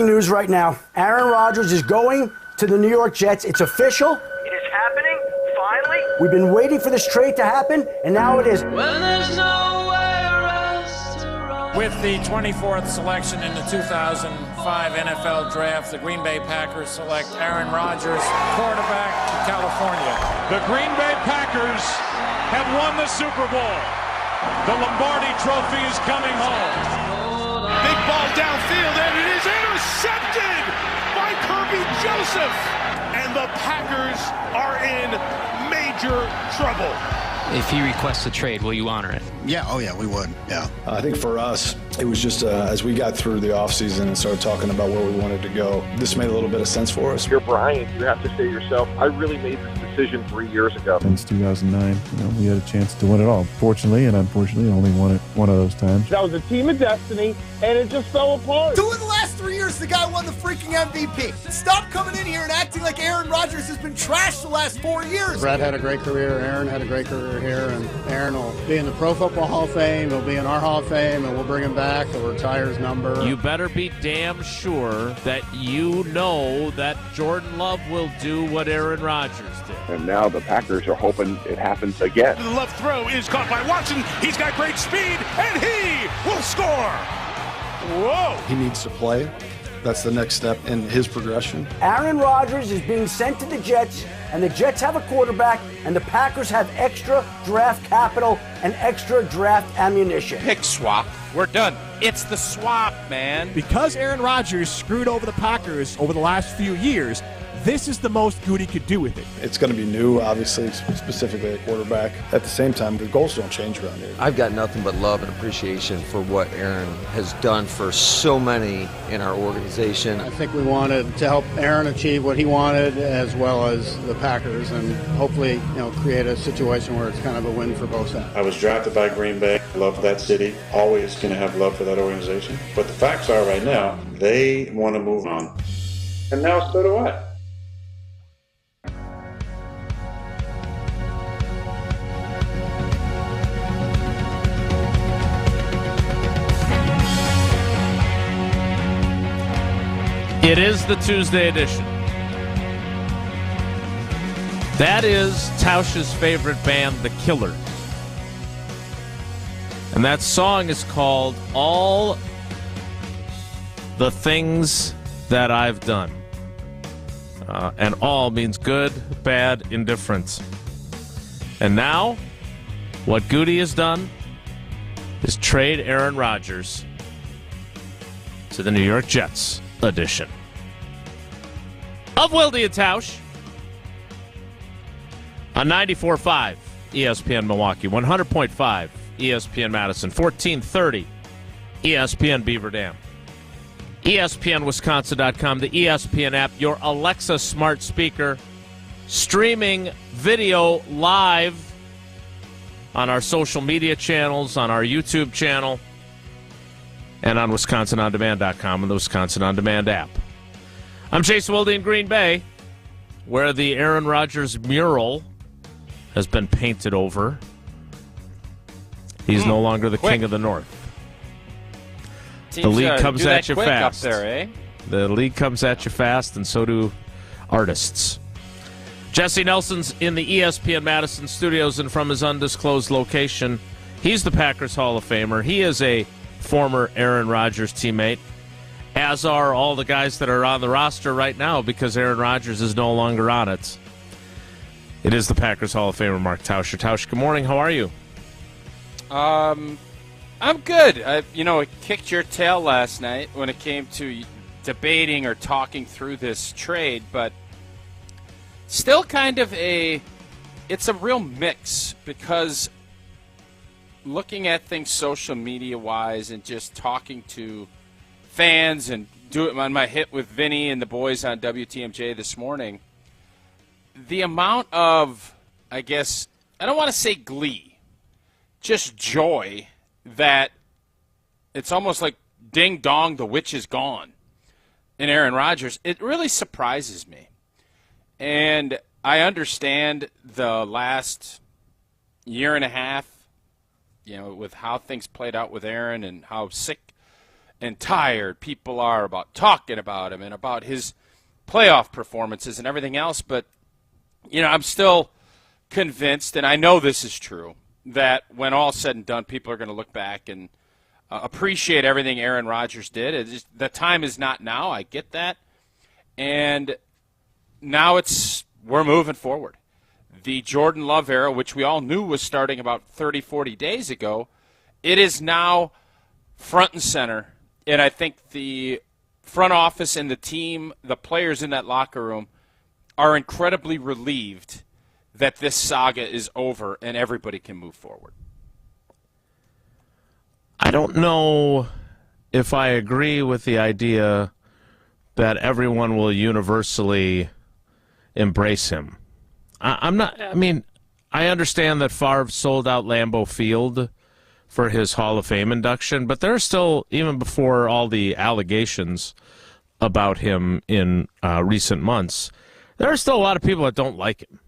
news right now. Aaron Rodgers is going to the New York Jets. It's official. It is happening, finally. We've been waiting for this trade to happen, and now it is. When there's nowhere else to run. With the 24th selection in the 2005 NFL Draft, the Green Bay Packers select Aaron Rodgers, quarterback to California. The Green Bay Packers have won the Super Bowl. The Lombardi Trophy is coming home. Big ball downfield, and it is intercepted by Kirby Joseph. And the Packers are in major trouble. If he requests a trade, will you honor it? Yeah, oh yeah, we would, yeah. I think for us, it was just as we got through the offseason and started talking about where we wanted to go, this made a little bit of sense for us. You're Bryant, you have to say to yourself, I really made this decision 3 years ago. Since 2009, we had a chance to win it all. Fortunately and unfortunately, only won it one of those times. That was a team of destiny, and it just fell apart. 2 of the last 3 years, the guy won the freaking MVP. Stop coming in here and acting like Aaron Rodgers has been trashed the last 4 years. Brett had a great career, Aaron had a great career here, and Aaron will be in the Pro Football Hall of Fame, he'll be in our Hall of Fame, and we'll bring him back, he'll retire his number. You better be damn sure that you know that Jordan Love will do what Aaron Rodgers did. And now the Packers are hoping it happens again. The left throw is caught by Watson. He's got great speed, and he will score. Whoa! He needs to play. That's the next step in his progression. Aaron Rodgers is being sent to the Jets, and the Jets have a quarterback, and the Packers have extra draft capital and extra draft ammunition. Pick swap. We're done. It's the swap, man. Because Aaron Rodgers screwed over the Packers over the last few years, this is the most Goody could do with it. It's going to be new, obviously, specifically at quarterback. At the same time, the goals don't change around here. I've got nothing but love and appreciation for what Aaron has done for so many in our organization. I think we wanted to help Aaron achieve what he wanted as well as the Packers and hopefully, create a situation where it's kind of a win for both sides. I was drafted by Green Bay. Love that city. Always going to have love for that organization. But the facts are right now, they want to move on. And now so do I. It is the Tuesday edition. That is Tausch's favorite band, The Killers. And that song is called All the Things That I've Done. And all means good, bad, indifferent. And now, what Goody has done is trade Aaron Rodgers to the New York Jets edition of Wilde Tausch on 94.5 ESPN Milwaukee, 100.5 ESPN Madison, 1430 ESPN Beaver Dam, ESPNWisconsin.com, the ESPN app, your Alexa smart speaker, streaming video live on our social media channels, on our YouTube channel, and on WisconsinOnDemand.com and the Wisconsin On Demand app. I'm Jason Wilde in Green Bay, where the Aaron Rodgers mural has been painted over. He's no longer the king of the North. The league comes at you fast. Up there, eh? The league comes at you fast, and so do artists. Jesse Nelson's in the ESPN Madison studios and from his undisclosed location. He's the Packers Hall of Famer. He is a former Aaron Rodgers teammate, as are all the guys that are on the roster right now because Aaron Rodgers is no longer on it. It is the Packers Hall of Famer, Mark Tauscher. Tausch, good morning. How are you? I'm good. I kicked your tail last night when it came to debating or talking through this trade, but still kind of it's a real mix because looking at things social media-wise and just talking to fans and do it on my hit with Vinny and the boys on WTMJ this morning, the amount of, I guess, I don't want to say glee, just joy that it's almost like ding dong, the witch is gone in Aaron Rodgers, it really surprises me. And I understand the last year and a half, with how things played out with Aaron and how sick and tired people are about talking about him and about his playoff performances and everything else. But, I'm still convinced, and I know this is true, that when all said and done, people are going to look back and appreciate everything Aaron Rodgers did. The time is not now. I get that. And now we're moving forward. The Jordan Love era, which we all knew was starting about 30, 40 days ago, it is now front and center. And I think the front office and the team, the players in that locker room, are incredibly relieved that this saga is over and everybody can move forward. I don't know if I agree with the idea that everyone will universally embrace him. I understand that Favre sold out Lambeau Field for his Hall of Fame induction, but there's still, even before all the allegations about him in recent months, there are still a lot of people that don't like him.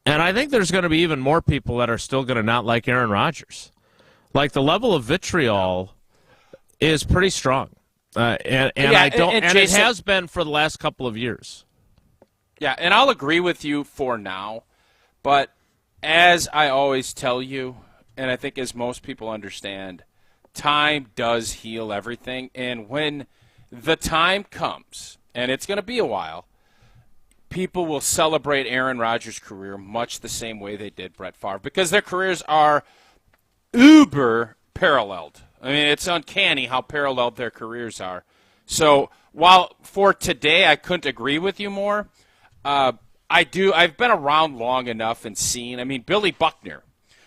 And I think there's going to be even more people that are still going to not like Aaron Rodgers. Like, the level of vitriol is pretty strong. And it has been for the last couple of years. Yeah, and I'll agree with you for now, but as I always tell you, and I think as most people understand, time does heal everything, and when the time comes, and it's going to be a while, people will celebrate Aaron Rodgers' career much the same way they did Brett Favre, because their careers are uber paralleled. I mean, it's uncanny how paralleled their careers are. So while for today I couldn't agree with you more, I've been around long enough and seen. I mean, Billy Buckner,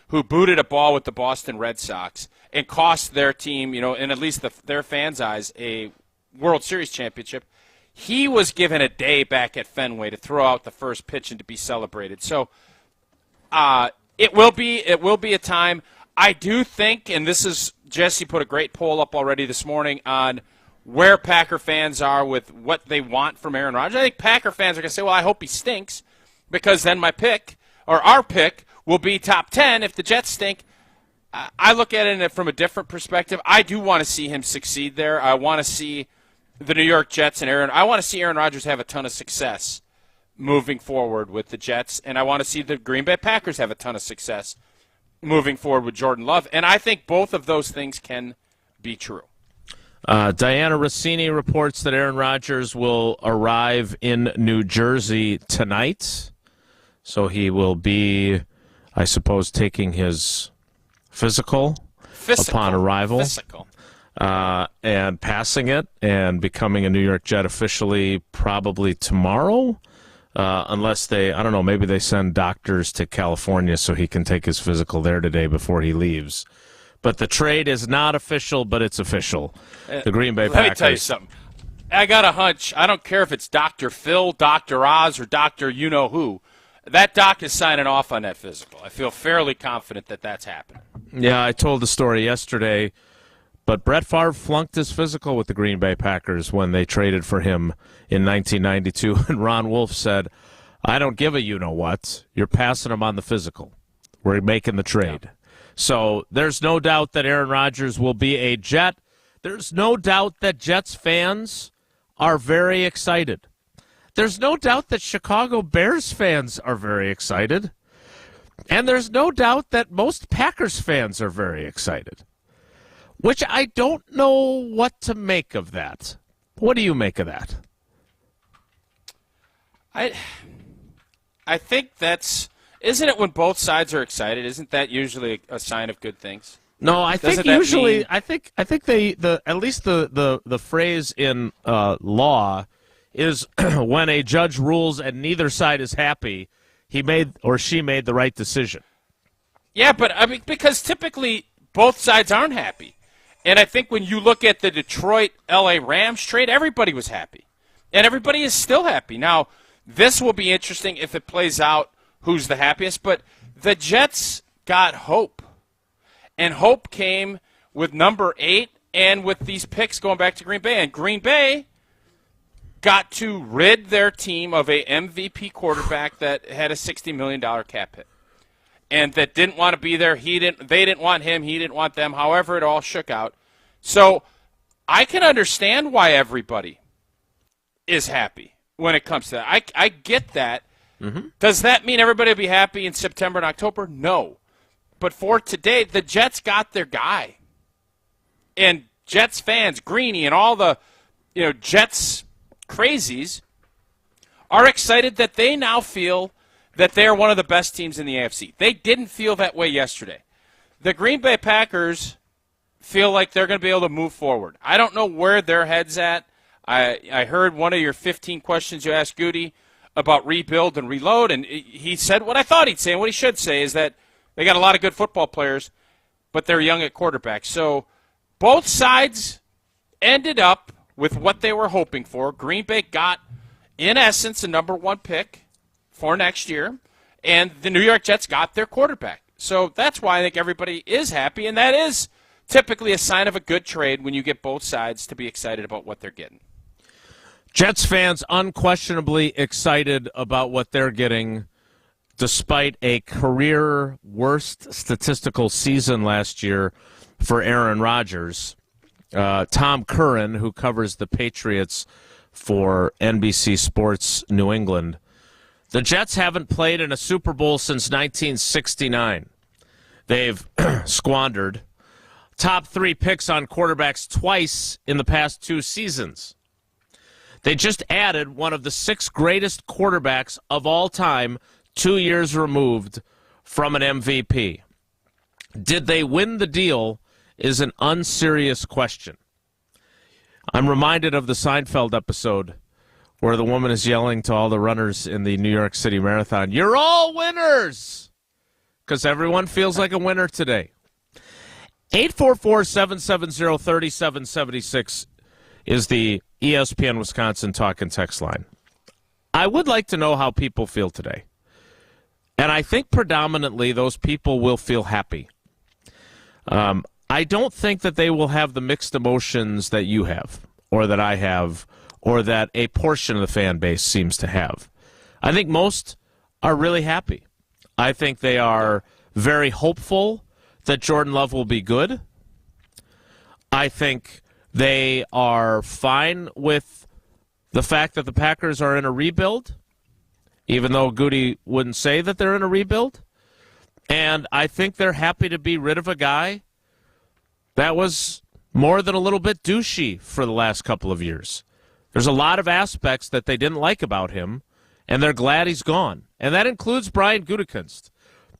who booted a ball with the Boston Red Sox and cost their team, in at least their fans' eyes, a World Series championship, he was given a day back at Fenway to throw out the first pitch and to be celebrated. So it will be a time. I do think, and this is, Jesse put a great poll up already this morning on where Packer fans are with what they want from Aaron Rodgers. I think Packer fans are going to say, well, I hope he stinks, because then my pick, or our pick, will be top 10 if the Jets stink. I look at it from a different perspective. I do want to see him succeed there. I want to see the New York Jets and I want to see Aaron Rodgers have a ton of success moving forward with the Jets, and I want to see the Green Bay Packers have a ton of success moving forward with Jordan Love. And I think both of those things can be true. Diana Rossini reports that Aaron Rodgers will arrive in New Jersey tonight. So he will be, I suppose, taking his physical upon arrival. And passing it and becoming a New York Jet officially probably tomorrow. Unless maybe they send doctors to California so he can take his physical there today before he leaves. But the trade is not official, but it's official. The Green Bay Packers. Let me tell you something. I got a hunch. I don't care if it's Dr. Phil, Dr. Oz, or Dr. You-Know-Who. That doc is signing off on that physical. I feel fairly confident that that's happening. Yeah, I told the story yesterday, but Brett Favre flunked his physical with the Green Bay Packers when they traded for him in 1992, and Ron Wolf said, I don't give a you-know-what. You're passing him on the physical. We're making the trade. Yeah. So there's no doubt that Aaron Rodgers will be a Jet. There's no doubt that Jets fans are very excited. There's no doubt that Chicago Bears fans are very excited. And there's no doubt that most Packers fans are very excited. Which I don't know what to make of that. What do you make of that? I think isn't it when both sides are excited? Isn't that usually a sign of good things? No, I think usually I think at least the phrase in law is when a judge rules and neither side is happy, he made or she made the right decision. Yeah, but I mean, because typically both sides aren't happy. And I think when you look at the Detroit-LA Rams trade, everybody was happy. And everybody is still happy. Now, this will be interesting if it plays out who's the happiest, but the Jets got hope. And hope came with number 8 and with these picks going back to Green Bay. And Green Bay got to rid their team of a MVP quarterback that had a $60 million cap hit. And that didn't want to be there. They didn't want him. He didn't want them. However, it all shook out. So I can understand why everybody is happy when it comes to that. I get that. Mm-hmm. Does that mean everybody will be happy in September and October? No. But for today, the Jets got their guy. And Jets fans, Greeny, and all the Jets crazies are excited that they now feel that they are one of the best teams in the AFC. They didn't feel that way yesterday. The Green Bay Packers feel like they're going to be able to move forward. I don't know where their head's at. I heard one of your 15 questions you asked Goody about rebuild and reload, and he said what I thought he'd say, and what he should say is that they got a lot of good football players, but they're young at quarterback. So both sides ended up with what they were hoping for. Green Bay got, in essence, a number one pick for next year, and the New York Jets got their quarterback. So that's why I think everybody is happy, and that is typically a sign of a good trade when you get both sides to be excited about what they're getting. Jets fans unquestionably excited about what they're getting despite a career worst statistical season last year for Aaron Rodgers. Tom Curran, who covers the Patriots for NBC Sports New England, the Jets haven't played in a Super Bowl since 1969. They've squandered top 3 picks on quarterbacks twice in the past 2 seasons. They just added one of the 6 greatest quarterbacks of all time 2 years removed from an MVP. Did they win the deal is an unserious question. I'm reminded of the Seinfeld episode where the woman is yelling to all the runners in the New York City Marathon, "You're all winners!" Because everyone feels like a winner today. 844-770-3776 is the ESPN Wisconsin talk and text line. I would like to know how people feel today. And I think predominantly those people will feel happy. I don't think that they will have the mixed emotions that you have, or that I have, or that a portion of the fan base seems to have. I think most are really happy. I think they are very hopeful that Jordan Love will be good. I think they are fine with the fact that the Packers are in a rebuild, even though Goody wouldn't say that they're in a rebuild. And I think they're happy to be rid of a guy that was more than a little bit douchey for the last couple of years. There's a lot of aspects that they didn't like about him, and they're glad he's gone. And that includes Brian Gutekunst.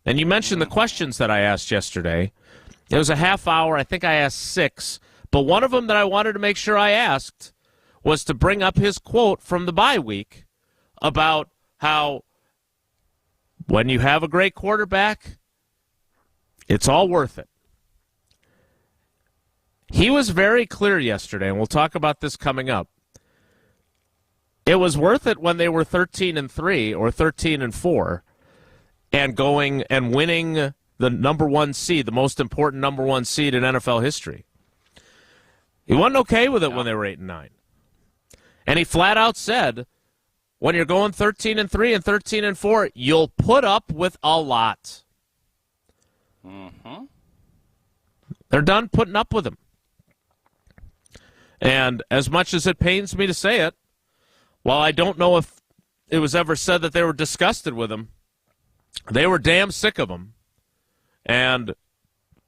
And you mentioned the questions that I asked yesterday. It was a half hour. I think I asked 6. But one of them that I wanted to make sure I asked was to bring up his quote from the bye week about how when you have a great quarterback, it's all worth it. He was very clear yesterday, and we'll talk about this coming up. It was worth it when they were 13-3 or 13-4 and going and winning the number 1 seed, the most important number 1 seed in NFL history. He wasn't okay with it when they were 8-9. And he flat out said, when you're going 13-3 and 13-4, you'll put up with a lot. Mm-hmm. They're done putting up with him. And as much as it pains me to say it, while I don't know if it was ever said that they were disgusted with him, they were damn sick of him. And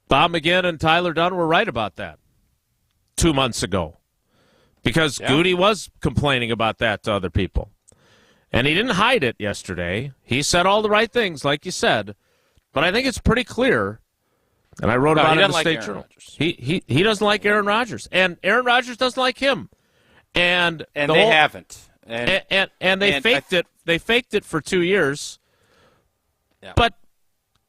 Bob McGinn and Tyler Dunn were right about that 2 months ago. Because Goody was complaining about that to other people. And he didn't hide it yesterday. He said all the right things, like you said. But I think it's pretty clear, and I wrote about it in the State Journal. He doesn't like Aaron Rodgers. And Aaron Rodgers doesn't like him. And they haven't. And they faked it. They faked it for 2 years. Yeah. But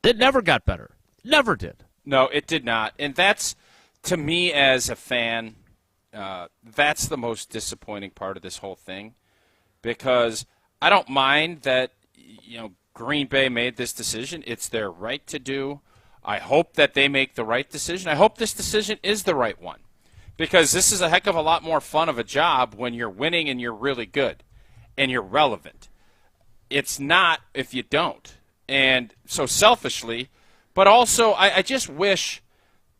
it never got better. Never did. No, it did not. And that's, to me as a fan, that's the most disappointing part of this whole thing. Because I don't mind that, Green Bay made this decision. It's their right to do. I hope that they make the right decision. I hope this decision is the right one. Because this is a heck of a lot more fun of a job when you're winning and you're really good and you're relevant. It's not if you don't. And so selfishly, but also I just wish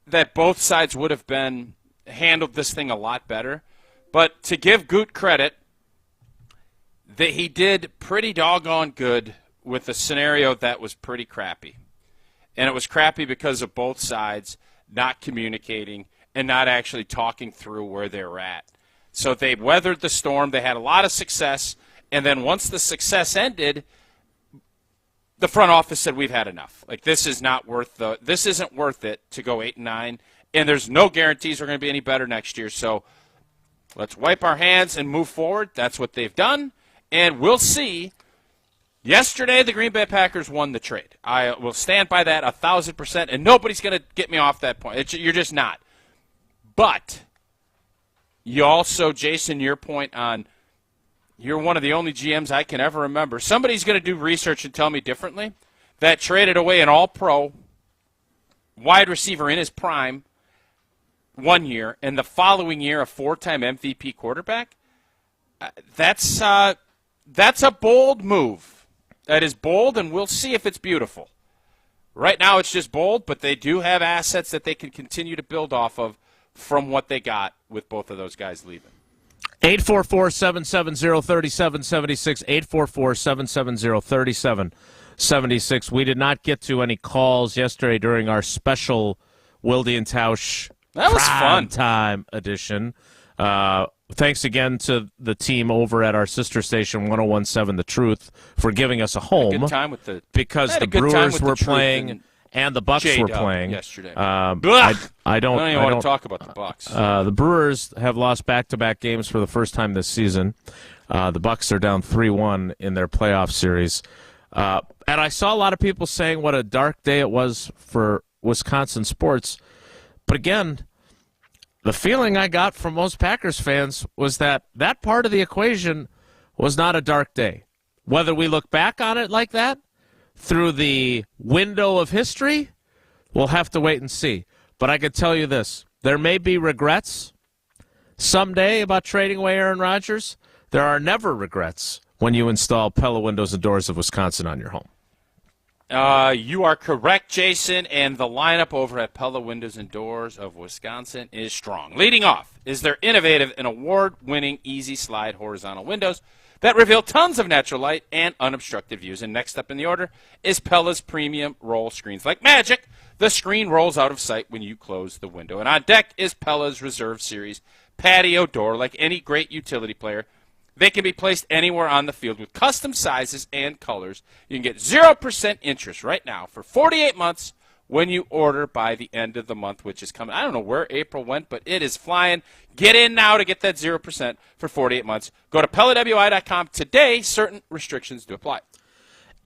that both sides would have been handled this thing a lot better. But to give Goot credit, that he did pretty doggone good with a scenario that was pretty crappy. And it was crappy because of both sides not communicating and not actually talking through where they're at. So they weathered the storm. They had a lot of success. And then once the success ended, the front office said, we've had enough. Like, this isn't worth it to go 8-9. And there's no guarantees we're going to be any better next year. So let's wipe our hands and move forward. That's what they've done. And we'll see. Yesterday, the Green Bay Packers won the trade. I will stand by that 1,000%, and nobody's going to get me off that point. You're just not. But you also, Jason, your point on you're one of the only GMs I can ever remember. Somebody's going to do research and tell me differently. That traded away an all-pro wide receiver in his prime 1 year, and the following year a 4-time MVP quarterback. That's a bold move. That is bold, and we'll see if it's beautiful. Right now it's just bold, but they do have assets that they can continue to build off of from what they got with both of those guys leaving. 844-770-3776, 844-770-3776. We did not get to any calls yesterday during our special Wilde Tausch that was fun time edition. Thanks again to the team over at our sister station 101.7 The Truth for giving us a home. Good time with the because the Brewers were playing and the Bucks were playing yesterday. I don't even want to talk about the Bucks. The Brewers have lost back-to-back games for the first time this season. The Bucks are down 3-1 in their playoff series. And I saw a lot of people saying what a dark day it was for Wisconsin sports. But again, the feeling I got from most Packers fans was that part of the equation was not a dark day. Whether we look back on it like that through the window of history, we'll have to wait and see. But I can tell you this. There may be regrets someday about trading away Aaron Rodgers. There are never regrets when you install Pella Windows and Doors of Wisconsin on your home. You are correct, Jason, and the lineup over at Pella Windows and Doors of Wisconsin is strong. Leading off is their innovative and award-winning Easy Slide horizontal windows that reveal tons of natural light and unobstructed views. And next up in the order is Pella's premium roll screens. Like magic, the screen rolls out of sight when you close the window. And on deck is Pella's Reserve Series patio door. Like any great utility player, they can be placed anywhere on the field with custom sizes and colors. You can get 0% interest right now for 48 months when you order by the end of the month, which is coming. I don't know where April went, but it is flying. Get in now to get that 0% for 48 months. Go to PellaWI.com today. Certain restrictions do apply.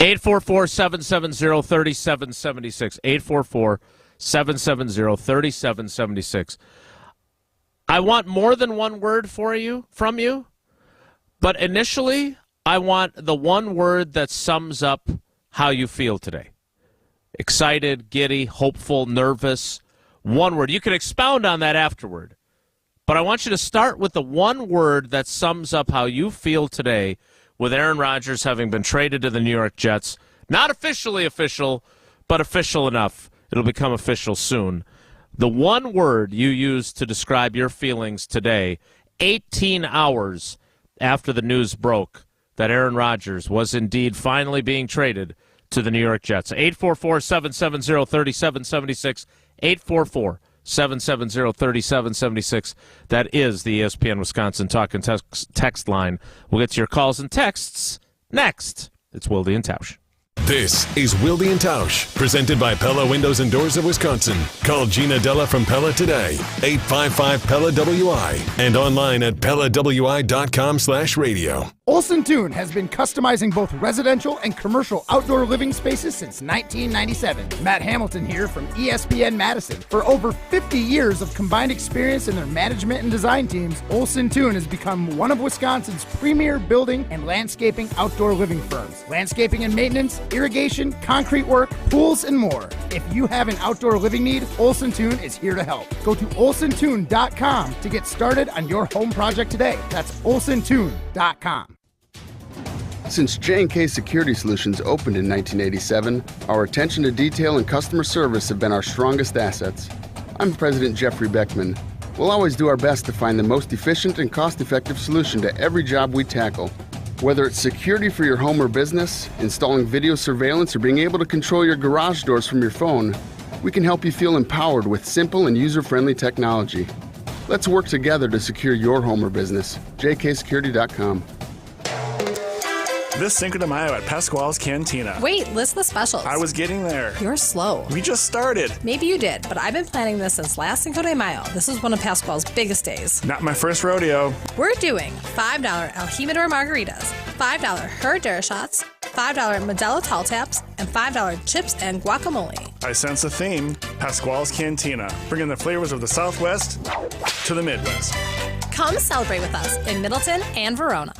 844-770-3776. 844-770-3776. I want more than one word from you. But initially, I want the one word that sums up how you feel today. Excited, giddy, hopeful, nervous. One word. You can expound on that afterward. But I want you to start with the one word that sums up how you feel today with Aaron Rodgers having been traded to the New York Jets. Not officially official, but official enough. It'll become official soon. The one word you use to describe your feelings today, 18 hours after the news broke that Aaron Rodgers was indeed finally being traded to the New York Jets. 844-770-3776, 844-770-3776. That is the ESPN Wisconsin Talk and Text line. We'll get to your calls and texts next. It's Wilde and Tausch. This is Wilde and Tausch, presented by Pella Windows and Doors of Wisconsin. Call Gina Della from Pella today, 855-PELLA-WI, and online at PellaWI.com/radio. Olson Toon has been customizing both residential and commercial outdoor living spaces since 1997. Matt Hamilton here from ESPN Madison. For over 50 years of combined experience in their management and design teams, Olson Toon has become one of Wisconsin's premier building and landscaping outdoor living firms. Landscaping and maintenance, irrigation, concrete work, pools, and more. If you have an outdoor living need, Olson Toon is here to help. Go to olsontoon.com to get started on your home project today. That's olsontoon.com. Since J&K Security Solutions opened in 1987, our attention to detail and customer service have been our strongest assets. I'm President Jeffrey Beckman. We'll always do our best to find the most efficient and cost-effective solution to every job we tackle. Whether it's security for your home or business, installing video surveillance, or being able to control your garage doors from your phone, we can help you feel empowered with simple and user-friendly technology. Let's work together to secure your home or business. jksecurity.com. This Cinco de Mayo at Pasquale's Cantina. Wait, list the specials. I was getting there. You're slow. We just started. Maybe you did, but I've been planning this since last Cinco de Mayo. This is one of Pasquale's biggest days. Not my first rodeo. We're doing $5 El Jimador margaritas, $5 Herradura shots, $5 Modelo tall taps, and $5 chips and guacamole. I sense a theme. Pasquale's Cantina, bringing the flavors of the Southwest to the Midwest. Come celebrate with us in Middleton and Verona.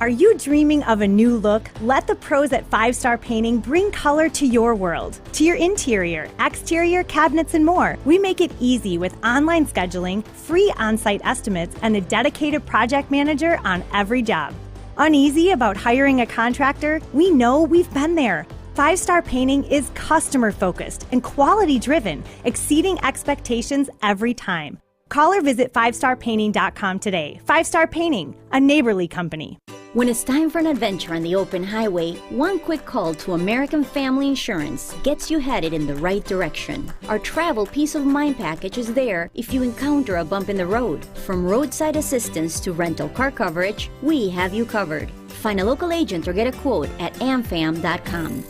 Are you dreaming of a new look? Let the pros at 5 Star Painting bring color to your world, to your interior, exterior, cabinets, and more. We make it easy with online scheduling, free on-site estimates, and a dedicated project manager on every job. Uneasy about hiring a contractor? We know, we've been there. 5 Star Painting is customer-focused and quality-driven, exceeding expectations every time. Call or visit 5starpainting.com today. 5 Star Painting, a neighborly company. When it's time for an adventure on the open highway, one quick call to American Family Insurance gets you headed in the right direction. Our travel peace of mind package is there if you encounter a bump in the road. From roadside assistance to rental car coverage, we have you covered. Find a local agent or get a quote at amfam.com.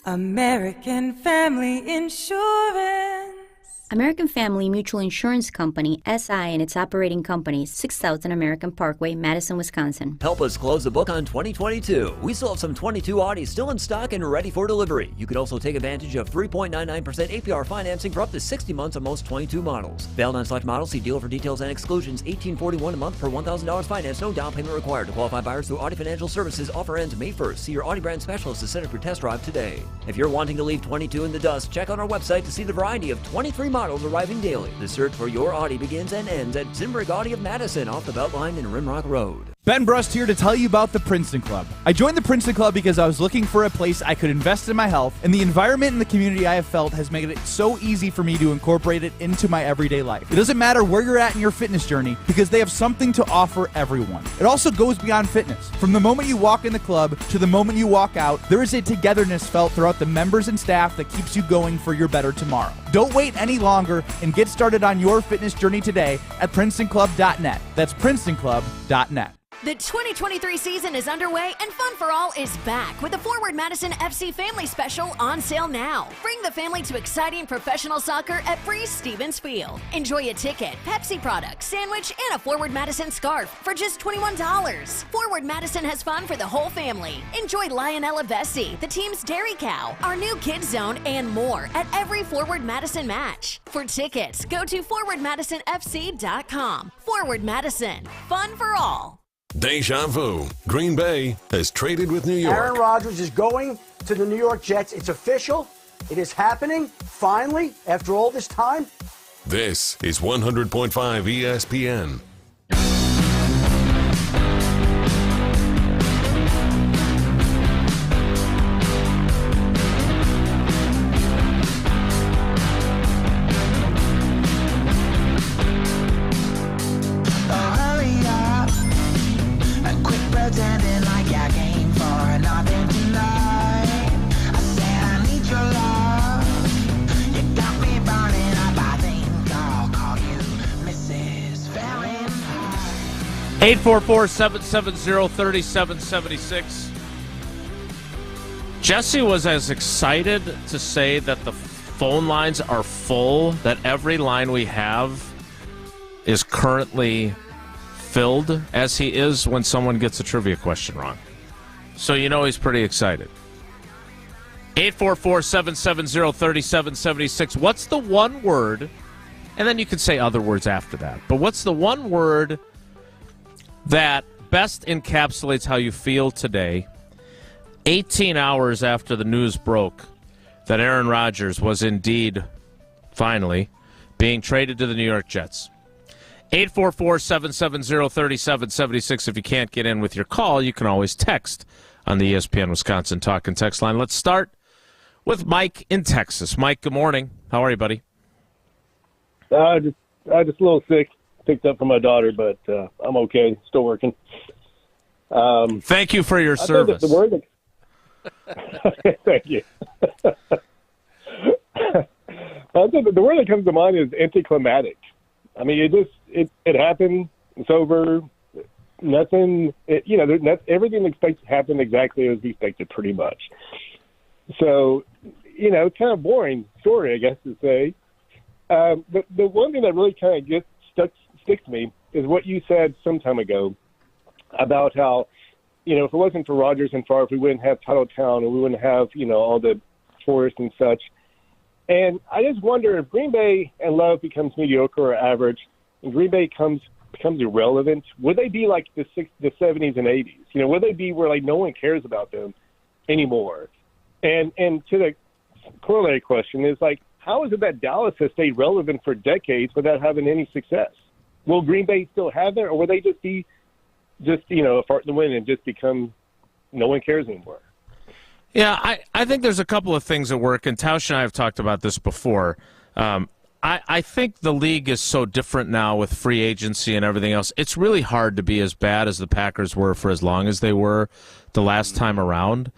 American Family Insurance. American Family Mutual Insurance Company, SI, and its operating companies, 6000 American Parkway, Madison, Wisconsin. Help us close the book on 2022. We still have some 22 Audis still in stock and ready for delivery. You can also take advantage of 3.99% APR financing for up to 60 months on most 22 models. Valid on select models. See dealer for details and exclusions. $18.41 a month per $1,000 finance. No down payment required. To qualify buyers through Audi Financial Services. Offer ends May 1st. See your Audi brand specialist to set up your test drive today. If you're wanting to leave 22 in the dust, check out our website to see the variety of 23 models arriving daily. The search for your Audi begins and ends at Zimbrick Audi of Madison off the Beltline and Rimrock Road. Ben Brust here to tell you about the Princeton Club. I joined the Princeton Club because I was looking for a place I could invest in my health, and the environment and the community I have felt has made it so easy for me to incorporate it into my everyday life. It doesn't matter where you're at in your fitness journey because they have something to offer everyone. It also goes beyond fitness. From the moment you walk in the club to the moment you walk out, there is a togetherness felt throughout the members and staff that keeps you going for your better tomorrow. Don't wait any longer and get started on your fitness journey today at PrincetonClub.net. That's PrincetonClub.net. The 2023 season is underway and Fun for All is back with the Forward Madison FC Family Special on sale now. Bring the family to exciting professional soccer at Breeze Stevens Field. Enjoy a ticket, Pepsi product, sandwich, and a Forward Madison scarf for just $21. Forward Madison has fun for the whole family. Enjoy Lionella Vessi, the team's dairy cow, our new kids zone, and more at every Forward Madison match. For tickets, go to forwardmadisonfc.com. Forward Madison, fun for all. Deja vu. Green Bay has traded with New York. Aaron Rodgers is going to the New York Jets. It's official. It is happening, finally, after all this time. This is 100.5 ESPN. Eight 844-770-3776. Jesse was as excited to say that the phone lines are full, that every line we have is currently filled, as he is when someone gets a trivia question wrong. So you know he's pretty excited. 844-770-3776. What's the one word, and then you can say other words after that, but what's the one word that best encapsulates how you feel today, 18 hours after the news broke that Aaron Rodgers was indeed, finally, being traded to the New York Jets? 844-770-3776. If you can't get in with your call, you can always text on the ESPN Wisconsin Talk and Text line. Let's start with Mike in Texas. Mike, good morning. How are you, buddy? Just just a little sick, picked up from my daughter, but I'm okay. Still working. Thank you for your service. The word thank you. The word that comes to mind is anticlimactic. I mean, it happened. It's over. Nothing. Everything expected to happen exactly as we expected, pretty much. So, it's kind of boring story, I guess, to say. But the one thing that really kind of sticks to me is what you said some time ago about how, if it wasn't for Rodgers and Favre, we wouldn't have Titletown and we wouldn't have, all the forests and such. And I just wonder if Green Bay and Love becomes mediocre or average and Green Bay becomes irrelevant, would they be like the 70s and 80s? Would they be where, like, no one cares about them anymore? And to the corollary question is, like, how is it that Dallas has stayed relevant for decades without having any success? Will Green Bay still have that, or will they just be a fart in the wind and just become no one cares anymore? Yeah, I think there's a couple of things at work, and Tausch and I have talked about this before. I think the league is so different now with free agency and everything else. It's really hard to be as bad as the Packers were for as long as they were the last time around.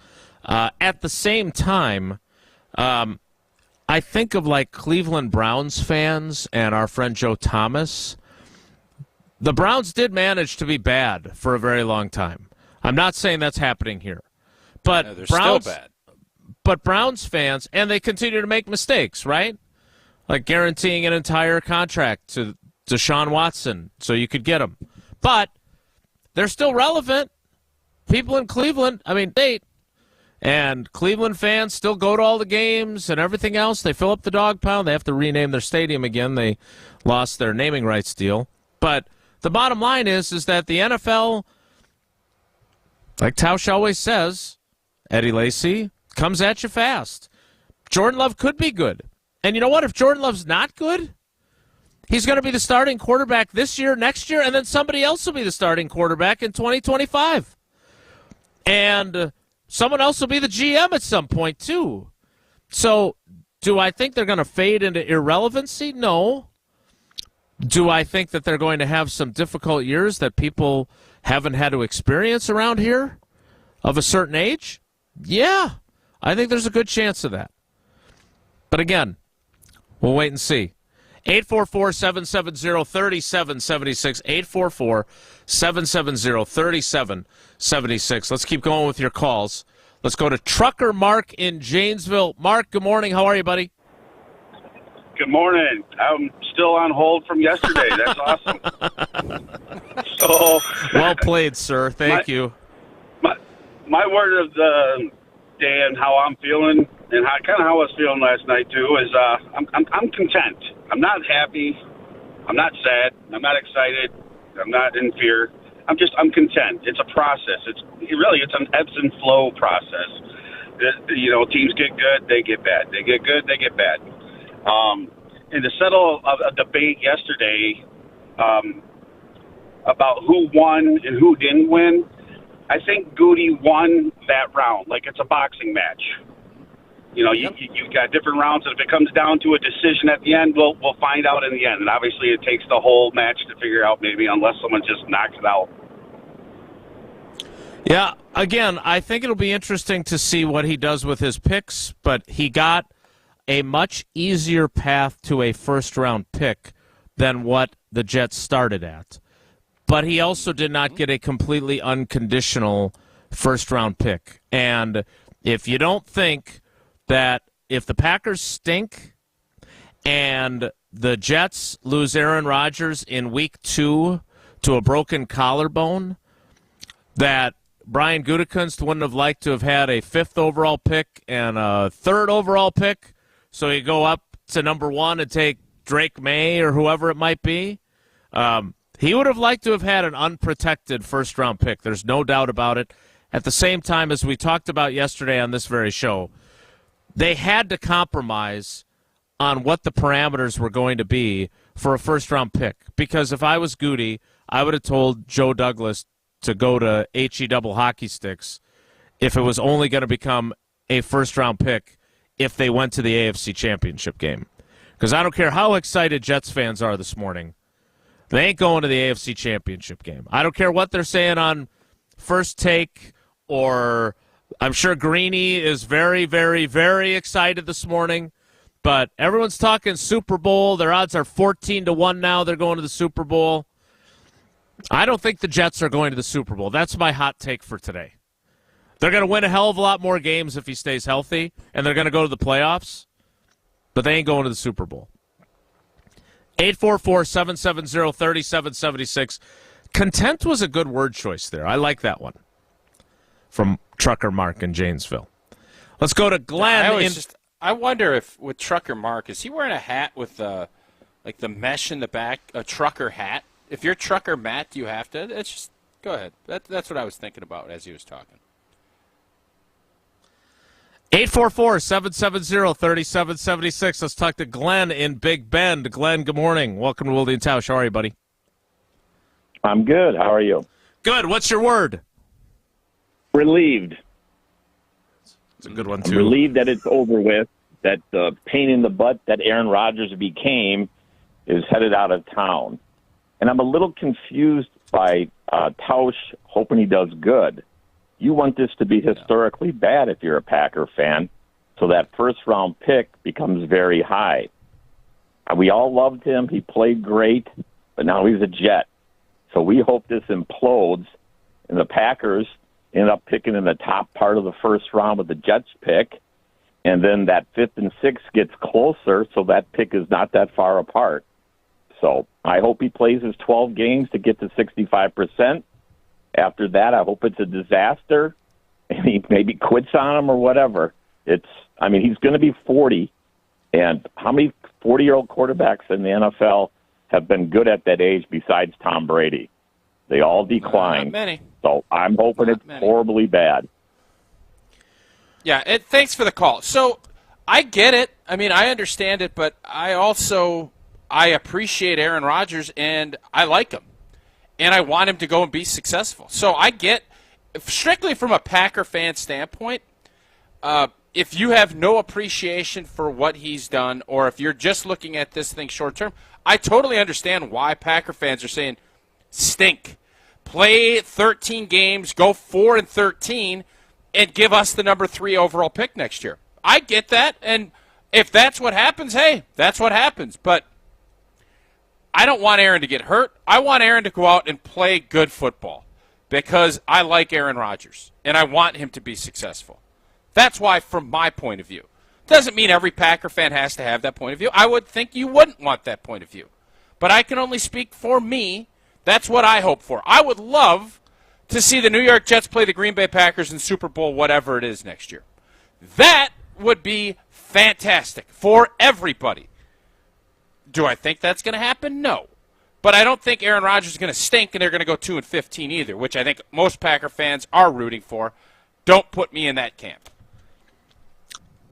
At the same time, I think of, like, Cleveland Browns fans and our friend Joe Thomas. The Browns did manage to be bad for a very long time. I'm not saying that's happening here. But they're Browns, still bad. But Browns fans, and they continue to make mistakes, right? Like guaranteeing an entire contract to Deshaun Watson so you could get him. But they're still relevant. People in Cleveland, and Cleveland fans still go to all the games and everything else. They fill up the dog pound. They have to rename their stadium again. They lost their naming rights deal. But the bottom line is that the NFL, like Tausch always says, Eddie Lacy, comes at you fast. Jordan Love could be good. And you know what? If Jordan Love's not good, he's going to be the starting quarterback this year, next year, and then somebody else will be the starting quarterback in 2025. And someone else will be the GM at some point, too. So do I think they're going to fade into irrelevancy? No. Do I think that they're going to have some difficult years that people haven't had to experience around here of a certain age? Yeah, I think there's a good chance of that. But again, we'll wait and see. 844-770-3776. 844-770-3776. Let's keep going with your calls. Let's go to Trucker Mark in Janesville. Mark, good morning. How are you, buddy? Good morning. I'm still on hold from yesterday. That's awesome. So, well played, sir. Thank you. My word of the day and how I'm feeling, and how I was feeling last night too, is I'm content. I'm not happy. I'm not sad. I'm not excited. I'm not in fear. I'm content. It's a process. It's an ebbs and flow process. Teams get good, they get bad. They get good, they get bad. And to settle a debate yesterday about who won and who didn't win, I think Goody won that round like it's a boxing match. You've got different rounds, and if it comes down to a decision at the end, we'll find out in the end. And obviously it takes the whole match to figure out, maybe, unless someone just knocks it out. Yeah, again, I think it'll be interesting to see what he does with his picks, but he got a much easier path to a first-round pick than what the Jets started at. But he also did not get a completely unconditional first-round pick. And if you don't think that if the Packers stink and the Jets lose Aaron Rodgers in week 2 to a broken collarbone, that Brian Gutekunst wouldn't have liked to have had a 5th overall pick and a 3rd overall pick, so you go up to number 1 and take Drake May or whoever it might be. He would have liked to have had an unprotected first-round pick. There's no doubt about it. At the same time, as we talked about yesterday on this very show, they had to compromise on what the parameters were going to be for a first-round pick. Because if I was Goody, I would have told Joe Douglas to go to HE double hockey sticks if it was only going to become a first-round pick if they went to the AFC Championship game. Because I don't care how excited Jets fans are this morning, they ain't going to the AFC Championship game. I don't care what they're saying on First Take, or I'm sure Greeny is very, very, very excited this morning. But everyone's talking Super Bowl. Their odds are 14-1 now. They're going to the Super Bowl. I don't think the Jets are going to the Super Bowl. That's my hot take for today. They're going to win a hell of a lot more games if he stays healthy, and they're going to go to the playoffs, but they ain't going to the Super Bowl. 844-770-3776. Content was a good word choice there. I like that one from Trucker Mark in Janesville. Let's go to Glenn. I wonder if with Trucker Mark, is he wearing a hat with the mesh in the back, a trucker hat? If you're Trucker Matt, do you have to? It's just go ahead. That's what I was thinking about as he was talking. 844-770-3776. Let's talk to Glenn in Big Bend. Glenn, good morning. Welcome to Wilde Tausch. How are you, buddy? I'm good. How are you? Good. What's your word? Relieved. It's a good one, too. I'm relieved that it's over with, that the pain in the butt that Aaron Rodgers became is headed out of town. And I'm a little confused by Tausch hoping he does good. You want this to be historically bad if you're a Packer fan, so that first-round pick becomes very high. We all loved him. He played great, but now he's a Jet. So we hope this implodes, and the Packers end up picking in the top part of the first round with the Jets pick, and then that 5th and 6th gets closer, so that pick is not that far apart. So I hope he plays his 12 games to get to 65%. After that, I hope it's a disaster, and he maybe quits on him or whatever. He's going to be 40, and how many 40-year-old quarterbacks in the NFL have been good at that age besides Tom Brady? They all declined. Not many. So I'm hoping it's horribly bad. Yeah, thanks for the call. So I get it. I understand it, but I appreciate Aaron Rodgers, and I like him. And I want him to go and be successful. So I get, strictly from a Packer fan standpoint, if you have no appreciation for what he's done, or if you're just looking at this thing short term, I totally understand why Packer fans are saying, stink. Play 13 games, go 4-13, and give us the number 3 overall pick next year. I get that, and if that's what happens, hey, that's what happens. But I don't want Aaron to get hurt. I want Aaron to go out and play good football because I like Aaron Rodgers, and I want him to be successful. That's why, from my point of view. Doesn't mean every Packer fan has to have that point of view. I would think you wouldn't want that point of view. But I can only speak for me. That's what I hope for. I would love to see the New York Jets play the Green Bay Packers in Super Bowl whatever it is next year. That would be fantastic for everybody. Do I think that's going to happen? No. But I don't think Aaron Rodgers is going to stink and they're going to go 2-15 either, which I think most Packer fans are rooting for. Don't put me in that camp.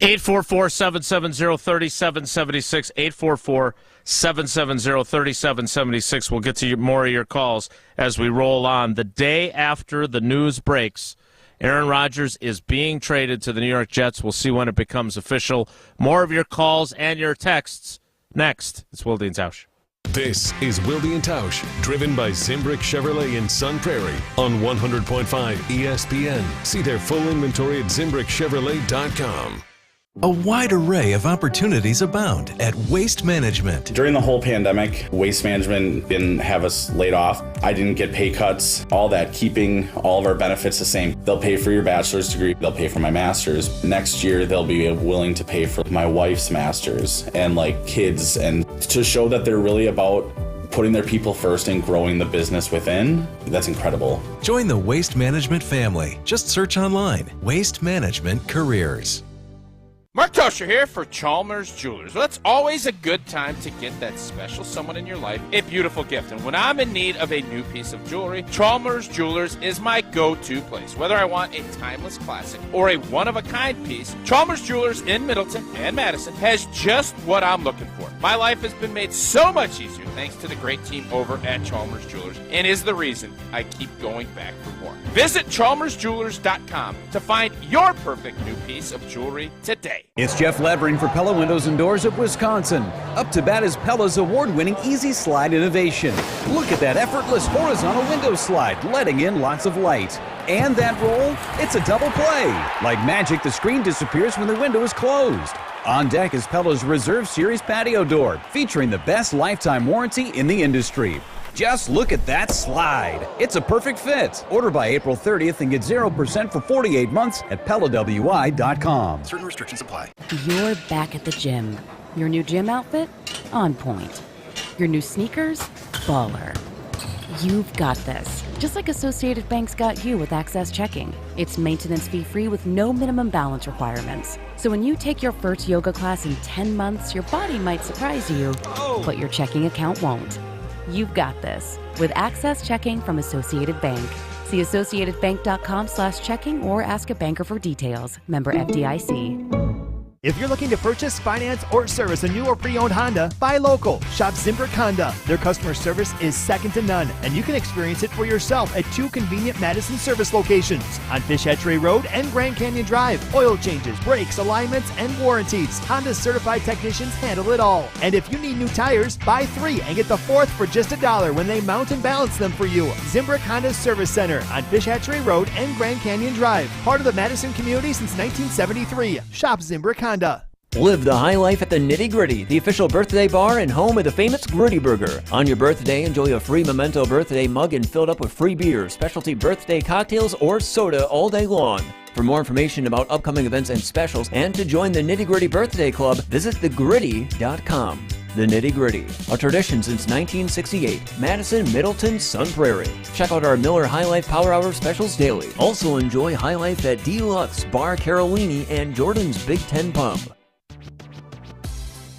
844-770-3776, 844-770-3776. We'll get to more of your calls as we roll on. The day after the news breaks, Aaron Rodgers is being traded to the New York Jets. We'll see when it becomes official. More of your calls and your texts next. It's Wilde Tausch. This is Wilde Tausch, driven by Zimbrick Chevrolet in Sun Prairie on 100.5 ESPN. See their full inventory at ZimbrickChevrolet.com. A wide array of opportunities abound at Waste Management. During the whole pandemic, Waste Management didn't have us laid off. I didn't get pay cuts, all that, keeping all of our benefits the same. They'll pay for your bachelor's degree, they'll pay for my master's. Next year, they'll be willing to pay for my wife's master's and kids, and to show that they're really about putting their people first and growing the business within. That's incredible. Join the Waste Management family. Just search online, Waste Management Careers. Mark Tosher here for Chalmers Jewelers. Well, it's always a good time to get that special someone in your life a beautiful gift. And when I'm in need of a new piece of jewelry, Chalmers Jewelers is my go-to place. Whether I want a timeless classic or a one-of-a-kind piece, Chalmers Jewelers in Middleton and Madison has just what I'm looking for. My life has been made so much easier thanks to the great team over at Chalmers Jewelers, and is the reason I keep going back for more. Visit chalmersjewelers.com to find your perfect new piece of jewelry today. It's Jeff Levering for Pella Windows and Doors of Wisconsin. Up to bat is Pella's award-winning Easy Slide innovation. Look at that effortless horizontal window slide, letting in lots of light. And that roll, it's a double play. Like magic, the screen disappears when the window is closed. On deck is Pella's Reserve Series patio door, featuring the best lifetime warranty in the industry. Just look at that slide. It's a perfect fit. Order by April 30th and get 0% for 48 months at PellaWI.com. Certain restrictions apply. You're back at the gym. Your new gym outfit? On point. Your new sneakers? Baller. You've got this. Just like Associated Bank's got you with Access Checking. It's maintenance fee-free with no minimum balance requirements. So when you take your first yoga class in 10 months, your body might surprise you, but your checking account won't. You've got this with Access Checking from Associated Bank. See associatedbank.com/checking or ask a banker for details. Member FDIC. If you're looking to purchase, finance, or service a new or pre-owned Honda, buy local. Shop Zimbrick Honda. Their customer service is second to none, and you can experience it for yourself at 2 convenient Madison service locations on Fish Hatchery Road and Grand Canyon Drive. Oil changes, brakes, alignments, and warranties. Honda's certified technicians handle it all. And if you need new tires, buy 3 and get the 4th for just $1 when they mount and balance them for you. Zimbrick Honda Service Center on Fish Hatchery Road and Grand Canyon Drive. Part of the Madison community since 1973. Shop Zimbrick Honda. Live the high life at the Nitty Gritty, the official birthday bar and home of the famous Gritty Burger. On your birthday, enjoy a free Memento birthday mug and filled up with free beer, specialty birthday cocktails, or soda all day long. For more information about upcoming events and specials and to join the Nitty Gritty Birthday Club, visit thegritty.com. The Nitty Gritty, a tradition since 1968. Madison, Middleton, Sun Prairie. Check out our Miller High Life Power Hour specials daily. Also enjoy High Life at Deluxe, Bar Carolini, and Jordan's Big Ten Pub.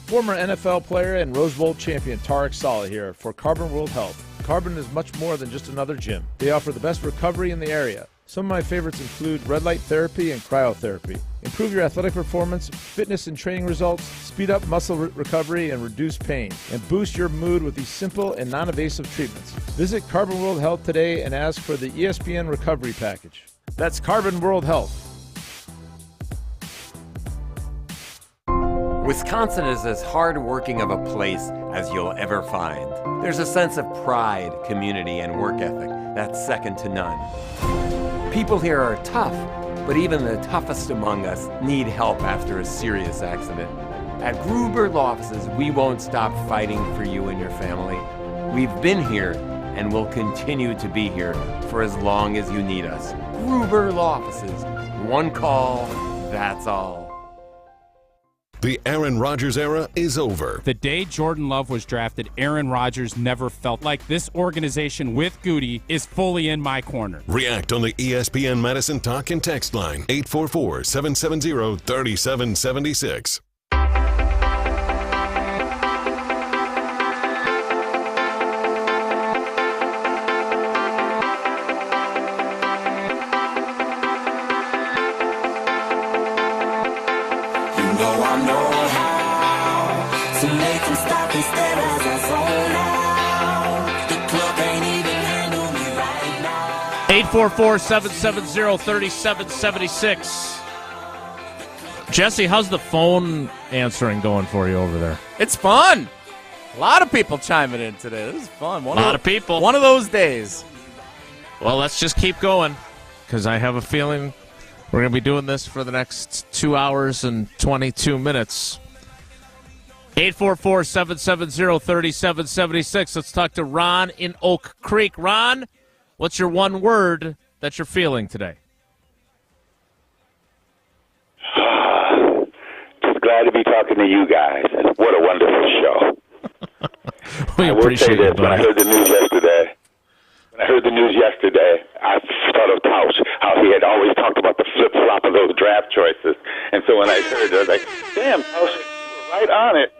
Former NFL player and Rose Bowl champion Tarek Saleh here for Carbon World Health. Carbon is much more than just another gym. They offer the best recovery in the area. Some of my favorites include red light therapy and cryotherapy. Improve your athletic performance, fitness and training results, speed up muscle recovery and reduce pain, and boost your mood with these simple and non-invasive treatments. Visit Carbon World Health today and ask for the ESPN Recovery Package. That's Carbon World Health. Wisconsin is as hard-working of a place as you'll ever find. There's a sense of pride, community, and work ethic that's second to none. People here are tough, but even the toughest among us need help after a serious accident. At Gruber Law Offices, we won't stop fighting for you and your family. We've been here and will continue to be here for as long as you need us. Gruber Law Offices. One call, that's all. The Aaron Rodgers era is over. The day Jordan Love was drafted, Aaron Rodgers never felt like this organization with Goody is fully in my corner. React on the ESPN Madison talk and text line, 844-770-3776. I know how to make them stop and stare as I zone out. The club ain't even handle me right now. 844-770-3776. Jesse, how's the phone answering going for you over there? It's fun. A lot of people chiming in today. This is fun. A lot of people. One of those days. Well, let's just keep going because I have a feeling we're going to be doing this for the next 2 hours and 22 minutes. 844-770-3776. Let's talk to Ron in Oak Creek. Ron, what's your one word that you're feeling today? Just glad to be talking to you guys. What a wonderful show. We appreciate it, buddy. When I heard the news yesterday, I thought of Tausch, how he had always talked about the flip-flop of those draft choices. And so when I heard it, I was like, damn, Tausch, you were right on it.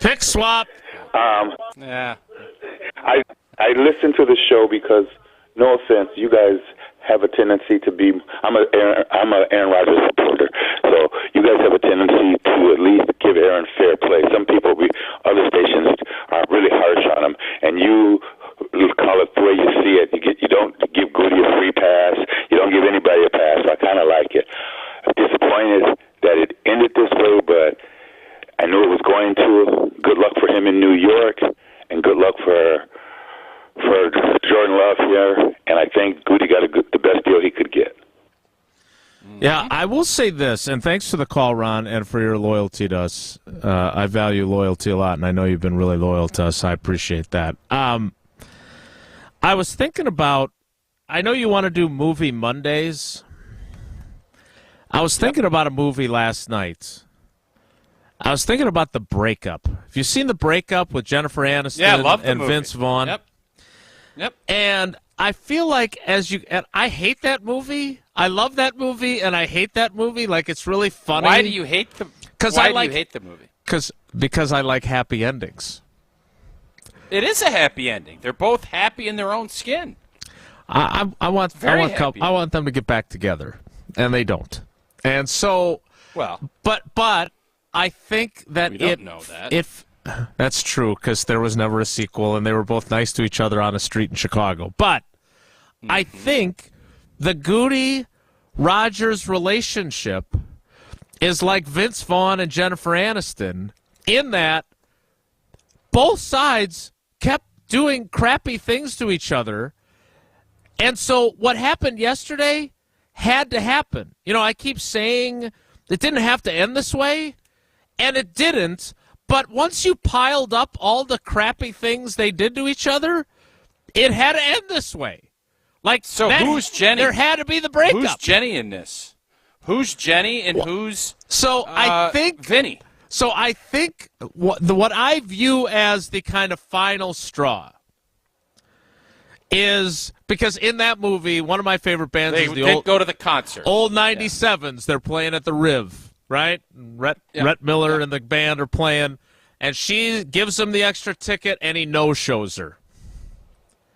Pick swap. know, because no offense, you guys have a tendency to be. I'm a Aaron Rodgers supporter, so you guys have a tendency to at least give Aaron fair play. Some people, other stations, are really harsh on him, and you call it the way you see it. You don't give Goody a free pass. You don't give anybody a pass. So I kind of like it. I'm disappointed that it ended this way, but I knew it was going to. Good luck for him in New York, and good luck for Jordan Love here. And I think Goody got the best deal he could get. Yeah, I will say this, and thanks for the call, Ron, and for your loyalty to us. I value loyalty a lot, and I know you've been really loyal to us. I appreciate that. I was thinking about, I know you want to do Movie Mondays. I was thinking about a movie last night. I was thinking about The Breakup. Have you seen The Breakup with Jennifer Aniston and Vince Vaughn? Yep. And I feel like and I hate that movie. I love that movie, and I hate that movie. Like, it's really funny. Why do you hate the movie? Because I like happy endings. It is a happy ending. They're both happy in their own skin. I want them to get back together, and they don't. And so, but I think that we don't know that. That's true, because there was never a sequel, and they were both nice to each other on a street in Chicago. But I think the Goody-Rodgers relationship is like Vince Vaughn and Jennifer Aniston, in that both sides kept doing crappy things to each other. And so what happened yesterday had to happen. You know, I keep saying it didn't have to end this way, and it didn't. But once you piled up all the crappy things they did to each other, it had to end this way. Like, so who's Jenny? There had to be the breakup. Who's Jenny in this? Who's Jenny and who's I think Vinny? So I think what I view as the kind of final straw is, because in that movie, one of my favorite bands is the go to the concert. Old 97s. Yeah. They're playing at the Riv, right? Rhett Miller and the band are playing, and she gives him the extra ticket, and he no-shows her.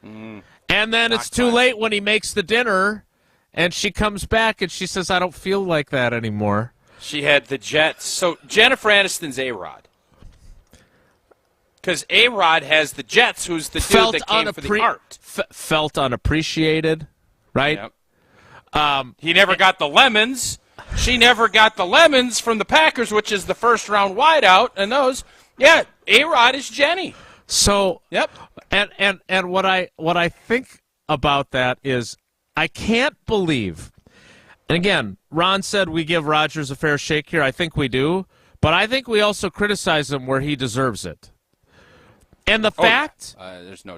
And then it's too late when he makes the dinner, and she comes back, and she says, I don't feel like that anymore. She had the Jets. So Jennifer Aniston's A-Rod. Because A-Rod has the Jets, who's the dude that came for the art. Felt unappreciated, right? Yep. He never got the lemons. She never got the lemons from the Packers, which is the first-round wideout. And those, A-Rod is Jenny. So, and what I think about that is, I can't believe, and again, Ron said we give Rodgers a fair shake here. I think we do, but I think we also criticize him where he deserves it. And the fact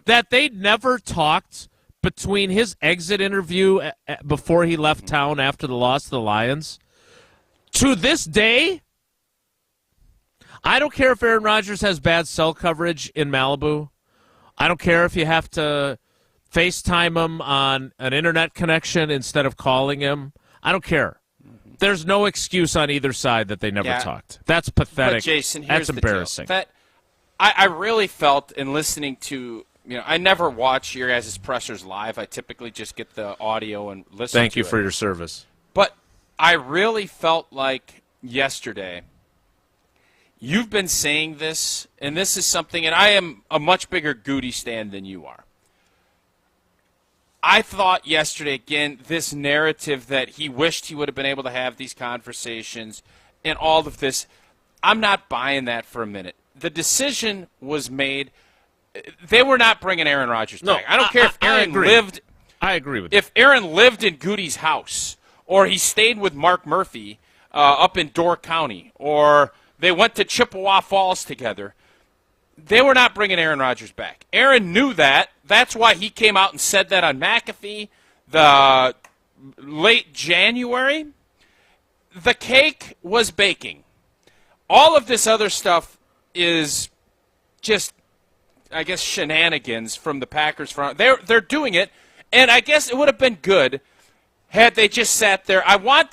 that they never talked between his exit interview before he left town after the loss to the Lions, to this day, I don't care if Aaron Rodgers has bad cell coverage in Malibu. I don't care if you have to FaceTime him on an internet connection instead of calling him. I don't care. There's no excuse on either side that they never talked. That's pathetic. But Jason, that's embarrassing. I really felt in listening to, I never watch your guys' pressers live. I typically just get the audio and listen to it. Thank you for your service. But I really felt like yesterday, you've been saying this, and this is something, and I am a much bigger Goody stan than you are. I thought yesterday, again, this narrative that he wished he would have been able to have these conversations and all of this, I'm not buying that for a minute. The decision was made. They were not bringing Aaron Rodgers back. I don't care if Aaron lived. I agree with you. If Aaron lived in Goody's house, or he stayed with Mark Murphy up in Door County, or they went to Chippewa Falls together, they were not bringing Aaron Rodgers back. Aaron knew that. That's why he came out and said that on McAfee the late January. The cake was baking. All of this other stuff is just, I guess, shenanigans from the Packers front. They're doing it, and I guess it would have been good had they just sat there. I want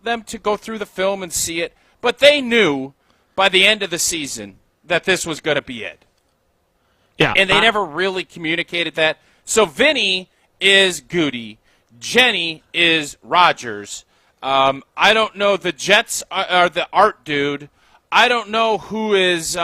them to go through the film and see it, but they knew by the end of the season that this was going to be it. Yeah, and they never really communicated that. So Vinny is Goody. Jenny is Rodgers. I don't know. The Jets are the art dude. I don't know who is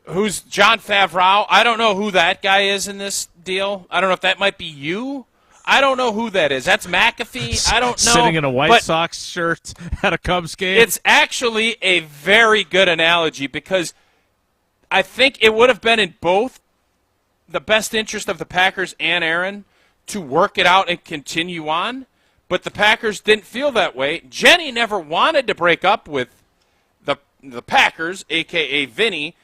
who's John Favreau. I don't know who that guy is in this deal. I don't know if that might be you. I don't know who that is. That's McAfee. I don't know. Sitting in a White Sox shirt at a Cubs game. It's actually a very good analogy because I think it would have been in both the best interest of the Packers and Aaron to work it out and continue on, but the Packers didn't feel that way. Jenny never wanted to break up with the Packers, a.k.a. Vinny.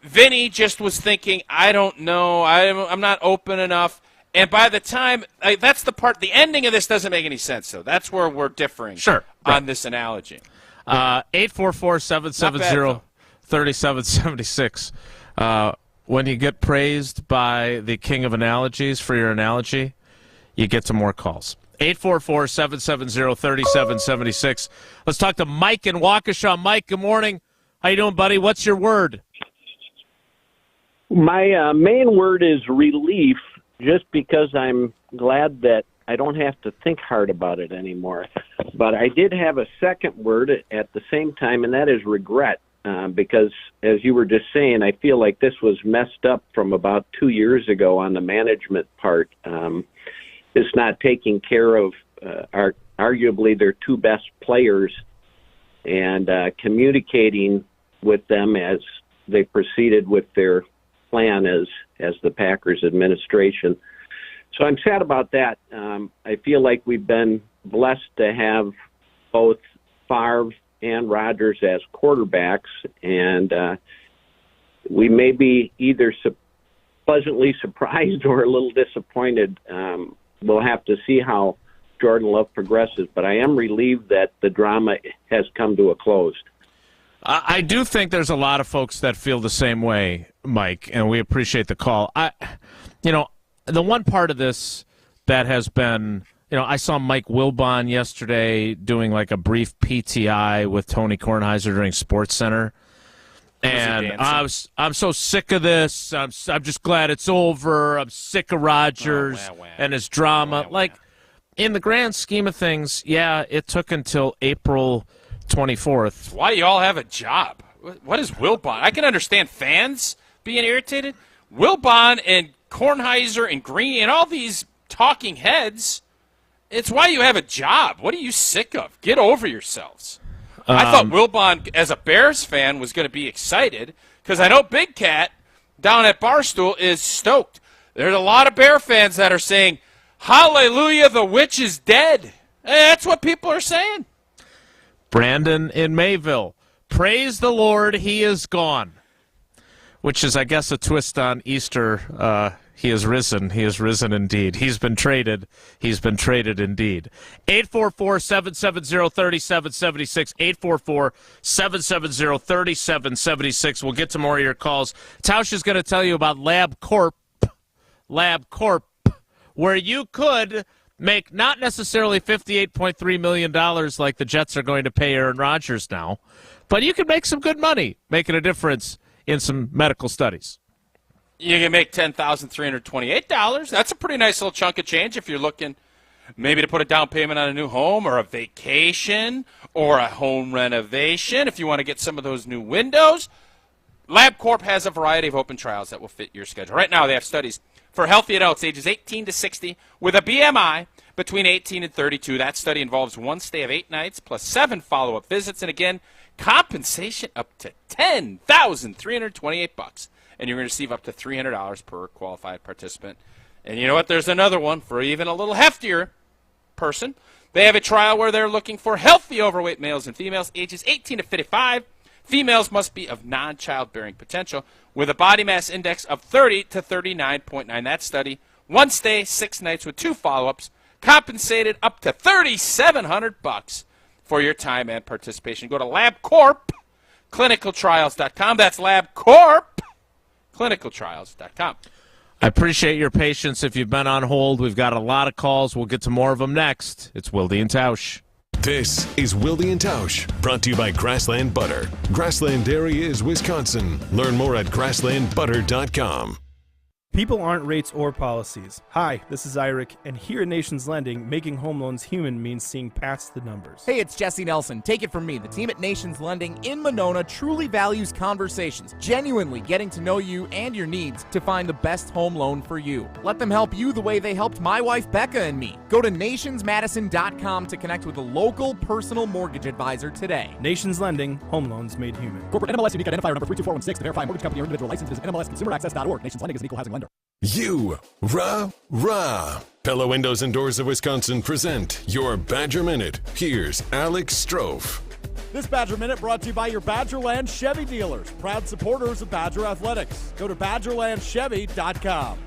Vinny just was thinking, I don't know, I'm not open enough. And by the time, that's the part, the ending of this doesn't make any sense, though. That's where we're differing on this analogy. 844-770-3776. When you get praised by the king of analogies for your analogy, you get some more calls. 844-770-3776. Let's talk to Mike in Waukesha. Mike, good morning. How you doing, buddy? What's your word? My main word is relief, just because I'm glad that I don't have to think hard about it anymore. But I did have a second word at the same time, and that is regret. Because, as you were just saying, I feel like this was messed up from about 2 years ago on the management part. It's not taking care of arguably their two best players and communicating with them as they proceeded with their plan as the Packers administration. So I'm sad about that. I feel like we've been blessed to have both Favre and Rodgers as quarterbacks, and we may be either pleasantly surprised or a little disappointed. We'll have to see how Jordan Love progresses, but I am relieved that the drama has come to a close. I do think there's a lot of folks that feel the same way, Mike, and we appreciate the call. The one part of this that has been, I saw Mike Wilbon yesterday doing like a brief PTI with Tony Kornheiser during SportsCenter, and I'm so sick of this. I'm just glad it's over. I'm sick of Rodgers and his drama. In the grand scheme of things, yeah, it took until April 24th. That's why you all have a job. What is Wilbon? I can understand fans being irritated. Wilbon and Kornheiser and Green and all these talking heads, it's why you have a job. What are you sick of? Get over yourselves. I thought Wilbon, as a Bears fan, was going to be excited because I know Big Cat down at Barstool is stoked. There's a lot of Bear fans that are saying, hallelujah, the witch is dead. That's what people are saying. Brandon in Mayville, praise the Lord, he is gone. Which is, I guess, a twist on Easter. He has risen. He has risen indeed. He's been traded. He's been traded indeed. 844-770-3776. 844-770-3776. We'll get to more of your calls. Tausch is going to tell you about LabCorp, where you could make not necessarily $58.3 million like the Jets are going to pay Aaron Rodgers now, but you can make some good money making a difference in some medical studies. You can make $10,328. That's a pretty nice little chunk of change if you're looking maybe to put a down payment on a new home or a vacation or a home renovation. If you want to get some of those new windows, LabCorp has a variety of open trials that will fit your schedule. Right now they have studies for healthy adults ages 18 to 60 with a BMI between 18 and 32. That study involves one stay of 8 nights plus 7 follow-up visits. And again, compensation up to $10,328. And you're going to receive up to $300 per qualified participant. And you know what? There's another one for even a little heftier person. They have a trial where they're looking for healthy overweight males and females ages 18 to 55. Females must be of non-childbearing potential with a body mass index of 30 to 39.9. That study, 1 stay, 6 nights with 2 follow-ups, compensated up to $3,700 for your time and participation. Go to LabCorpClinicalTrials.com. That's LabCorpClinicalTrials.com. I appreciate your patience. If you've been on hold, we've got a lot of calls. We'll get to more of them next. It's Wilde Tausch. This is Wilde Tausch, brought to you by Grassland Butter. Grassland Dairy is Wisconsin. Learn more at grasslandbutter.com. People aren't rates or policies. Hi, this is Iric, and here at Nations Lending, making home loans human means seeing past the numbers. Hey, it's Jesse Nelson. Take it from me. The team at Nations Lending in Monona truly values conversations, genuinely getting to know you and your needs to find the best home loan for you. Let them help you the way they helped my wife Becca and me. Go to nationsmadison.com to connect with a local personal mortgage advisor today. Nations Lending, home loans made human. Corporate NMLS unique identifier number 32416 to verify mortgage company or individual license. Visit NMLSconsumeraccess.org. Nations Lending is an equal housing lender. You, rah. Pella Windows and Doors of Wisconsin present your Badger Minute. Here's Alex Strofe. This Badger Minute brought to you by your Badgerland Chevy dealers, proud supporters of Badger Athletics. Go to BadgerlandChevy.com.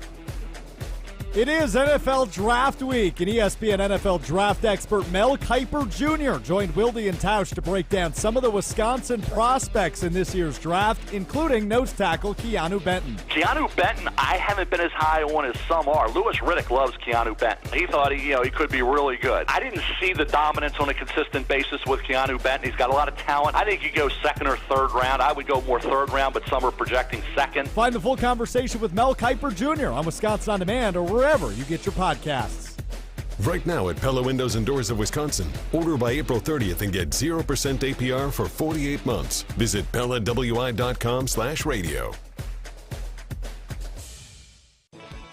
It is NFL Draft Week, and ESPN NFL Draft expert Mel Kiper Jr. joined Wilde Tausch to break down some of the Wisconsin prospects in this year's draft, including nose tackle Keanu Benton. Keanu Benton, I haven't been as high on as some are. Lewis Riddick loves Keanu Benton. He thought he could be really good. I didn't see the dominance on a consistent basis with Keanu Benton. He's got a lot of talent. I think you go second or third round. I would go more third round, but some are projecting second. Find the full conversation with Mel Kiper Jr. on Wisconsin On Demand or wherever you get your podcasts. Right now at Pella Windows and Doors of Wisconsin. Order by April 30th and get 0% APR for 48 months. Visit PellaWI.com/radio.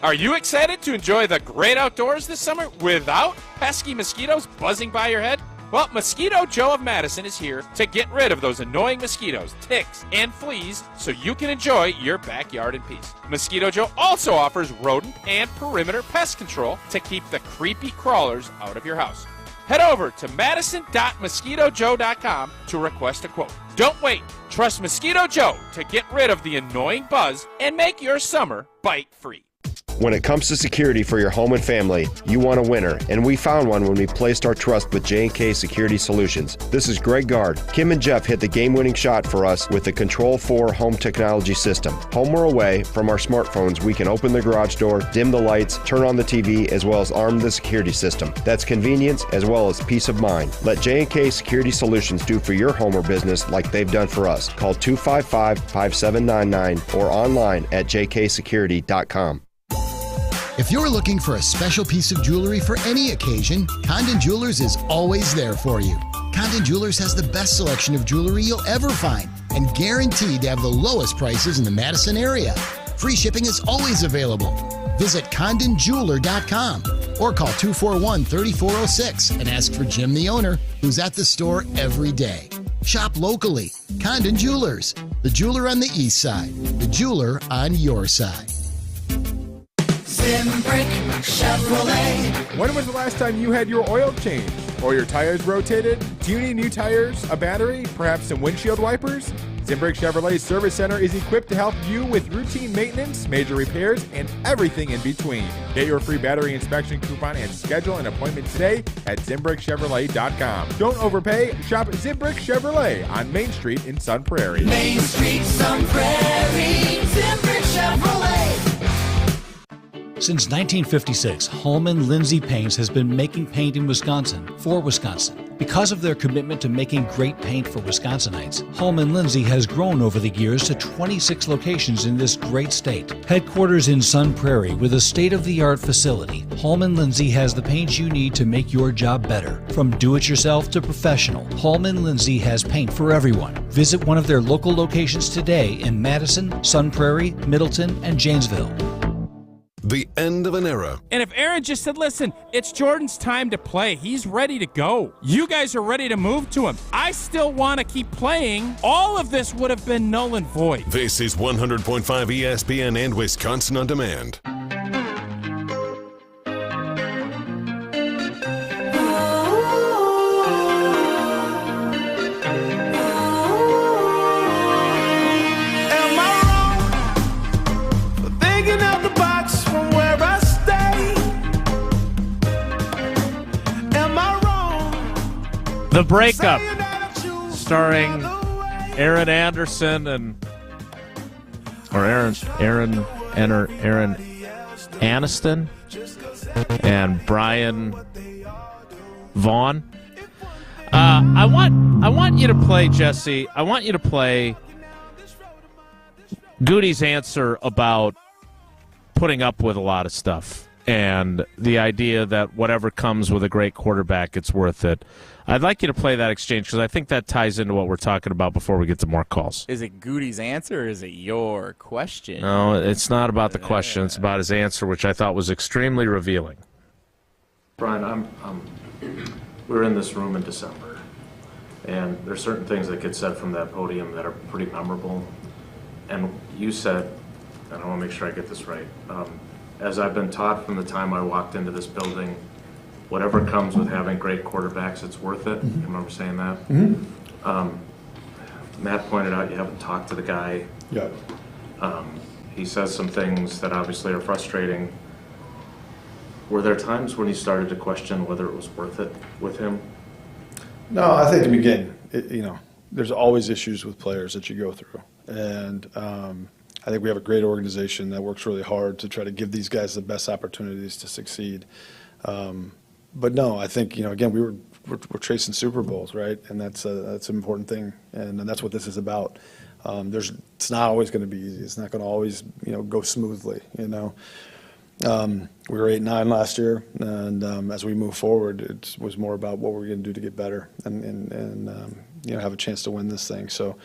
Are you excited to enjoy the great outdoors this summer without pesky mosquitoes buzzing by your head? Well, Mosquito Joe of Madison is here to get rid of those annoying mosquitoes, ticks, and fleas so you can enjoy your backyard in peace. Mosquito Joe also offers rodent and perimeter pest control to keep the creepy crawlers out of your house. Head over to madison.mosquitojoe.com to request a quote. Don't wait. Trust Mosquito Joe to get rid of the annoying buzz and make your summer bite-free. When it comes to security for your home and family, you want a winner, and we found one when we placed our trust with J&K Security Solutions. This is Greg Gard. Kim and Jeff hit the game-winning shot for us with the Control 4 home technology system. Home or away, from our smartphones, we can open the garage door, dim the lights, turn on the TV, as well as arm the security system. That's convenience as well as peace of mind. Let J&K Security Solutions do for your home or business like they've done for us. Call 255-5799 or online at jksecurity.com. If you're looking for a special piece of jewelry for any occasion, Condon Jewelers is always there for you. Condon Jewelers has the best selection of jewelry you'll ever find and guaranteed to have the lowest prices in the Madison area. Free shipping is always available. Visit CondonJeweler.com or call 241-3406 and ask for Jim, the owner, who's at the store every day. Shop locally. Condon Jewelers, the jeweler on the east side, the jeweler on your side. Zimbrick Chevrolet. When was the last time you had your oil changed or your tires rotated? Do you need new tires, a battery, perhaps some windshield wipers? Zimbrick Chevrolet Service Center is equipped to help you with routine maintenance, major repairs, and everything in between. Get your free battery inspection coupon and schedule an appointment today at ZimbrickChevrolet.com. Don't overpay. Shop Zimbrick Chevrolet on Main Street in Sun Prairie. Main Street, Sun Prairie, Zimbrick Chevrolet. Since 1956, Holman Lindsay Paints has been making paint in Wisconsin for Wisconsin. Because of their commitment to making great paint for Wisconsinites, Holman Lindsay has grown over the years to 26 locations in this great state. Headquarters in Sun Prairie with a state-of-the-art facility, Holman Lindsay has the paint you need to make your job better. From do-it-yourself to professional, Holman Lindsay has paint for everyone. Visit one of their local locations today in Madison, Sun Prairie, Middleton, and Janesville. The end of an era. And if Aaron just said, listen, it's Jordan's time to play, he's ready to go. You guys are ready to move to him. I still want to keep playing. All of this would have been null and void. This is 100.5 ESPN and Wisconsin On Demand. The Breakup, starring Aaron Anderson Aaron Aniston and Brian Vaughn. I want you to play, Jesse. I want you to play Goody's answer about putting up with a lot of stuff. And the idea that whatever comes with a great quarterback, it's worth it. I'd like you to play that exchange because I think that ties into what we're talking about before we get to more calls. Is it Goody's answer or is it your question? No, it's not about the question. It's about his answer, which I thought was extremely revealing. Brian, we were in this room in December, and there's certain things that get said from that podium that are pretty memorable. And you said, and I want to make sure I get this right, as I've been taught from the time I walked into this building, whatever comes with having great quarterbacks, it's worth it. Mm-hmm. I remember saying that. Matt pointed out you haven't talked to the guy. Yeah. He says some things that obviously are frustrating. Were there times when you started to question whether it was worth it with him? No, I think, again, there's always issues with players that you go through. And I think we have a great organization that works really hard to try to give these guys the best opportunities to succeed. But no, I think, again, we're chasing Super Bowls, right? And that's an important thing, and that's what this is about. It's not always going to be easy. It's not going to always, go smoothly. We were 8-9 last year, and as we move forward, it was more about what we're going to do to get better and have a chance to win this thing. So,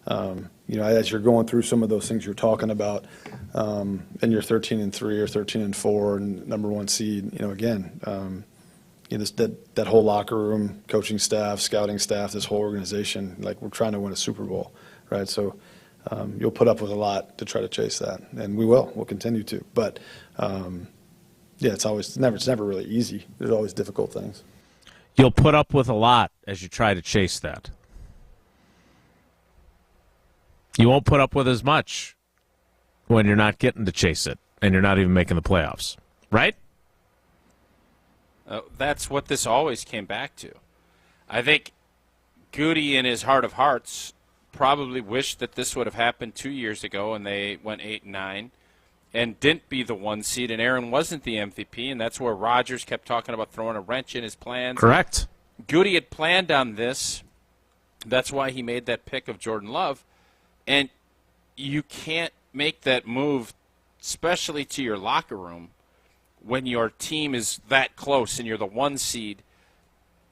as you're going through some of those things you're talking about, and you're 13-3 or 13-4 and number one seed, again. That whole locker room, coaching staff, scouting staff, this whole organization, like we're trying to win a Super Bowl, right? So you'll put up with a lot to try to chase that, and we'll continue to. But it's never really easy. There's always difficult things. You'll put up with a lot as you try to chase that. You won't put up with as much when you're not getting to chase it and you're not even making the playoffs, right? That's what this always came back to. I think Goody, in his heart of hearts, probably wished that this would have happened 2 years ago and they went 8-9 and didn't be the one seed, and Aaron wasn't the MVP, and that's where Rodgers kept talking about throwing a wrench in his plans. Correct. Goody had planned on this. That's why he made that pick of Jordan Love. And you can't make that move, especially to your locker room, when your team is that close and you're the one seed,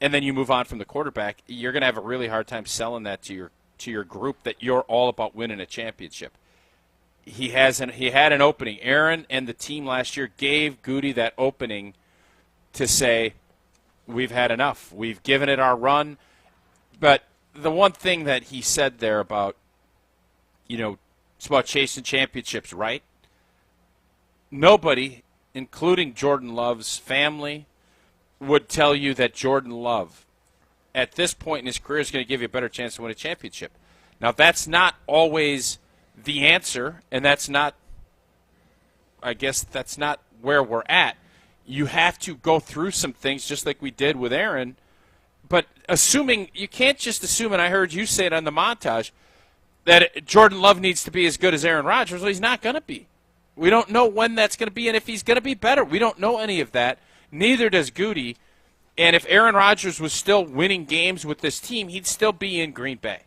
and then you move on from the quarterback. You're going to have a really hard time selling that to your group that you're all about winning a championship. He had an opening. Aaron and the team last year gave Goody that opening to say, we've had enough. We've given it our run. But the one thing that he said there about, it's about chasing championships, right? Nobody, including Jordan Love's family, would tell you that Jordan Love, at this point in his career, is going to give you a better chance to win a championship. Now, that's not always the answer, and that's not where we're at. You have to go through some things just like we did with Aaron, but you can't just assume, and I heard you say it on the montage, that Jordan Love needs to be as good as Aaron Rodgers. Well, he's not going to be. We don't know when that's going to be and if he's going to be better. We don't know any of that. Neither does Goody. And if Aaron Rodgers was still winning games with this team, he'd still be in Green Bay.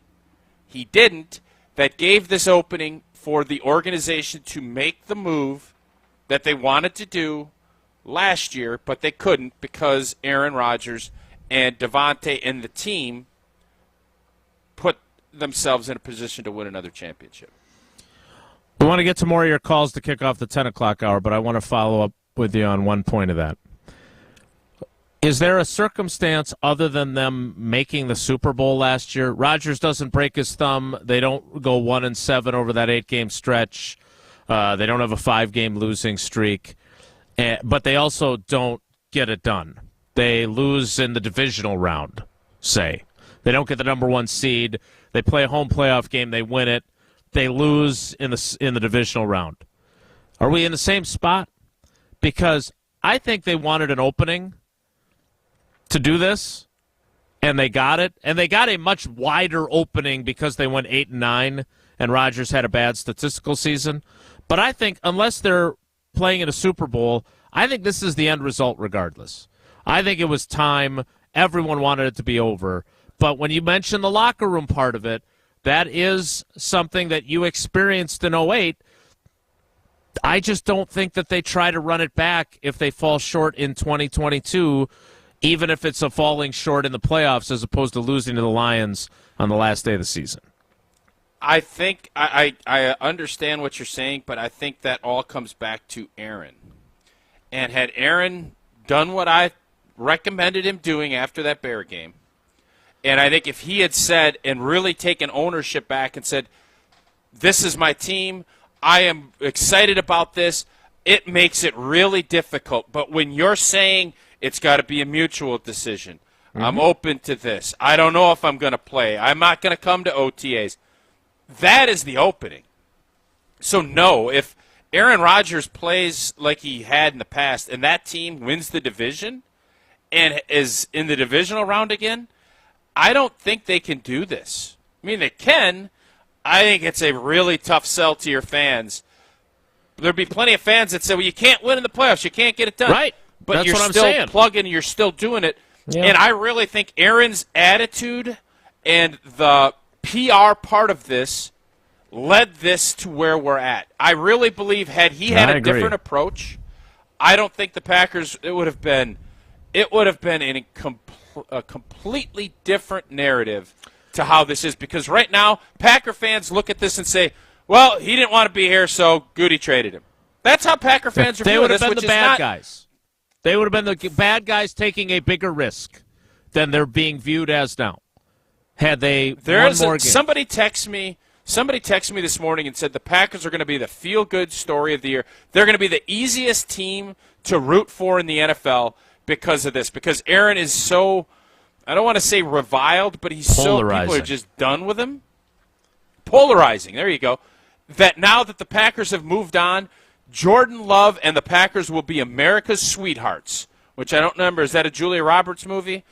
He didn't. That gave this opening for the organization to make the move that they wanted to do last year, but they couldn't because Aaron Rodgers and Devontae and the team put themselves in a position to win another championship. We want to get to more of your calls to kick off the 10 o'clock hour, but I want to follow up with you on one point of that. Is there a circumstance other than them making the Super Bowl last year? Rodgers doesn't break his thumb. They don't go 1-7 over that 8-game stretch. They don't have a 5-game losing streak. But they also don't get it done. They lose in the divisional round, say. They don't get the number one seed. They play a home playoff game. They win it. They lose in the divisional round. Are we in the same spot? Because I think they wanted an opening to do this, and they got it. And they got a much wider opening because they went 8-9, and Rodgers had a bad statistical season. But I think unless they're playing in a Super Bowl, I think this is the end result regardless. I think it was time. Everyone wanted it to be over. But when you mention the locker room part of it, that is something that you experienced in 2008. I just don't think that they try to run it back if they fall short in 2022, even if it's a falling short in the playoffs as opposed to losing to the Lions on the last day of the season. I think I understand what you're saying, but I think that all comes back to Aaron. And had Aaron done what I recommended him doing after that Bear game, and I think if he had said and really taken ownership back and said, this is my team, I am excited about this, it makes it really difficult. But when you're saying it's got to be a mutual decision, I'm open to this, I don't know if I'm going to play, I'm not going to come to OTAs, that is the opening. So no, if Aaron Rodgers plays like he had in the past and that team wins the division and is in the divisional round again, I don't think they can do this. I mean, they can. I think it's a really tough sell to your fans. There'd be plenty of fans that say, well, you can't win in the playoffs, you can't get it done. Right. But That's you're what I'm still saying. plugging, you're still doing it. Yeah. And I really think Aaron's attitude and the PR part of this led this to where we're at. I really believe had he had a different approach, I don't think the Packers, it would have been a completely different narrative to how this is. Because right now, Packer fans look at this and say, well, he didn't want to be here, so Goody traded him. That's how Packer fans are viewing this, been which the is bad not guys. They would have been the bad guys taking a bigger risk than they're being viewed as now. Had they won more games. Somebody texted me this morning and said the Packers are going to be the feel-good story of the year. They're going to be the easiest team to root for in the NFL because of this. Because Aaron is so, I don't want to say reviled, but he's so, people are just done with him. Polarizing, there you go. That now that the Packers have moved on, Jordan Love and the Packers will be America's sweethearts, which I don't remember. Is that a Julia Roberts movie?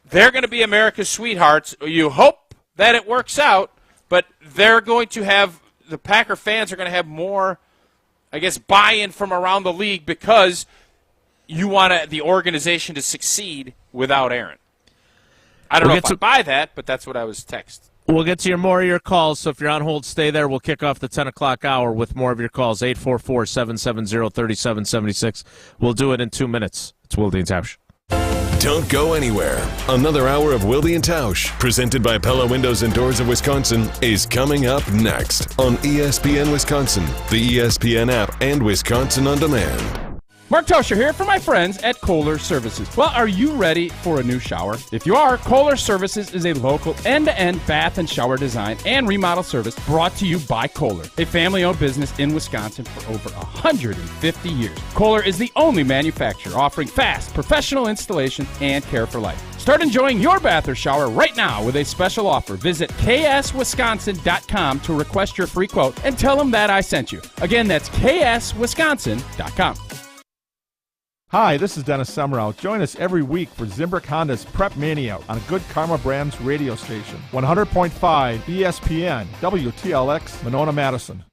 They're going to be America's sweethearts. You hope that it works out, but they're going to have, the Packer fans are going to have more, I guess, buy-in from around the league because you want the organization to succeed without Aaron. I don't know if I buy that, but that's what I was texted. We'll get to more of your calls, so if you're on hold, stay there. We'll kick off the 10 o'clock hour with more of your calls, 844-770-3776. We'll do it in 2 minutes. It's Wilde Tausch. Don't go anywhere. Another hour of Wilde Tausch, presented by Pella Windows and Doors of Wisconsin, is coming up next on ESPN Wisconsin, the ESPN app, and Wisconsin On Demand. Mark Tauscher here for my friends at Kohler Services. Well, are you ready for a new shower? If you are, Kohler Services is a local end-to-end bath and shower design and remodel service brought to you by Kohler, a family-owned business in Wisconsin for over 150 years. Kohler is the only manufacturer offering fast, professional installation and care for life. Start enjoying your bath or shower right now with a special offer. Visit kswisconsin.com to request your free quote and tell them that I sent you. Again, that's kswisconsin.com. Hi, this is Dennis Summerall. Join us every week for Zimbrick Honda's Prep Mania on Good Karma Brands radio station. 100.5 ESPN, WTLX, Monona, Madison.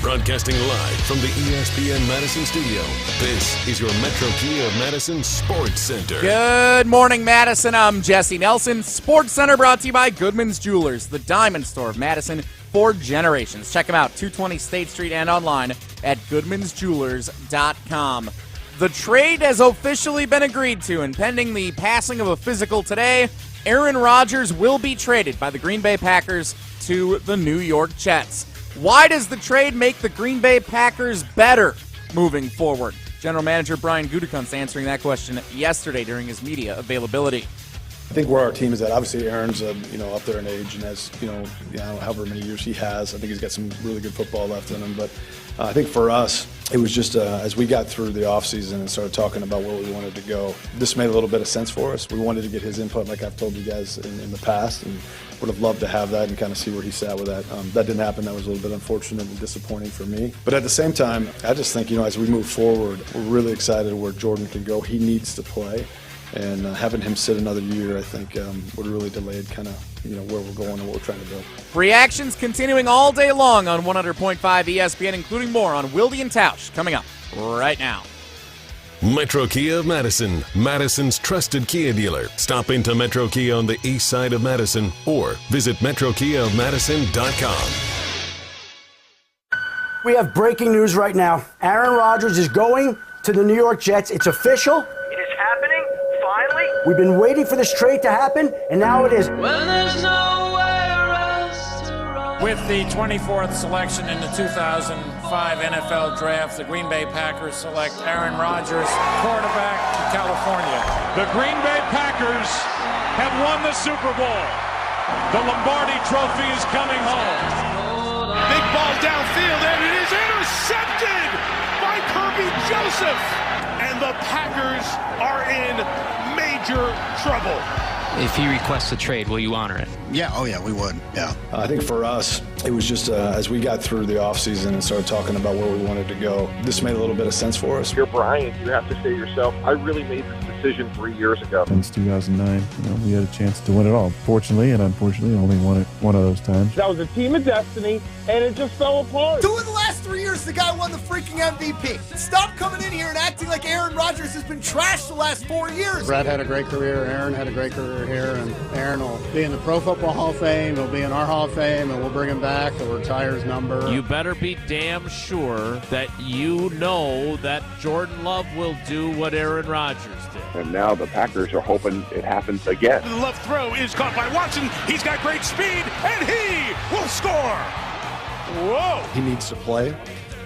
Broadcasting live from the ESPN Madison studio, this is your Metro Kia of Madison Sports Center. Good morning, Madison. I'm Jesse Nelson. Sports Center brought to you by Goodman's Jewelers, the diamond store of Madison for generations. Check them out, 220 State Street and online at goodmansjewelers.com. The trade has officially been agreed to, and pending the passing of a physical today, Aaron Rodgers will be traded by the Green Bay Packers to the New York Jets. Why does the trade make the Green Bay Packers better moving forward? General Manager Brian Gutekunst answering that question yesterday during his media availability. I think where our team is at, obviously Aaron's up there in age and has however many years he has. I think he's got some really good football left in him. But I think for us, it was just as we got through the offseason and started talking about where we wanted to go, this made a little bit of sense for us. We wanted to get his input, like I've told you guys in the past, and would have loved to have that and kind of see where he sat with that. That didn't happen. That was a little bit unfortunate and disappointing for me. But at the same time, I just think, as we move forward, we're really excited where Jordan can go. He needs to play. And having him sit another year, I think, would really delayed kind of, where we're going and what we're trying to do. Reactions continuing all day long on 100.5 ESPN, including more on Wilde Tausch coming up right now. Metro Kia of Madison, Madison's trusted Kia dealer. Stop into Metro Kia on the east side of Madison or visit metrokiaofmadison.com. We have breaking news right now. Aaron Rodgers is going to the New York Jets. It's official. It is happening, finally. We've been waiting for this trade to happen, and now it is. When there's nowhere else to run. With the 24th selection in the 2005 NFL Draft, the Green Bay Packers select Aaron Rodgers, quarterback to California. The Green Bay Packers have won the Super Bowl. The Lombardi Trophy is coming home. Big ball downfield, and it is intercepted by Kirby Joseph. And the Packers are in major trouble. If he requests a trade, will you honor it? Yeah, oh yeah, we would, yeah. I think for us, it was just as we got through the offseason and started talking about where we wanted to go, this made a little bit of sense for us. You're Brian, you have to say to yourself, I really made this decision 3 years ago. Since 2009, we had a chance to win it all. Fortunately and unfortunately, only won it one of those times. That was a team of destiny, and it just fell apart. 2 of the last 3 years, the guy won the freaking MVP. Stop coming in here and acting like Aaron Rodgers has been trashed the last 4 years. Brad had a great career. Aaron had a great career here, and Aaron will be in the Pro Football Hall of Fame. He'll be in our Hall of Fame, and we'll bring him back. He'll retire his number. You better be damn sure that you know that Jordan Love will do what Aaron Rodgers did. And now the Packers are hoping it happens again. The left throw is caught by Watson. He's got great speed, and he will score. Whoa! He needs to play.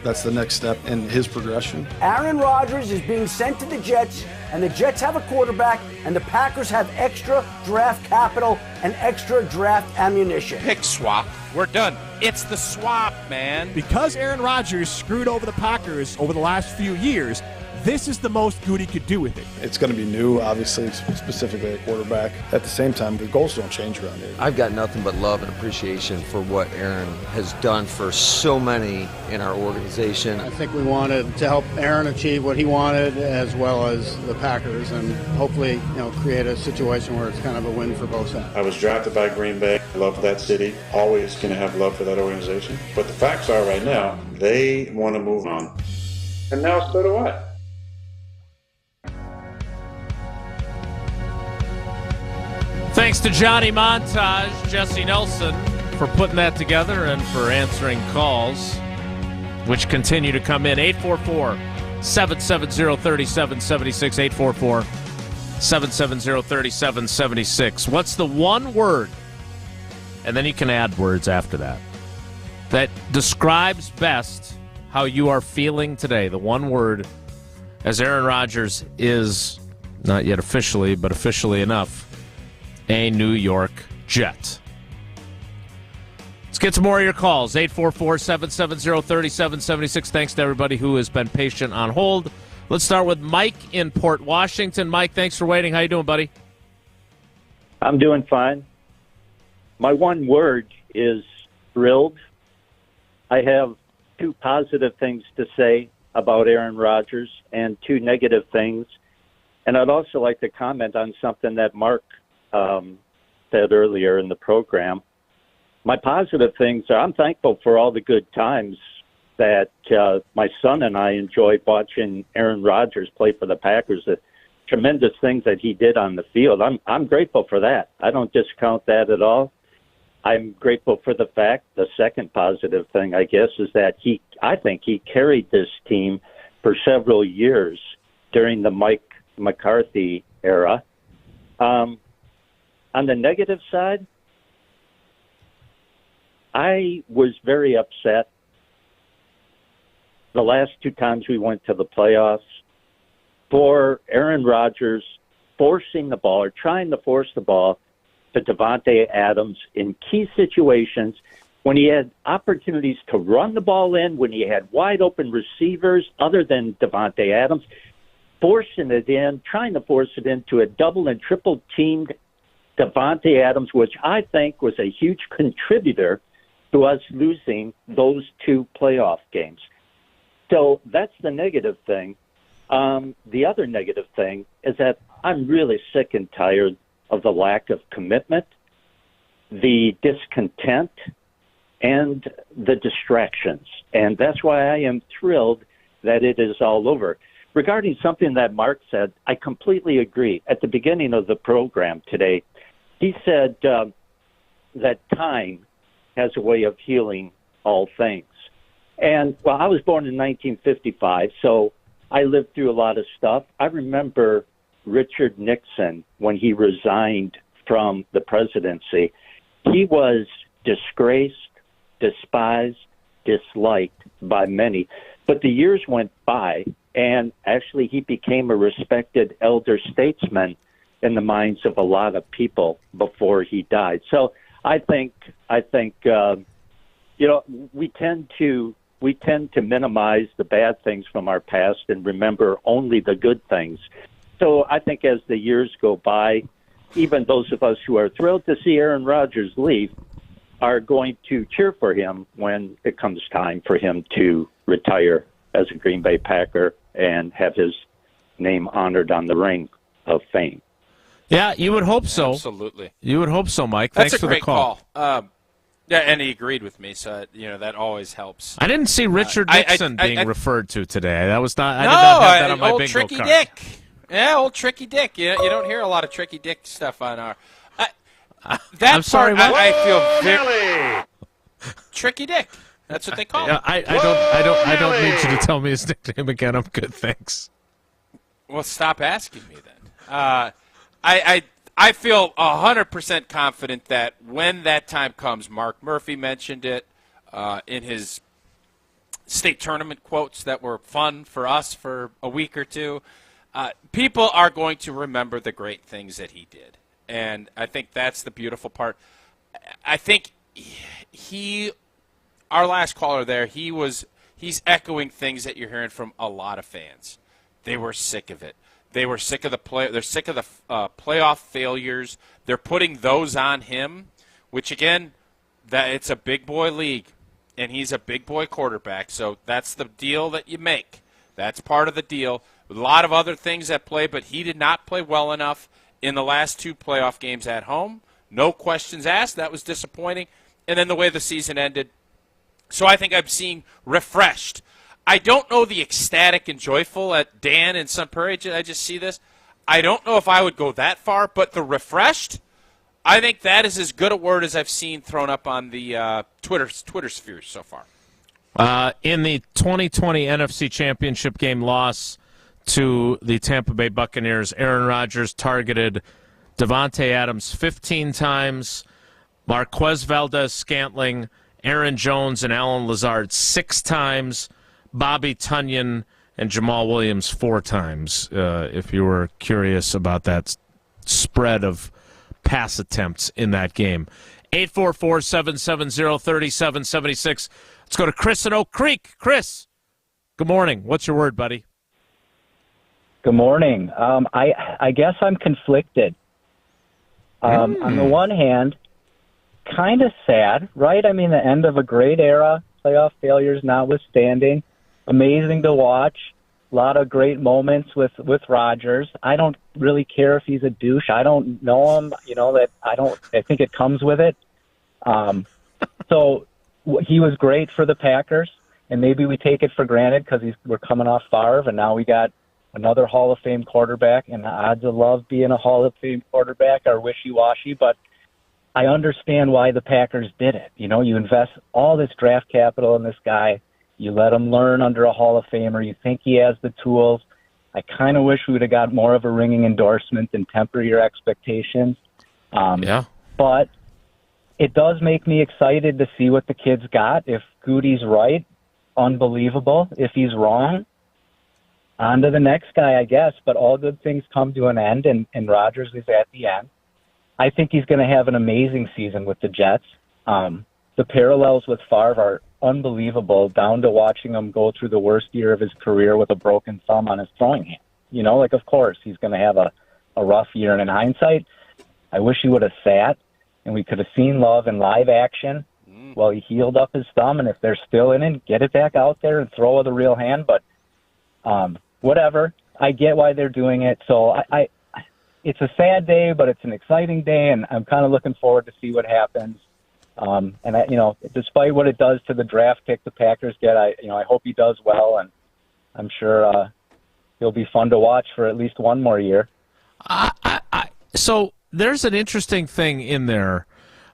That's the next step in his progression. Aaron Rodgers is being sent to the Jets, and the Jets have a quarterback, and the Packers have extra draft capital and extra draft ammunition. Pick swap. We're done. It's the swap, man. Because Aaron Rodgers screwed over the Packers over the last few years, this is the most good he could do with it. It's going to be new, obviously, specifically a quarterback. At the same time, the goals don't change around here. I've got nothing but love and appreciation for what Aaron has done for so many in our organization. I think we wanted to help Aaron achieve what he wanted, as well as the Packers, and hopefully, create a situation where it's kind of a win for both sides. I was drafted by Green Bay. I love that city. Always going to have love for that organization. But the facts are right now, they want to move on. And now so do I. Thanks to Johnny Montage, Jesse Nelson, for putting that together and for answering calls, which continue to come in. 844-770-3776, 844-770-3776. What's the one word, and then you can add words after that describes best how you are feeling today? The one word, as Aaron Rodgers is, not yet officially, but officially enough, a New York Jet. Let's get some more of your calls. 844-770-3776. Thanks to everybody who has been patient on hold. Let's start with Mike in Port Washington. Mike, thanks for waiting. How you doing, buddy? I'm doing fine. My one word is thrilled. I have 2 positive things to say about Aaron Rodgers and 2 negative things. And I'd also like to comment on something that Mark said earlier in the program. My positive things are I'm thankful for all the good times that my son and I enjoyed watching Aaron Rodgers play for the Packers, the tremendous things that he did on the field. I'm grateful for that. I don't discount that at all. I'm grateful for the fact, the second positive thing, I guess, is that I think he carried this team for several years during the Mike McCarthy era. On the negative side, I was very upset the last 2 times we went to the playoffs for Aaron Rodgers forcing the ball or trying to force the ball to Davante Adams in key situations when he had opportunities to run the ball in, when he had wide open receivers other than Davante Adams, forcing it in, trying to force it into a double and triple teamed Davante Adams, which I think was a huge contributor to us losing those 2 playoff games. So that's the negative thing. The other negative thing is that I'm really sick and tired of the lack of commitment, the discontent, and the distractions. And that's why I am thrilled that it is all over. Regarding something that Mark said, I completely agree. At the beginning of the program today, he said that time has a way of healing all things. And, well, I was born in 1955, so I lived through a lot of stuff. I remember Richard Nixon, when he resigned from the presidency, he was disgraced, despised, disliked by many. But the years went by, and actually he became a respected elder statesman in the minds of a lot of people before he died. So I think we tend to minimize the bad things from our past and remember only the good things. So I think as the years go by, even those of us who are thrilled to see Aaron Rodgers leave are going to cheer for him when it comes time for him to retire as a Green Bay Packer and have his name honored on the Ring of Fame. Yeah, you would hope so. Absolutely. You would hope so, Mike. That's Thanks a for the great call. Yeah, and he agreed with me, so that always helps. I didn't see Richard Nixon being referred to today. That was not. I did no, not have that on my old bingo Tricky card. Dick. Yeah, old Tricky Dick. You don't hear a lot of Tricky Dick stuff on our. I'm sorry, part, what? I feel very Tricky Dick. That's what they call him. I don't need you to tell me his nickname again. I'm good, thanks. Well, stop asking me then. I feel 100% confident that when that time comes, Mark Murphy mentioned it in his state tournament quotes that were fun for us for a week or two. People are going to remember the great things that he did. And I think that's the beautiful part. I think our last caller there, he's echoing things that you're hearing from a lot of fans. They were sick of it. They were sick of they're sick of the playoff failures. They're putting those on him, which again, that it's a big boy league, and he's a big boy quarterback. So that's the deal that you make. That's part of the deal. A lot of other things at play, but he did not play well enough in the last two playoff games at home. No questions asked. That was disappointing. And then the way the season ended. So I think I'm seeing refreshed. I don't know the ecstatic and joyful at Dan and Sun Prairie. I just see this. I don't know if I would go that far, but the refreshed, I think that is as good a word as I've seen thrown up on the Twitter sphere so far. In the 2020 NFC Championship game loss to the Tampa Bay Buccaneers, Aaron Rodgers targeted Davante Adams 15 times, Marquez Valdez-Scantling, Aaron Jones, and Alan Lazard 6 times, Bobby Tunyon and Jamal Williams 4 times, if you were curious about that spread of pass attempts in that game. 844-770-3776. Let's go to Chris in Oak Creek. Chris, good morning. What's your word, buddy? Good morning. I guess I'm conflicted. On the one hand, kind of sad, right? I mean, the end of a great era, playoff failures notwithstanding. Amazing to watch. A lot of great moments with Rodgers. I don't really care if he's a douche. I don't know him. I think it comes with it. So he was great for the Packers, and maybe we take it for granted because we're coming off Favre, and now we got another Hall of Fame quarterback, and the odds of love being a Hall of Fame quarterback are wishy-washy, but I understand why the Packers did it. You invest all this draft capital in this guy. You let him learn under a Hall of Famer. You think he has the tools. I kind of wish we would have got more of a ringing endorsement and temper your expectations. But it does make me excited to see what the kid's got. If Goody's right, unbelievable. If he's wrong, on to the next guy, I guess. But all good things come to an end, and Rodgers is at the end. I think he's going to have an amazing season with the Jets. The parallels with Favre are unbelievable, down to watching him go through the worst year of his career with a broken thumb on his throwing hand. Of course, he's going to have a rough year. And in hindsight, I wish he would have sat, and we could have seen Love in live action while he healed up his thumb. And if they're still in it, get it back out there and throw with a real hand. But whatever. I get why they're doing it. So it's a sad day, but it's an exciting day, and I'm kind of looking forward to see what happens. Despite what it does to the draft pick the Packers get, I hope he does well, and I'm sure he'll be fun to watch for at least one more year. So there's an interesting thing in there.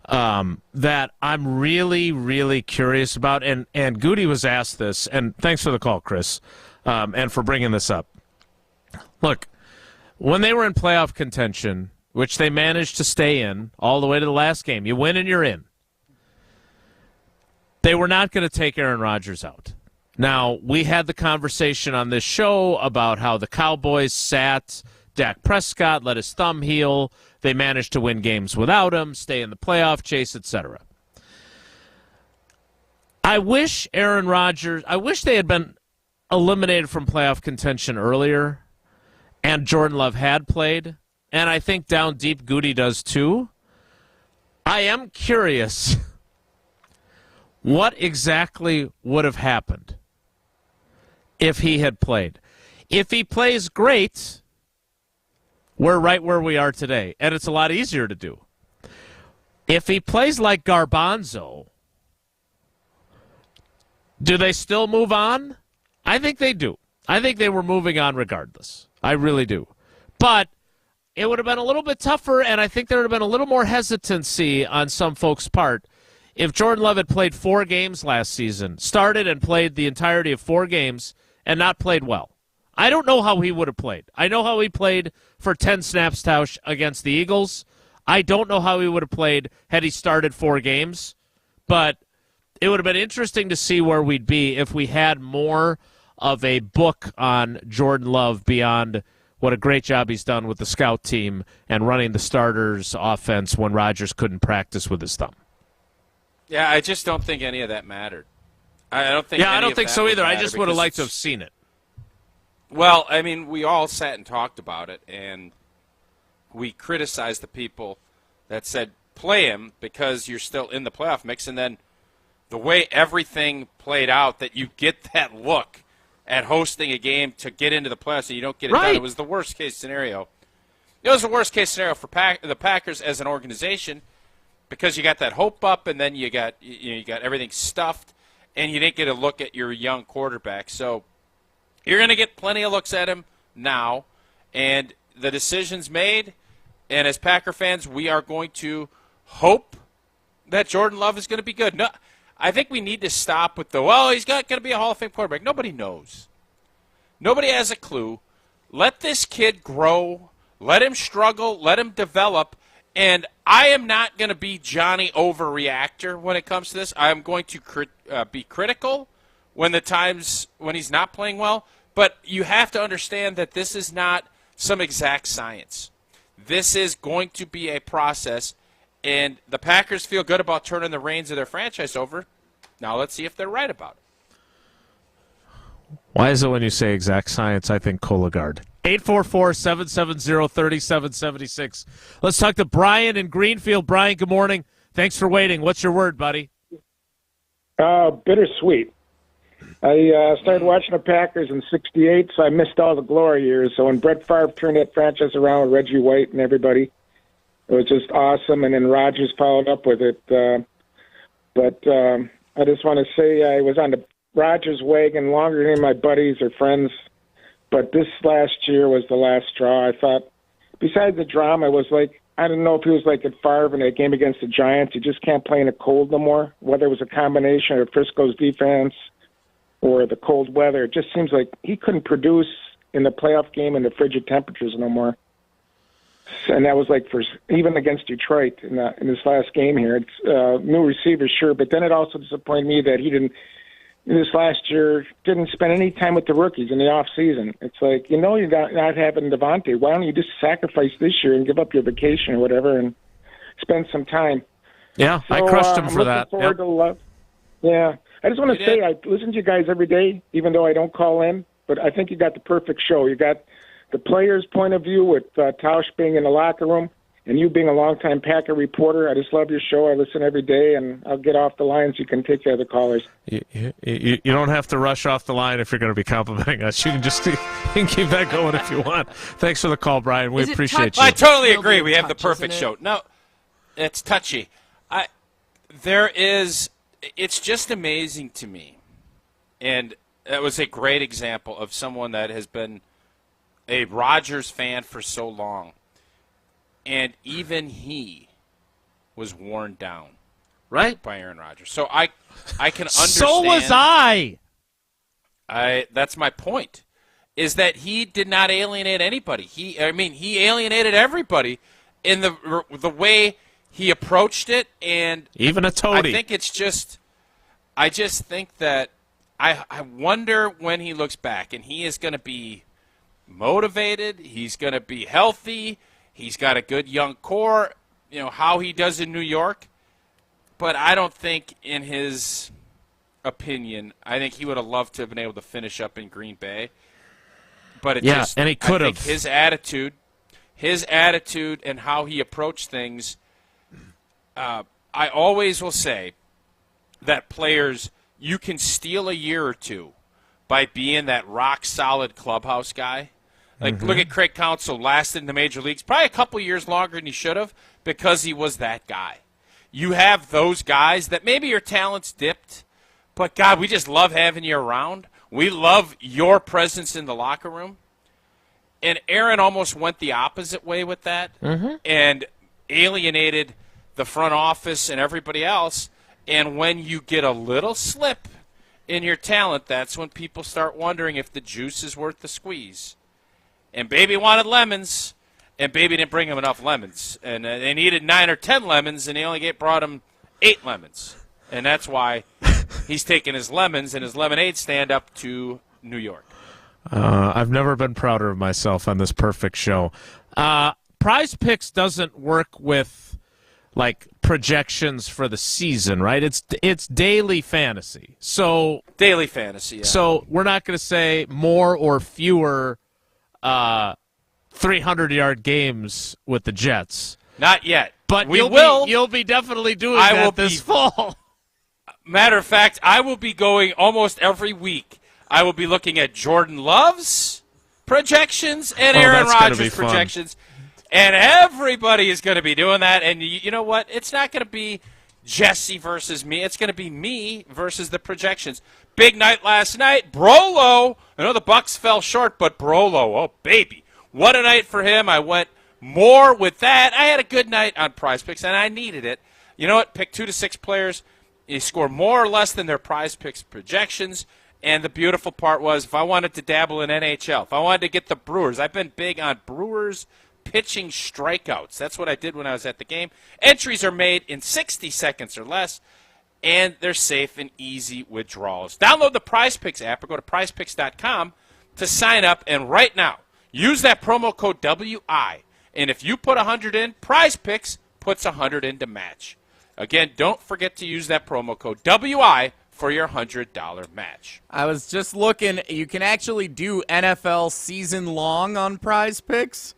that I'm really, really curious about. And Goody was asked this, and thanks for the call, Chris, and for bringing this up. Look, when they were in playoff contention, which they managed to stay in all the way to the last game, you win and you're in. They were not going to take Aaron Rodgers out. Now, we had the conversation on this show about how the Cowboys sat Dak Prescott, let his thumb heal. They managed to win games without him, stay in the playoff chase, etc. I wish they had been eliminated from playoff contention earlier, and Jordan Love had played, and I think down deep Goody does too. I am curious what exactly would have happened if he had played. If he plays great, we're right where we are today, and it's a lot easier to do. If he plays like Garbanzo, do they still move on? I think they do. I think they were moving on regardless. I really do. But it would have been a little bit tougher, and I think there would have been a little more hesitancy on some folks' part if Jordan Love had played 4 games last season, started and played the entirety of 4 games, and not played well. I don't know how he would have played. I know how he played for 10 snaps, Tausch, against the Eagles. I don't know how he would have played had he started 4 games, but it would have been interesting to see where we'd be if we had more of a book on Jordan Love beyond what a great job he's done with the scout team and running the starters' offense when Rodgers couldn't practice with his thumb. Yeah, I just don't think any of that mattered. I don't think. Yeah, I don't think so either. I just would have liked to have seen it. Well, I mean, we all sat and talked about it, and we criticized the people that said play him because you're still in the playoff mix, and then the way everything played out, that you get that look at hosting a game to get into the playoffs and you don't get it done. It was the worst case scenario. It was the worst case scenario for the Packers as an organization, because you got that hope up, and then you got everything stuffed, and you didn't get a look at your young quarterback. So you're going to get plenty of looks at him now, and the decision's made. And as Packer fans, we are going to hope that Jordan Love is going to be good. No, I think we need to stop with he's going to be a Hall of Fame quarterback. Nobody knows. Nobody has a clue. Let this kid grow. Let him struggle. Let him develop. And I am not going to be Johnny overreactor when it comes to this. I am going to be critical when he's not playing well. But you have to understand that this is not some exact science. This is going to be a process, and the Packers feel good about turning the reins of their franchise over. Now let's see if they're right about it. Why is it when you say exact science, I think Cologuard? 844-770-3776. Let's talk to Brian in Greenfield. Brian, good morning. Thanks for waiting. What's your word, buddy? Bittersweet. I started watching the Packers in '68, so I missed all the glory years. So when Brett Favre turned that franchise around with Reggie White and everybody, it was just awesome. And then Rodgers followed up with it. But I just want to say I was on the Rodgers wagon longer than any of my buddies or friends. But this last year was the last straw. I thought, besides the drama, it was like, I don't know if he was like at Favre in that game against the Giants. He just can't play in the cold no more, whether it was a combination of Frisco's defense or the cold weather. It just seems like he couldn't produce in the playoff game in the frigid temperatures no more. And that was like for even against Detroit in this last game here. It's new receivers, sure, but then it also disappointed me that he didn't, this last year, didn't spend any time with the rookies in the off season. It's like, you're not having Devontae. Why don't you just sacrifice this year and give up your vacation or whatever and spend some time? Yeah, So, I crushed him for that. I'm looking forward to Yeah. I just want to say I listen to you guys every day, even though I don't call in, but I think you got the perfect show. You got the player's point of view with Tausch being in the locker room and you being a longtime Packer reporter. I just love your show. I listen every day, and I'll get off the line so you can take care of the callers. You don't have to rush off the line if you're going to be complimenting us. You can just keep that going if you want. Thanks for the call, Brian. We appreciate you. I totally agree. We have the perfect show. No, it's touchy. It's just amazing to me, and that was a great example of someone that has been a Rodgers fan for so long. And even he was worn down. Right? By Aaron Rodgers. So I can understand. So was I. That's my point, is that he did not alienate anybody. He alienated everybody in the way he approached it, and even a toady. I think it's just, I just think that I wonder when he looks back, and he is going to be motivated. He's going to be healthy. He's got a good young core. You know how he does in New York, but I don't think, in his opinion, I think he would have loved to have been able to finish up in Green Bay. But and he could have. His attitude and how he approached things. I always will say that players, you can steal a year or two by being that rock-solid clubhouse guy. Like, look at Craig Counsell, lasted in the major leagues probably a couple years longer than he should have because he was that guy. You have those guys that maybe your talent's dipped, but, God, we just love having you around. We love your presence in the locker room. And Aaron almost went the opposite way with that and alienated the front office and everybody else. And when you get a little slip in your talent, that's when people start wondering if the juice is worth the squeeze. And Baby wanted lemons, and Baby didn't bring him enough lemons. And they needed 9 or 10 lemons, and he only brought him 8 lemons. And that's why he's taking his lemons and his lemonade stand up to New York. I've never been prouder of myself on this perfect show. Prize Picks doesn't work with, like, projections for the season, right? It's daily fantasy. So daily fantasy, yeah. So we're not going to say more or fewer 300-yard games with the Jets. Not yet. But we will. You'll be definitely doing that this fall. Matter of fact, I will be going almost every week. I will be looking at Jordan Love's projections and Aaron Rodgers' projections. And everybody is going to be doing that. And you know what? It's not going to be Jesse versus me. It's going to be me versus the projections. Big night last night. Brolo. I know the Bucks fell short, but Brolo, oh, baby. What a night for him. I went more with that. I had a good night on Prize Picks, and I needed it. You know what? Pick 2 to 6 players. You score more or less than their Prize Picks projections. And the beautiful part was, if I wanted to dabble in NHL, if I wanted to get the Brewers, I've been big on Brewers pitching strikeouts. That's what I did when I was at the game. Entries are made in 60 seconds or less, and they're safe and easy withdrawals. Download the Prize Picks app or go to prizepicks.com to sign up. And right now, use that promo code WI. And if you put 100 in, Prize Picks puts 100 in to match. Again, don't forget to use that promo code WI for your $100 match. I was just looking. You can actually do NFL season long on Prize Picks.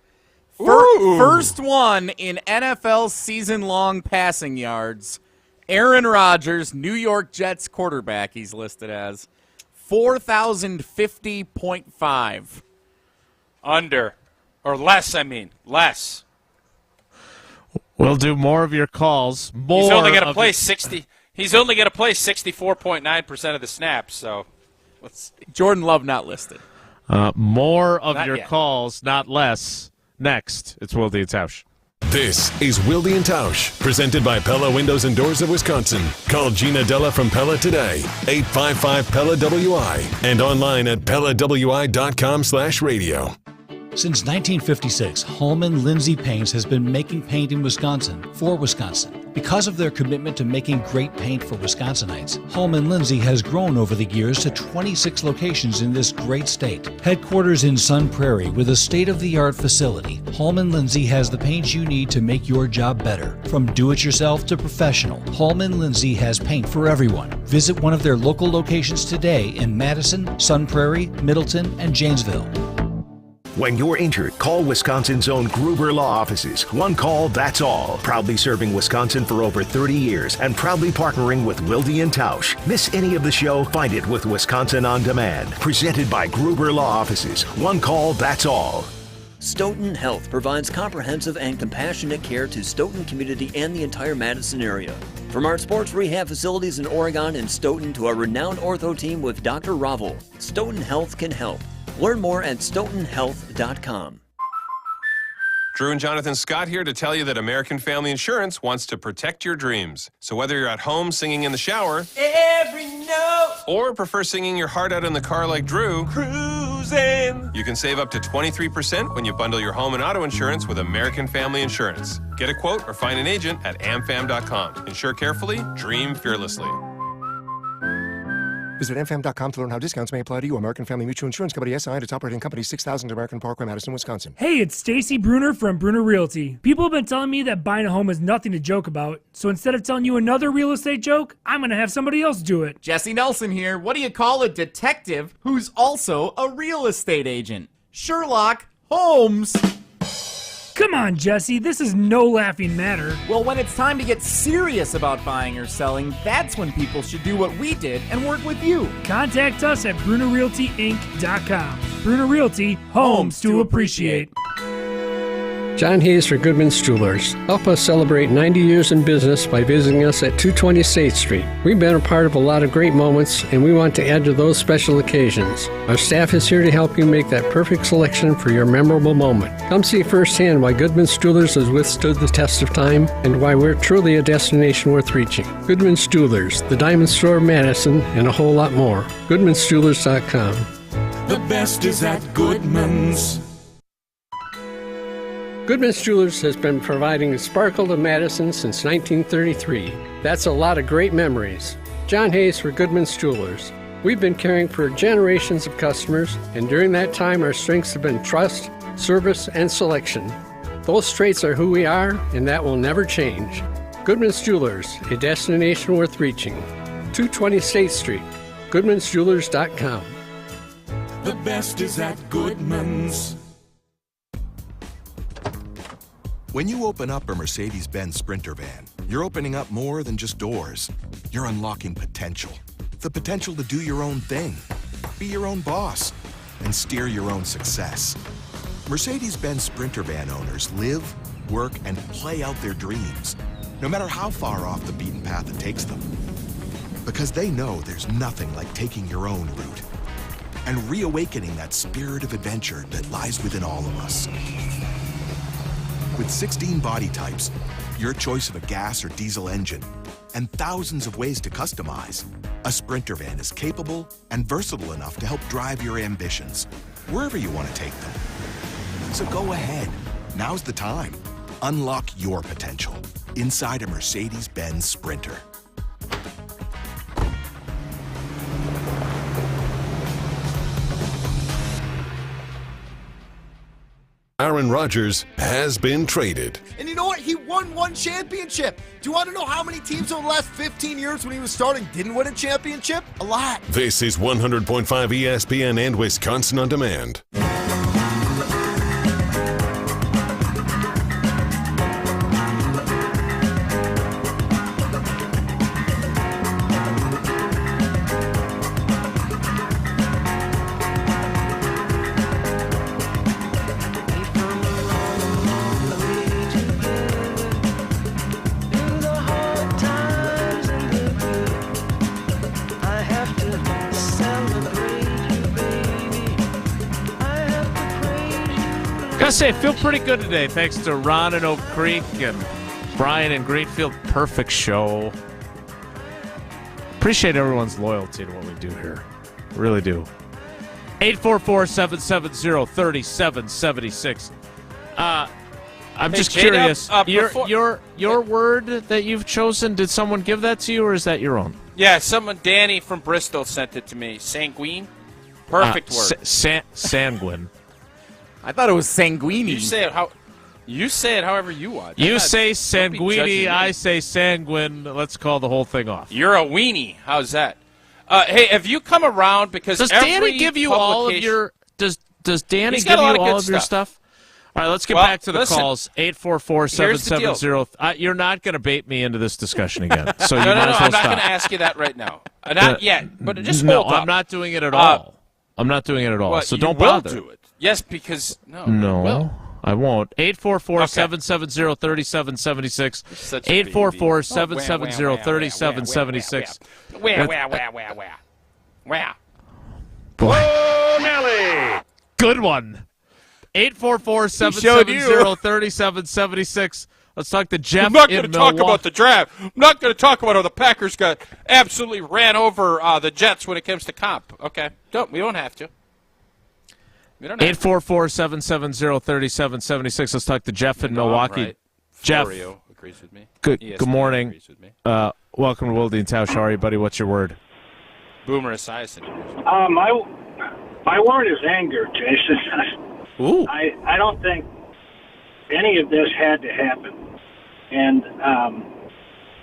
First one in NFL season long passing yards. Aaron Rodgers, New York Jets quarterback, he's listed as 4,050.5. Under. Or less, less. We'll do more of your calls. He's only going to play 60. He's only going to play 64.9% of the snaps. So, let's see. Jordan Love not listed. More of Not your yet. calls, not less. Next, it's Wilde Tausch. This is Wilde Tausch, presented by Pella Windows and Doors of Wisconsin. Call Gina Della from Pella today, 855-PELLA-WI, and online at PellaWI.com/radio. Since 1956, Holman Lindsay Paints has been making paint in Wisconsin for Wisconsin. Because of their commitment to making great paint for Wisconsinites, Holman Lindsay has grown over the years to 26 locations in this great state. Headquarters in Sun Prairie with a state-of-the-art facility, Holman Lindsay has the paint you need to make your job better. From do-it-yourself to professional, Holman Lindsay has paint for everyone. Visit one of their local locations today in Madison, Sun Prairie, Middleton, and Janesville. When you're injured, call Wisconsin's own Gruber Law Offices. One call, that's all. Proudly serving Wisconsin for over 30 years and proudly partnering with Wilde Tausch. Miss any of the show? Find it with Wisconsin On Demand. Presented by Gruber Law Offices. One call, that's all. Stoughton Health provides comprehensive and compassionate care to Stoughton community and the entire Madison area. From our sports rehab facilities in Oregon and Stoughton to our renowned ortho team with Dr. Ravel, Stoughton Health can help. Learn more at stoughtonhealth.com. Drew and Jonathan Scott here to tell you that American Family Insurance wants to protect your dreams. So whether you're at home singing in the shower, every note, or prefer singing your heart out in the car like Drew, cruising, you can save up to 23% when you bundle your home and auto insurance with American Family Insurance. Get a quote or find an agent at amfam.com. Insure carefully, dream fearlessly. Visit mfam.com to learn how discounts may apply to you. American Family Mutual Insurance Company, SI, and its operating company, 6000 American Parkway, Madison, Wisconsin. Hey, it's Stacy Bruner from Bruner Realty. People have been telling me that buying a home is nothing to joke about, so instead of telling you another real estate joke, I'm going to have somebody else do it. Jesse Nelson here. What do you call a detective who's also a real estate agent? Sherlock Holmes. Come on, Jesse, this is no laughing matter. Well, when it's time to get serious about buying or selling, that's when people should do what we did and work with you. Contact us at BrunerRealtyInc.com. Bruner Realty, homes to appreciate. John Hayes for Goodman's Jewelers. Help us celebrate 90 years in business by visiting us at 220 State Street. We've been a part of a lot of great moments, and we want to add to those special occasions. Our staff is here to help you make that perfect selection for your memorable moment. Come see firsthand why Goodman's Jewelers has withstood the test of time and why we're truly a destination worth reaching. Goodman's Jewelers, the Diamond Store of Madison, and a whole lot more. Goodman'sJewelers.com. The best is at Goodman's. Goodman's Jewelers has been providing the sparkle to Madison since 1933. That's a lot of great memories. John Hayes for Goodman's Jewelers. We've been caring for generations of customers, and during that time our strengths have been trust, service, and selection. Those traits are who we are, and that will never change. Goodman's Jewelers, a destination worth reaching. 220 State Street, Goodman'sJewelers.com. The best is at Goodman's. When you open up a Mercedes-Benz Sprinter van, you're opening up more than just doors. You're unlocking potential. The potential to do your own thing, be your own boss, and steer your own success. Mercedes-Benz Sprinter van owners live, work, and play out their dreams, no matter how far off the beaten path it takes them. Because they know there's nothing like taking your own route and reawakening that spirit of adventure that lies within all of us. With 16 body types, your choice of a gas or diesel engine, and thousands of ways to customize, a Sprinter van is capable and versatile enough to help drive your ambitions, wherever you want to take them. So go ahead. Now's the time. Unlock your potential inside a Mercedes-Benz Sprinter. Aaron Rodgers has been traded. And you know what? He won one championship. Do you want to know how many teams over the last 15 years when he was starting didn't win a championship? A lot. This is 100.5 ESPN and Wisconsin On Demand. I say, I feel pretty good today, thanks to Ron in Oak Creek and Brian in Greenfield. Perfect show. Appreciate everyone's loyalty to what we do here. Really do. 844-770-3776. I'm just curious. Your word that you've chosen, did someone give that to you, or is that your own? Yeah, Danny from Bristol sent it to me. Sanguine. Perfect word. Sanguine. I thought it was sanguini. You say it however you want. You say sanguini, I say sanguine. Let's call the whole thing off. You're a weenie. How's that? Hey, have you come around? Because does Danny give you all of your? Does Danny give you all of your stuff? All right, let's get back to the calls. 844-770. You're not going to bait me into this discussion again. So you no, might as well I'm not stop. going to ask you that right now. Not yet, but just hold up. I'm not doing it at all. I'm not doing it at all. Well, so you don't will bother. Do it. Yes, because no, I won't. 844-770-3776. 844-770-3776. Where? Boy. Oh, Nelly! Good one. 844-770-3776. Let's talk to Jeff I'm not in going to talk Milwaukee. about the draft. I'm not going to talk about how the Packers got absolutely ran over the Jets when it comes to comp. Okay. We don't have to. 844-770-3776. Let's talk to Jeff in Milwaukee. Right. Jeff, Florio agrees with me. good morning. Agrees with me. Welcome to Wilde Tausch. How are you, buddy? What's your word? Boomer Esiason. My word is anger, Jason. Ooh. I don't think any of this had to happen. And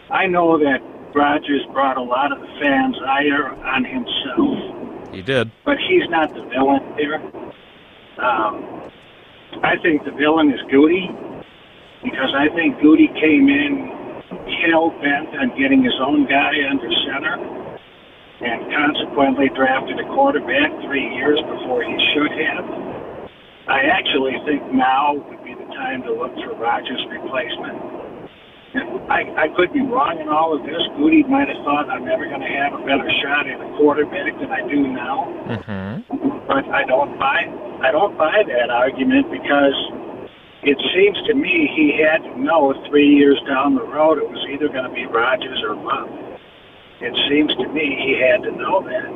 I know that Rodgers brought a lot of the fans' ire on himself. He did. But he's not the villain here. I think the villain is Goody, because I think Goody came in hell-bent on getting his own guy under center and consequently drafted a quarterback 3 years before he should have. I actually think now would be the time to look for Rodgers' replacement. I could be wrong in all of this. Goody might have thought I'm never going to have a better shot at a quarterback than I do now. But I don't buy that argument, because it seems to me he had to know 3 years down the road it was either going to be Rodgers or Love. It seems to me he had to know that.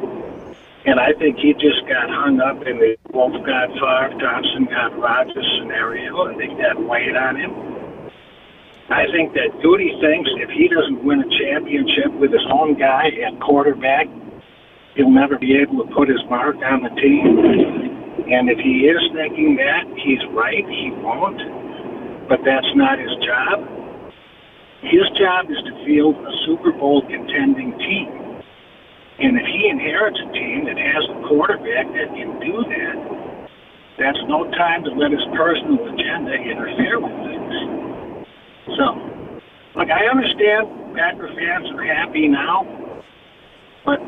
And I think he just got hung up in the Wolf got Favre, Thompson got Rodgers scenario. I think that weighed on him. I think that Goody thinks if he doesn't win a championship with his own guy at quarterback, he'll never be able to put his mark on the team. And if he is thinking that, he's right, he won't. But that's not his job. His job is to field a Super Bowl contending team. And if he inherits a team that has a quarterback that can do that, that's no time to let his personal agenda interfere with things. So, look, I understand Packer fans are happy now, but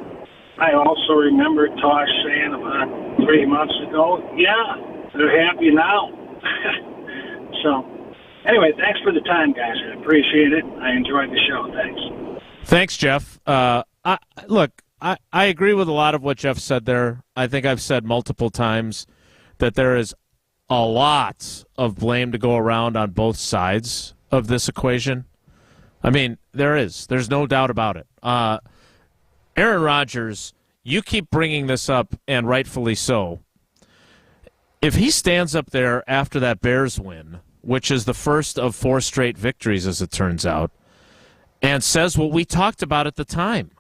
I also remember Tausch saying about 3 months ago, yeah, they're happy now. So, anyway, thanks for the time, guys. I appreciate it. I enjoyed the show. Thanks. Thanks, Jeff. I agree with a lot of what Jeff said there. I think I've said multiple times that there is a lot of blame to go around on both sides of this equation. I mean, there is. There's no doubt about it. Aaron Rodgers, you keep bringing this up, and rightfully so. If he stands up there after that Bears win, which is the first of 4 straight victories, as it turns out, and says what we talked about at the time,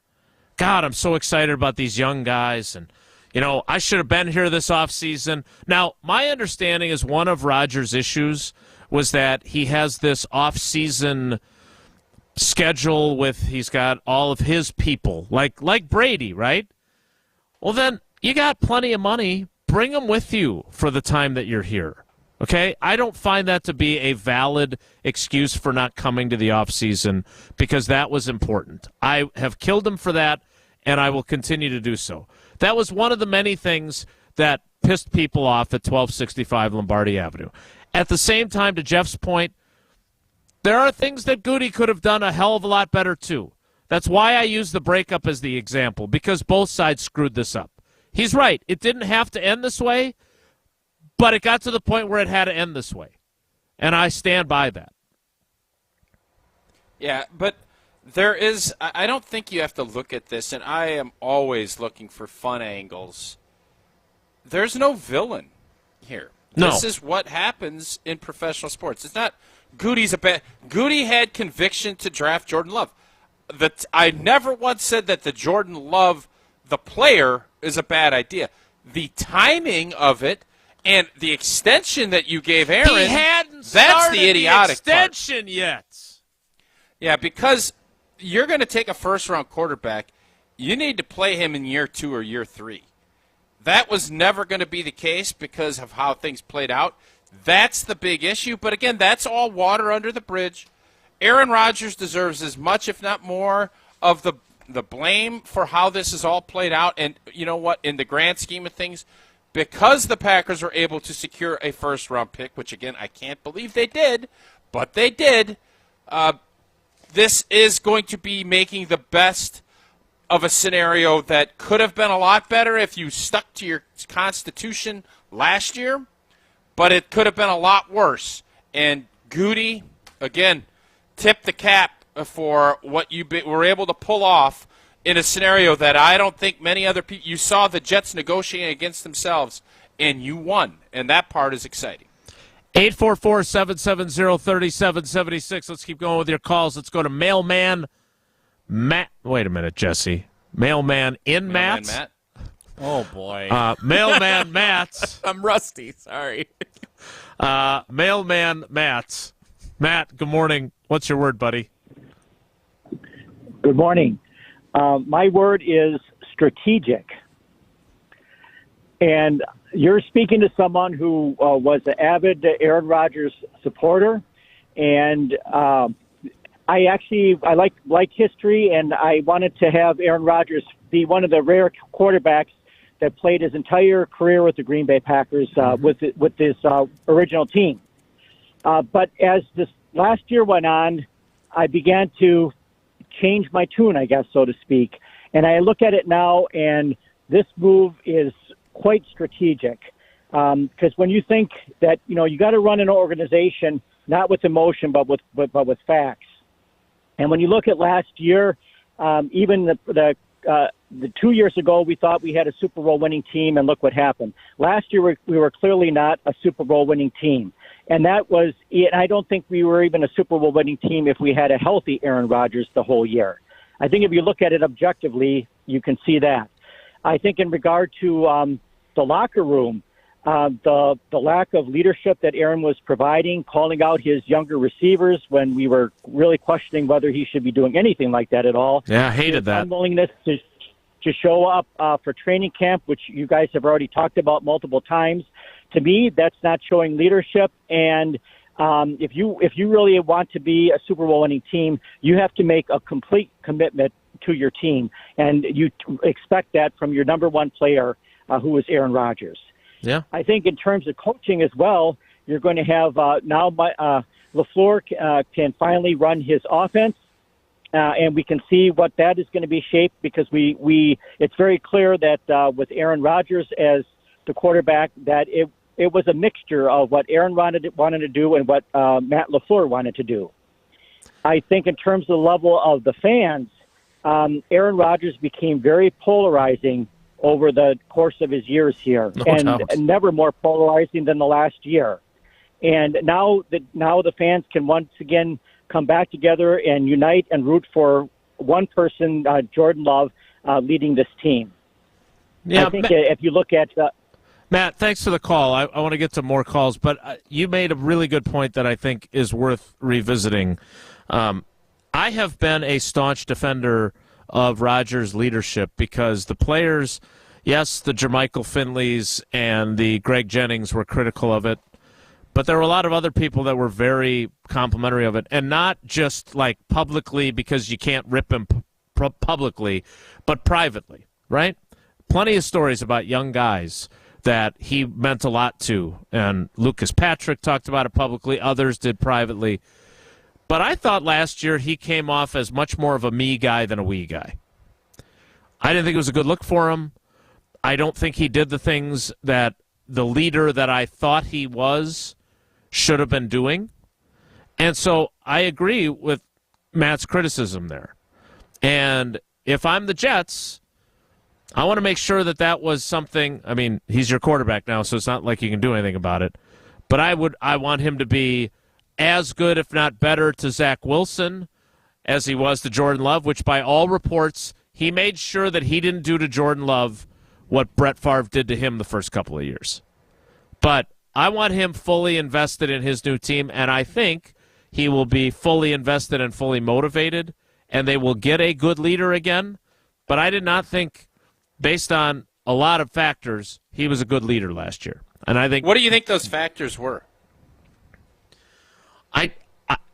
God, I'm so excited about these young guys, and, I should have been here this offseason. Now, my understanding is one of Rodgers' issues was that he has this off-season schedule with he's got all of his people, like Brady, right? Well, then you got plenty of money. Bring them with you for the time that you're here, okay? I don't find that to be a valid excuse for not coming to the offseason because that was important. I have killed him for that, and I will continue to do so. That was one of the many things that pissed people off at 1265 Lombardi Avenue. At the same time, to Jeff's point, there are things that Goody could have done a hell of a lot better, too. That's why I use the breakup as the example, because both sides screwed this up. He's right. It didn't have to end this way, but it got to the point where it had to end this way. And I stand by that. Yeah, but there is – I don't think you have to look at this, and I am always looking for fun angles. There's no villain here. No. This is what happens in professional sports. It's not Goody's a bad – Goody had conviction to draft Jordan Love. I never once said that the Jordan Love, the player, is a bad idea. The timing of it and the extension that you gave Aaron, he hadn't that's the idiotic extension part. Yet. Yeah, because you're going to take a first-round quarterback, you need to play him in year 2 or year 3. That was never going to be the case because of how things played out. That's the big issue. But, again, that's all water under the bridge. Aaron Rodgers deserves as much, if not more, of the blame for how this is all played out. And you know what? In the grand scheme of things, because the Packers were able to secure a first-round pick, which, again, I can't believe they did, but they did, this is going to be making the best of a scenario that could have been a lot better if you stuck to your constitution last year. but it could have been a lot worse. And Goody, again, tip the cap for what you were able to pull off in a scenario that I don't think many other people. You saw the Jets negotiating against themselves, and you won, and that part is exciting. 844-770-3776. Let's keep going with your calls. Let's go to Mailman Matt. Wait a minute, Jesse. Mailman Matt. Oh, boy. Mailman Matt. I'm rusty. Sorry. Mailman Matt. Matt, good morning. What's your word, buddy? Good morning. My word is strategic. And you're speaking to someone who was an avid Aaron Rodgers supporter. And I like history, and I wanted to have Aaron Rodgers be one of the rare quarterbacks that played his entire career with the Green Bay Packers with this original team. But as this last year went on, I began to change my tune, I guess, so to speak. And I look at it now, and this move is quite strategic. Because when you think that, you got to run an organization not with emotion, but with facts. And when you look at last year, even the 2 years ago, we thought we had a Super Bowl winning team, and look what happened. Last year, we were clearly not a Super Bowl winning team. And that was it. I don't think we were even a Super Bowl winning team if we had a healthy Aaron Rodgers the whole year. I think if you look at it objectively, you can see that. I think in regard to the locker room, the lack of leadership that Aaron was providing, calling out his younger receivers when we were really questioning whether he should be doing anything like that at all. Yeah, I hated that. Unwillingness to show up for training camp, which you guys have already talked about multiple times. To me, that's not showing leadership. And if you really want to be a Super Bowl winning team, you have to make a complete commitment to your team, and you expect that from your number one player, who is Aaron Rodgers. Yeah, I think in terms of coaching as well, you're going to have now LaFleur can finally run his offense, and we can see what that is going to be shaped because it's very clear that with Aaron Rodgers as the quarterback, that it was a mixture of what Aaron wanted to do and what Matt LaFleur wanted to do. I think in terms of the level of the fans, Aaron Rodgers became very polarizing over the course of his years here, and never more polarizing than the last year. And now the fans can once again come back together and unite and root for one person, Jordan Love, leading this team. Yeah, I think if you look at Matt, thanks for the call. I want to get to more calls, but you made a really good point that I think is worth revisiting. I have been a staunch defender of Rodgers' leadership because the players, yes, the Jermichael Finleys and the Greg Jennings were critical of it, but there were a lot of other people that were very complimentary of it, and not just like publicly because you can't rip him publicly, but privately, right? Plenty of stories about young guys that he meant a lot to, and Lucas Patrick talked about it publicly, others did privately. But I thought last year he came off as much more of a me guy than a we guy. I didn't think it was a good look for him. I don't think he did the things that the leader that I thought he was should have been doing. And so I agree with Matt's criticism there. And if I'm the Jets, I want to make sure that was something. I mean, he's your quarterback now, so it's not like you can do anything about it. But I want him to be as good, if not better, to Zach Wilson as he was to Jordan Love, which by all reports, he made sure that he didn't do to Jordan Love what Brett Favre did to him the first couple of years. But I want him fully invested in his new team, and I think he will be fully invested and fully motivated, and they will get a good leader again. But I did not think, based on a lot of factors, he was a good leader last year. And I think. What do you think those factors were?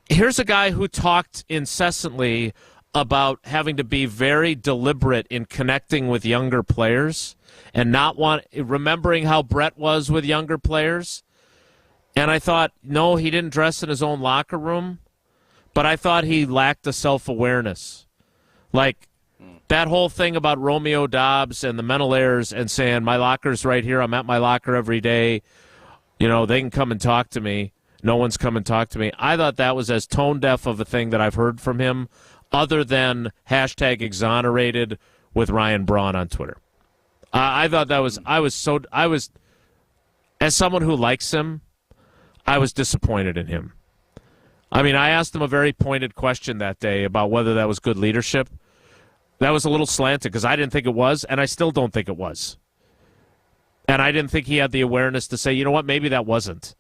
Here's a guy who talked incessantly about having to be very deliberate in connecting with younger players and remembering how Brett was with younger players. And I thought, no, he didn't dress in his own locker room, but I thought he lacked a self-awareness. Like that whole thing about Romeo Dobbs and the mental errors and saying, my locker's right here, I'm at my locker every day. They can come and talk to me. No one's come and talked to me. I thought that was as tone deaf of a thing that I've heard from him, other than hashtag exonerated with Ryan Braun on Twitter. I thought that was, I was, as someone who likes him, I was disappointed in him. I mean, I asked him a very pointed question that day about whether that was good leadership. That was a little slanted because I didn't think it was, and I still don't think it was. And I didn't think he had the awareness to say, you know what, maybe that wasn't.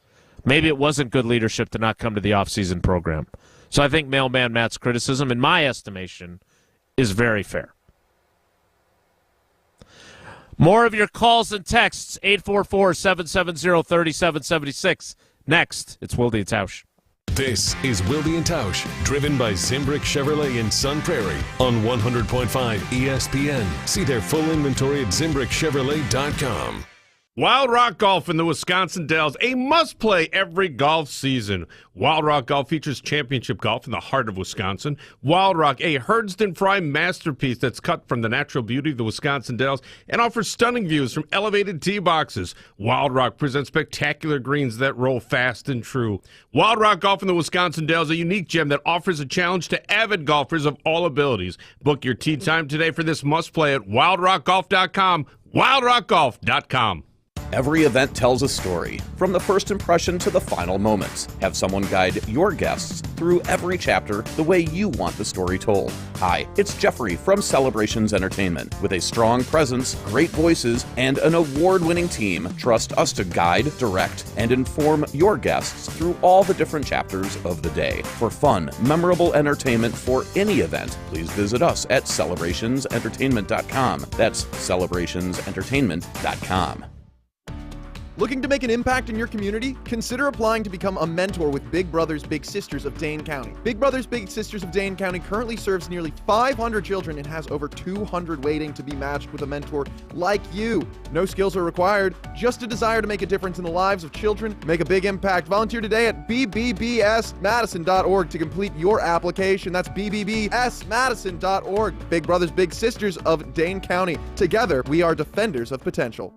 Maybe it wasn't good leadership to not come to the offseason program. So I think Mailman Matt's criticism, in my estimation, is very fair. More of your calls and texts, 844-770-3776. Next, it's Wilde Tausch. This is Wilde Tausch, driven by Zimbrick Chevrolet in Sun Prairie on 100.5 ESPN. See their full inventory at ZimbrickChevrolet.com. Wild Rock Golf in the Wisconsin Dells, a must-play every golf season. Wild Rock Golf features championship golf in the heart of Wisconsin. Wild Rock, a Herdston Fry masterpiece that's cut from the natural beauty of the Wisconsin Dells and offers stunning views from elevated tee boxes. Wild Rock presents spectacular greens that roll fast and true. Wild Rock Golf in the Wisconsin Dells, a unique gem that offers a challenge to avid golfers of all abilities. Book your tee time today for this must-play at wildrockgolf.com, wildrockgolf.com. Every event tells a story, from the first impression to the final moments. Have someone guide your guests through every chapter the way you want the story told. Hi, it's Jeffrey from Celebrations Entertainment. With a strong presence, great voices, and an award-winning team, trust us to guide, direct, and inform your guests through all the different chapters of the day. For fun, memorable entertainment for any event, please visit us at celebrationsentertainment.com. That's celebrationsentertainment.com. Looking to make an impact in your community? Consider applying to become a mentor with Big Brothers Big Sisters of Dane County. Big Brothers Big Sisters of Dane County currently serves nearly 500 children and has over 200 waiting to be matched with a mentor like you. No skills are required, just a desire to make a difference in the lives of children. Make a big impact. Volunteer today at bbbsmadison.org to complete your application. That's bbbsmadison.org. Big Brothers Big Sisters of Dane County. Together, we are defenders of potential.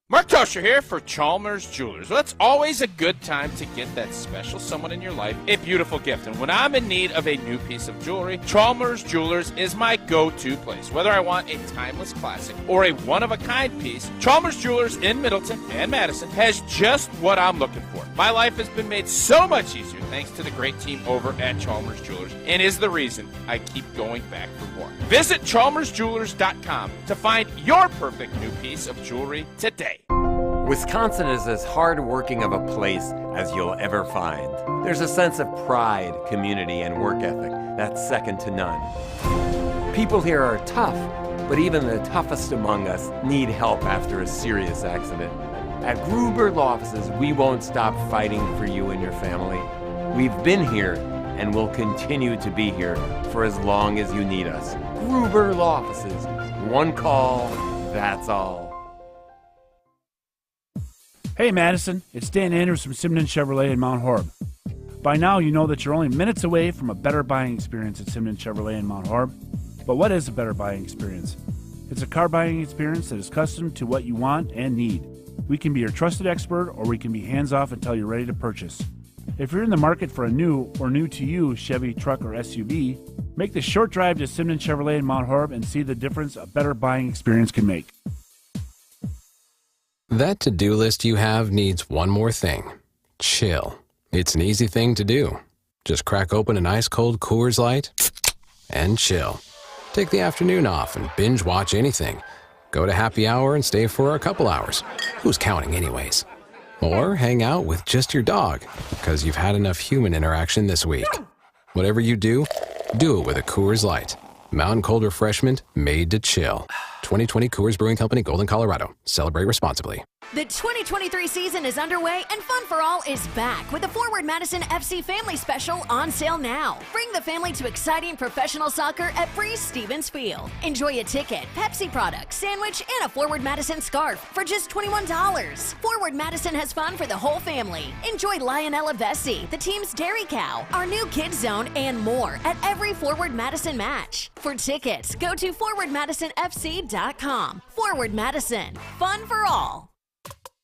Mark Toscher here for Chalmers Jewelers. Well, it's always a good time to get that special someone in your life a beautiful gift. And when I'm in need of a new piece of jewelry, Chalmers Jewelers is my go-to place. Whether I want a timeless classic or a one-of-a-kind piece, Chalmers Jewelers in Middleton and Madison has just what I'm looking for. My life has been made so much easier thanks to the great team over at Chalmers Jewelers, and is the reason I keep going back for more. Visit chalmersjewelers.com to find your perfect new piece of jewelry today. Wisconsin is as hard-working of a place as you'll ever find. There's a sense of pride, community, and work ethic that's second to none. People here are tough, but even the toughest among us need help after a serious accident. At Gruber Law Offices, we won't stop fighting for you and your family. We've been here and will continue to be here for as long as you need us. Gruber Law Offices. One call, that's all. Hey Madison, it's Dan Andrews from Simon Chevrolet in Mount Horeb. By now you know that you're only minutes away from a better buying experience at Simon Chevrolet in Mount Horeb. But what is a better buying experience? It's a car buying experience that is custom to what you want and need. We can be your trusted expert, or we can be hands-off until you're ready to purchase. If you're in the market for a new or new-to-you Chevy truck or SUV, make the short drive to Simon Chevrolet in Mount Horeb and see the difference a better buying experience can make. That to-do list you have needs one more thing. Chill. It's an easy thing to do. Just crack open an ice-cold Coors Light and chill. Take the afternoon off and binge watch anything. Go to happy hour and stay for a couple hours. Who's counting anyways? Or hang out with just your dog, because you've had enough human interaction this week. Whatever you do, do it with a Coors Light. Mountain cold refreshment made to chill. 2020 Coors Brewing Company, Golden, Colorado. Celebrate responsibly. The 2023 season is underway and Fun for All is back with the Forward Madison FC Family Special on sale now. Bring the family to exciting professional soccer at Breeze Stevens Field. Enjoy a ticket, Pepsi product, sandwich, and a Forward Madison scarf for just $21. Forward Madison has fun for the whole family. Enjoy Lionella Vessi, the team's dairy cow, our new kids zone, and more at every Forward Madison match. For tickets, go to forwardmadisonfc.com. Forward Madison, fun for all.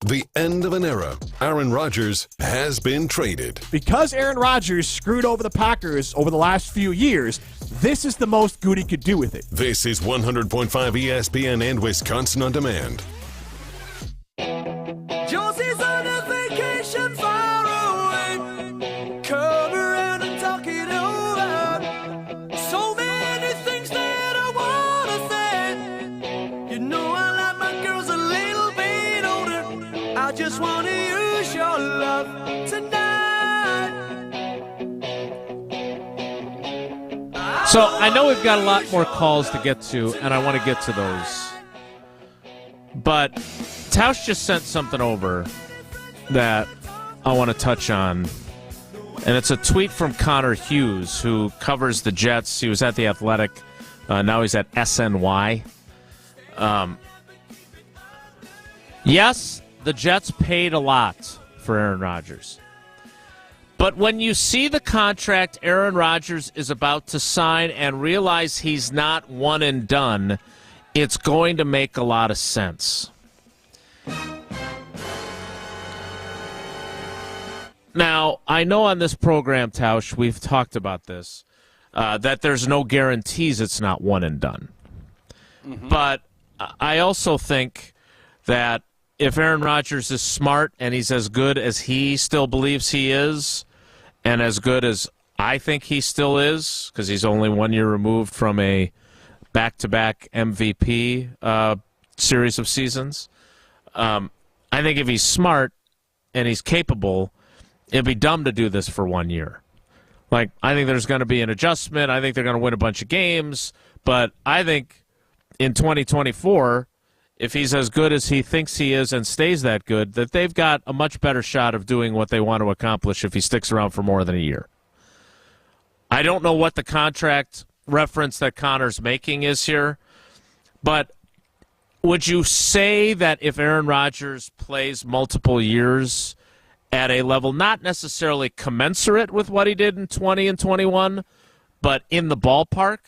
The end of an era. Aaron Rodgers has been traded. Because Aaron Rodgers screwed over the Packers over the last few years, this is the most Goody could do with it. This is 100.5 ESPN and Wisconsin On Demand. Josie's on a vacation far away. Come around and talk it over. So many things that I wanna say. You know I like my girls a little bit older. I just wanna use your love tonight. So I know we've got a lot more calls to get to, and I want to get to those. But Tausch just sent something over that I want to touch on. And it's a tweet from Connor Hughes, who covers the Jets. He was at The Athletic. Now he's at SNY. Yes, the Jets paid a lot for Aaron Rodgers. But when you see the contract Aaron Rodgers is about to sign and realize he's not one and done, it's going to make a lot of sense. Now, I know on this program, Tausch, we've talked about this, that there's no guarantees it's not one and done. Mm-hmm. But I also think that if Aaron Rodgers is smart and he's as good as he still believes he is, and as good as I think he still is, because he's only 1 year removed from a back-to-back MVP series of seasons, I think if he's smart and he's capable, it'd be dumb to do this for 1 year. Like, I think there's going to be an adjustment. I think they're going to win a bunch of games. But I think in 2024, if he's as good as he thinks he is and stays that good, that they've got a much better shot of doing what they want to accomplish if he sticks around for more than a year. I don't know what the contract reference that Connor's making is here, but would you say that if Aaron Rodgers plays multiple years at a level not necessarily commensurate with what he did in 20 and 21, but in the ballpark,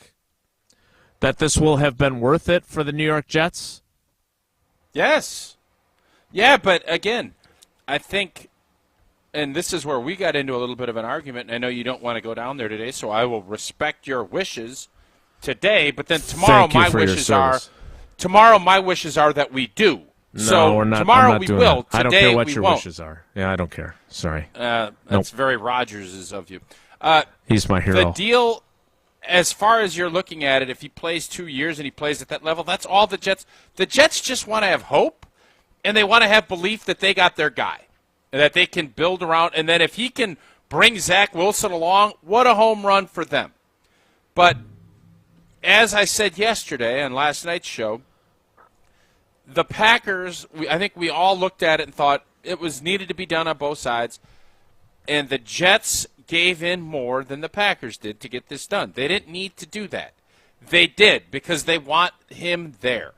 that this will have been worth it for the New York Jets? Yes. Yeah, but again, I think, and this is where we got into a little bit of an argument, and I know you don't want to go down there today, so I will respect your wishes today, but then tomorrow my wishes are that we do. No, so we're not, tomorrow we will. That. I don't Today care what we your won't. wishes are. Yeah, I don't care. Sorry. That's very Rodgers' of you. He's my hero. The deal, as far as you're looking at it, if he plays 2 years and he plays at that level, that's all the Jets. The Jets just want to have hope, and they want to have belief that they got their guy, and that they can build around. And then if he can bring Zach Wilson along, what a home run for them. But as I said yesterday on last night's show, the Packers, I think we all looked at it and thought it was needed to be done on both sides, and the Jets gave in more than the Packers did to get this done. They didn't need to do that. They did because they want him there.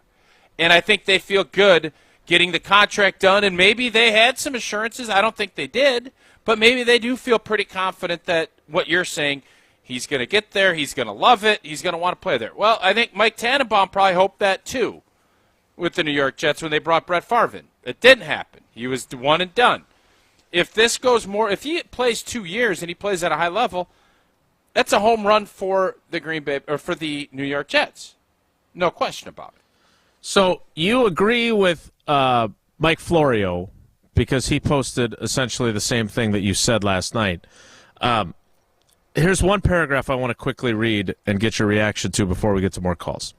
And I think they feel good getting the contract done, and maybe they had some assurances. I don't think they did, but maybe they do feel pretty confident that what you're saying, he's going to get there, he's going to love it, he's going to want to play there. Well, I think Mike Tannenbaum probably hoped that too with the New York Jets when they brought Brett Favre in. It didn't happen. He was one and done. If this goes more, if he plays 2 years and he plays at a high level, that's a home run for the Green Bay or for the New York Jets. No question about it. So you agree with Mike Florio because he posted essentially the same thing that you said last night. Here's one paragraph I want to quickly read and get your reaction to before we get to more calls.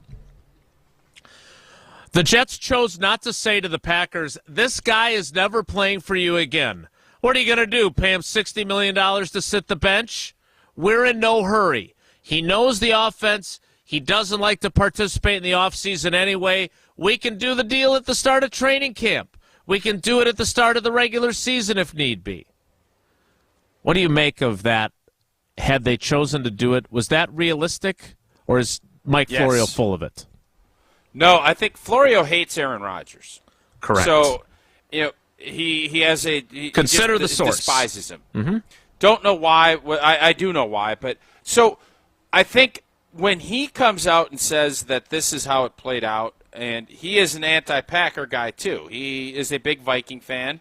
The Jets chose not to say to the Packers, this guy is never playing for you again. What are you going to do, pay him $60 million to sit the bench? We're in no hurry. He knows the offense. He doesn't like to participate in the offseason anyway. We can do the deal at the start of training camp. We can do it at the start of the regular season if need be. What do you make of that? Had they chosen to do it, was that realistic, or is Mike Florio full of it? No, I think Florio hates Aaron Rodgers. Correct. So, he has a consider the source. Despises him. Mm-hmm. Don't know why. I do know why, but so I think when he comes out and says that this is how it played out, and he is an anti-Packer guy too. He is a big Viking fan.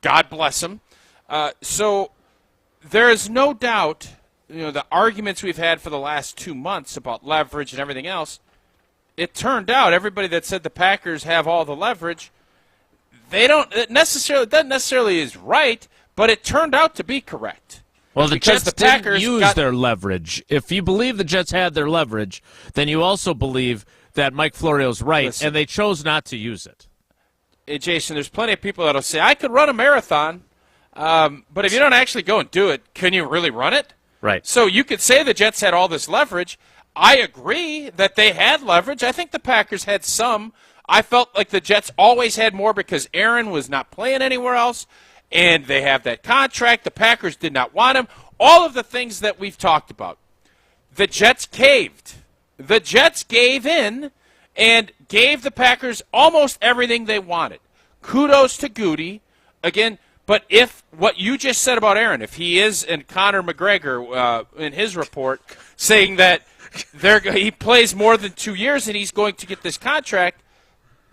God bless him. So there is no doubt, the arguments we've had for the last 2 months about leverage and everything else, it turned out everybody that said the Packers have all the leverage, it doesn't necessarily is right, but it turned out to be correct. Well, the because Jets didn't use their leverage. If you believe the Jets had their leverage, then you also believe that Mike Florio's right, and they chose not to use it. Hey, Jason, there's plenty of people that will say, I could run a marathon, but if you don't actually go and do it, can you really run it? Right. So you could say the Jets had all this leverage. I agree that they had leverage. I think the Packers had some. I felt like the Jets always had more because Aaron was not playing anywhere else, and they have that contract. The Packers did not want him. All of the things that we've talked about. The Jets caved. The Jets gave in and gave the Packers almost everything they wanted. Kudos to Goody. Again, but if what you just said about Aaron, if he is, and Conor McGregor in his report, saying that he plays more than 2 years and he's going to get this contract,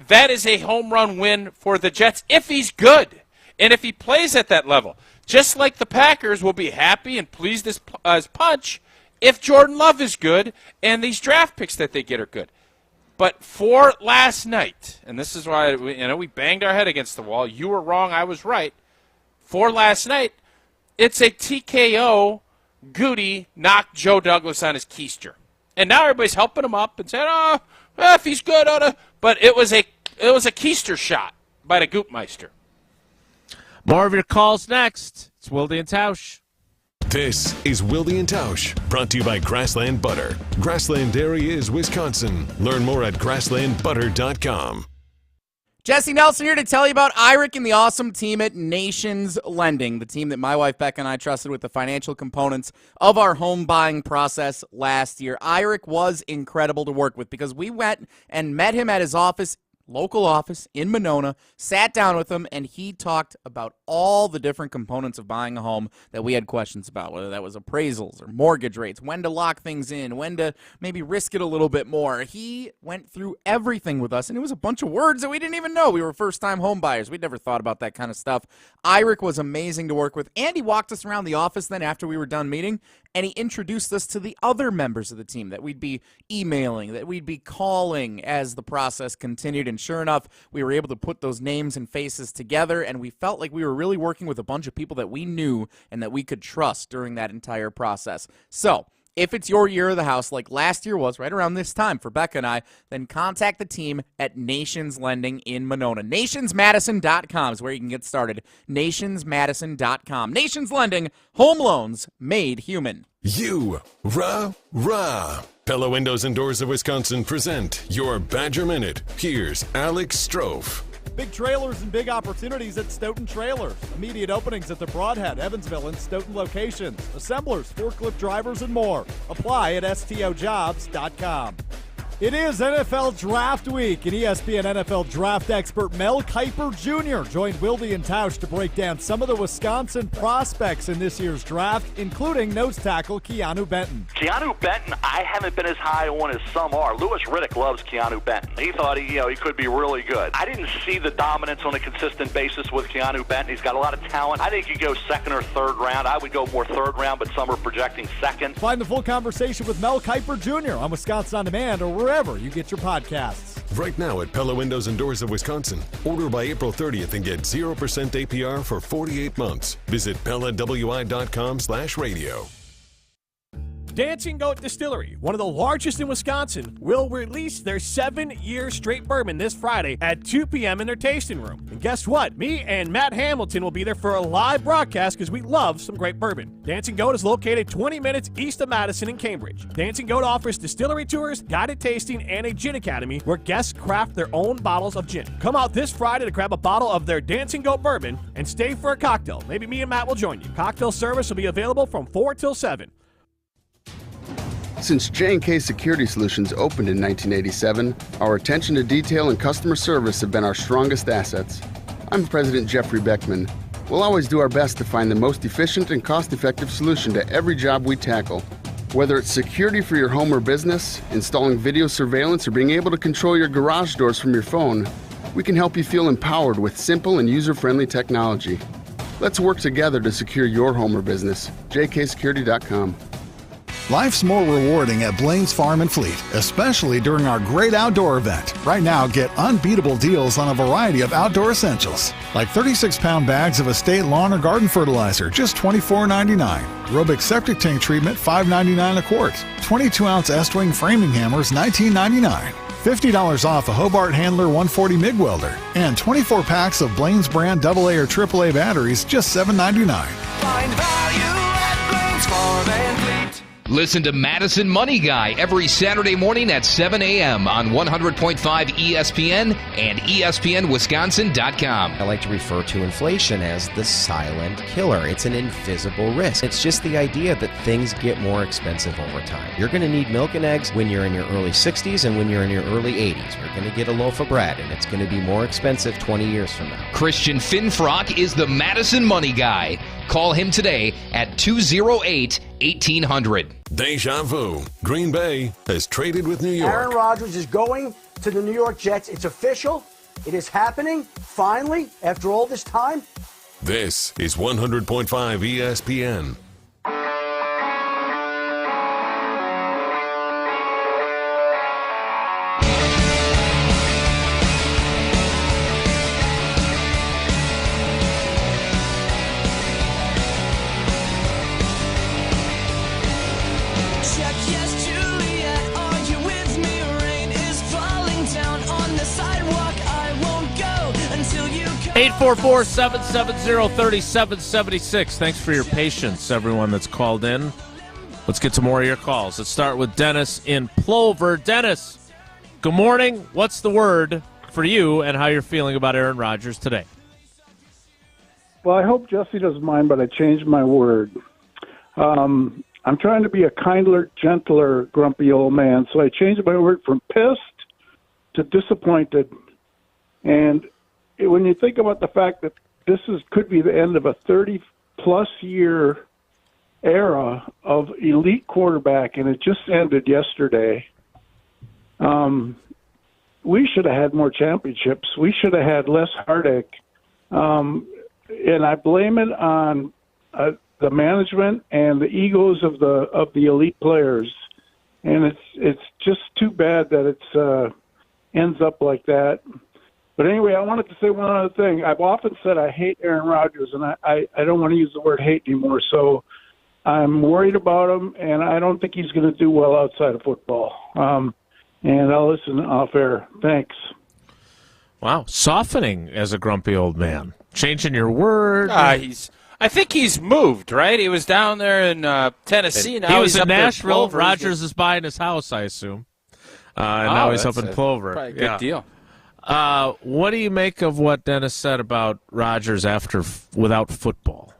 that is a home run win for the Jets if he's good and if he plays at that level. Just like the Packers will be happy and pleased as punch if Jordan Love is good and these draft picks that they get are good. But for last night, and this is why we banged our head against the wall. You were wrong, I was right. For last night, it's a TKO. Goody knocked Joe Douglas on his keister. And now everybody's helping him up and saying, if he's good, but it was a keister shot by the Goopmeister. More of your calls next. It's Wilde and Tausch. This is Wilde and Tausch, brought to you by Grassland Butter. Grassland Dairy is Wisconsin. Learn more at grasslandbutter.com. Jesse Nelson here to tell you about Iric and the awesome team at Nations Lending, the team that my wife Becca and I trusted with the financial components of our home buying process last year. Iric was incredible to work with because we went and met him at his local office in Monona, sat down with him, and he talked about all the different components of buying a home that we had questions about, whether that was appraisals or mortgage rates, when to lock things in, when to maybe risk it a little bit more. He went through everything with us, and it was a bunch of words that we didn't even know. We were first-time home buyers. We'd never thought about that kind of stuff. Iric was amazing to work with, and he walked us around the office then after we were done meeting, and he introduced us to the other members of the team that we'd be emailing, that we'd be calling as the process continued. And sure enough, we were able to put those names and faces together, and we felt like we were really working with a bunch of people that we knew and that we could trust during that entire process. So if it's your year of the house, like last year was right around this time for Becca and I, then contact the team at Nations Lending in Monona. NationsMadison.com is where you can get started. NationsMadison.com. Nations Lending, home loans made human. Rah. Pella Windows and Doors of Wisconsin present your Badger Minute. Here's Alex Strofe. Big trailers and big opportunities at Stoughton Trailers. Immediate openings at the Broadhead, Evansville, and Stoughton locations. Assemblers, forklift drivers, and more. Apply at stojobs.com. It is NFL Draft Week, and ESPN NFL Draft expert Mel Kiper Jr. joined Wilde and Tausch to break down some of the Wisconsin prospects in this year's draft, including nose tackle Keanu Benton. Keanu Benton, I haven't been as high on as some are. Lewis Riddick loves Keanu Benton. He thought he could be really good. I didn't see the dominance on a consistent basis with Keanu Benton. He's got a lot of talent. I think he goes second or third round. I would go more third round, but some are projecting second. Find the full conversation with Mel Kiper Jr. on Wisconsin On Demand or wherever you get your podcasts. Right now at Pella Windows and Doors of Wisconsin. Order by April 30th and get 0% APR for 48 months. Visit PellaWI.com/radio. Dancing Goat Distillery, one of the largest in Wisconsin, will release their 7-year straight bourbon this Friday at 2 p.m. in their tasting room. And guess what? Me and Matt Hamilton will be there for a live broadcast because we love some great bourbon. Dancing Goat is located 20 minutes east of Madison in Cambridge. Dancing Goat offers distillery tours, guided tasting, and a gin academy where guests craft their own bottles of gin. Come out this Friday to grab a bottle of their Dancing Goat bourbon and stay for a cocktail. Maybe me and Matt will join you. Cocktail service will be available from 4 till 7. Since J&K Security Solutions opened in 1987, our attention to detail and customer service have been our strongest assets. I'm President Jeffrey Beckman. We'll always do our best to find the most efficient and cost-effective solution to every job we tackle. Whether it's security for your home or business, installing video surveillance, or being able to control your garage doors from your phone, we can help you feel empowered with simple and user-friendly technology. Let's work together to secure your home or business. jksecurity.com. Life's more rewarding at Blaine's Farm and Fleet, especially during our great outdoor event. Right now, get unbeatable deals on a variety of outdoor essentials, like 36-pound bags of estate lawn or garden fertilizer, just $24.99. Aerobic septic tank treatment, $5.99 a quart. 22-ounce Estwing framing hammers, $19.99. $50 off a Hobart Handler 140 MIG welder. And 24 packs of Blaine's brand AA or AAA batteries, just $7.99. Find value at Blaine's Farm and Fleet. Listen to Madison Money Guy every Saturday morning at 7 a.m. on 100.5 ESPN and ESPNWisconsin.com. I like to refer to inflation as the silent killer. It's an invisible risk. It's just the idea that things get more expensive over time. You're going to need milk and eggs when you're in your early 60s and when you're in your early 80s. You're going to get a loaf of bread, and it's going to be more expensive 20 years from now. Christian Finfrock is the Madison Money Guy. Call him today at 208-1800. Deja vu. Green Bay has traded with New York. Aaron Rodgers is going to the New York Jets. It's official. It is happening, finally, after all this time. This is 100.5 ESPN. 844-770-3776. Thanks for your patience, everyone that's called in. Let's get to more of your calls. Let's start with Dennis in Plover. Dennis, good morning. What's the word for you and how you're feeling about Aaron Rodgers today? Well, I hope Jesse doesn't mind, but I changed my word. I'm trying to be a kinder, gentler, grumpy old man, so I changed my word from pissed to disappointed. And when you think about the fact that this could be the end of a 30-plus year era of elite quarterback, and it just ended yesterday, we should have had more championships. We should have had less heartache. And I blame it on the management and the egos of the elite players. And it's just too bad that it ends up like that. But anyway, I wanted to say one other thing. I've often said I hate Aaron Rodgers, and I don't want to use the word hate anymore. So I'm worried about him, and I don't think he's going to do well outside of football. And I'll listen off air. Thanks. Wow, softening as a grumpy old man. Changing your word. I think he's moved, right? He was down there in Tennessee. Now he was he's in up Nashville. in Rodgers is buying his house, I assume. And now he's up in Plover. Probably a good deal. What do you make of what Dennis said about Rodgers without football?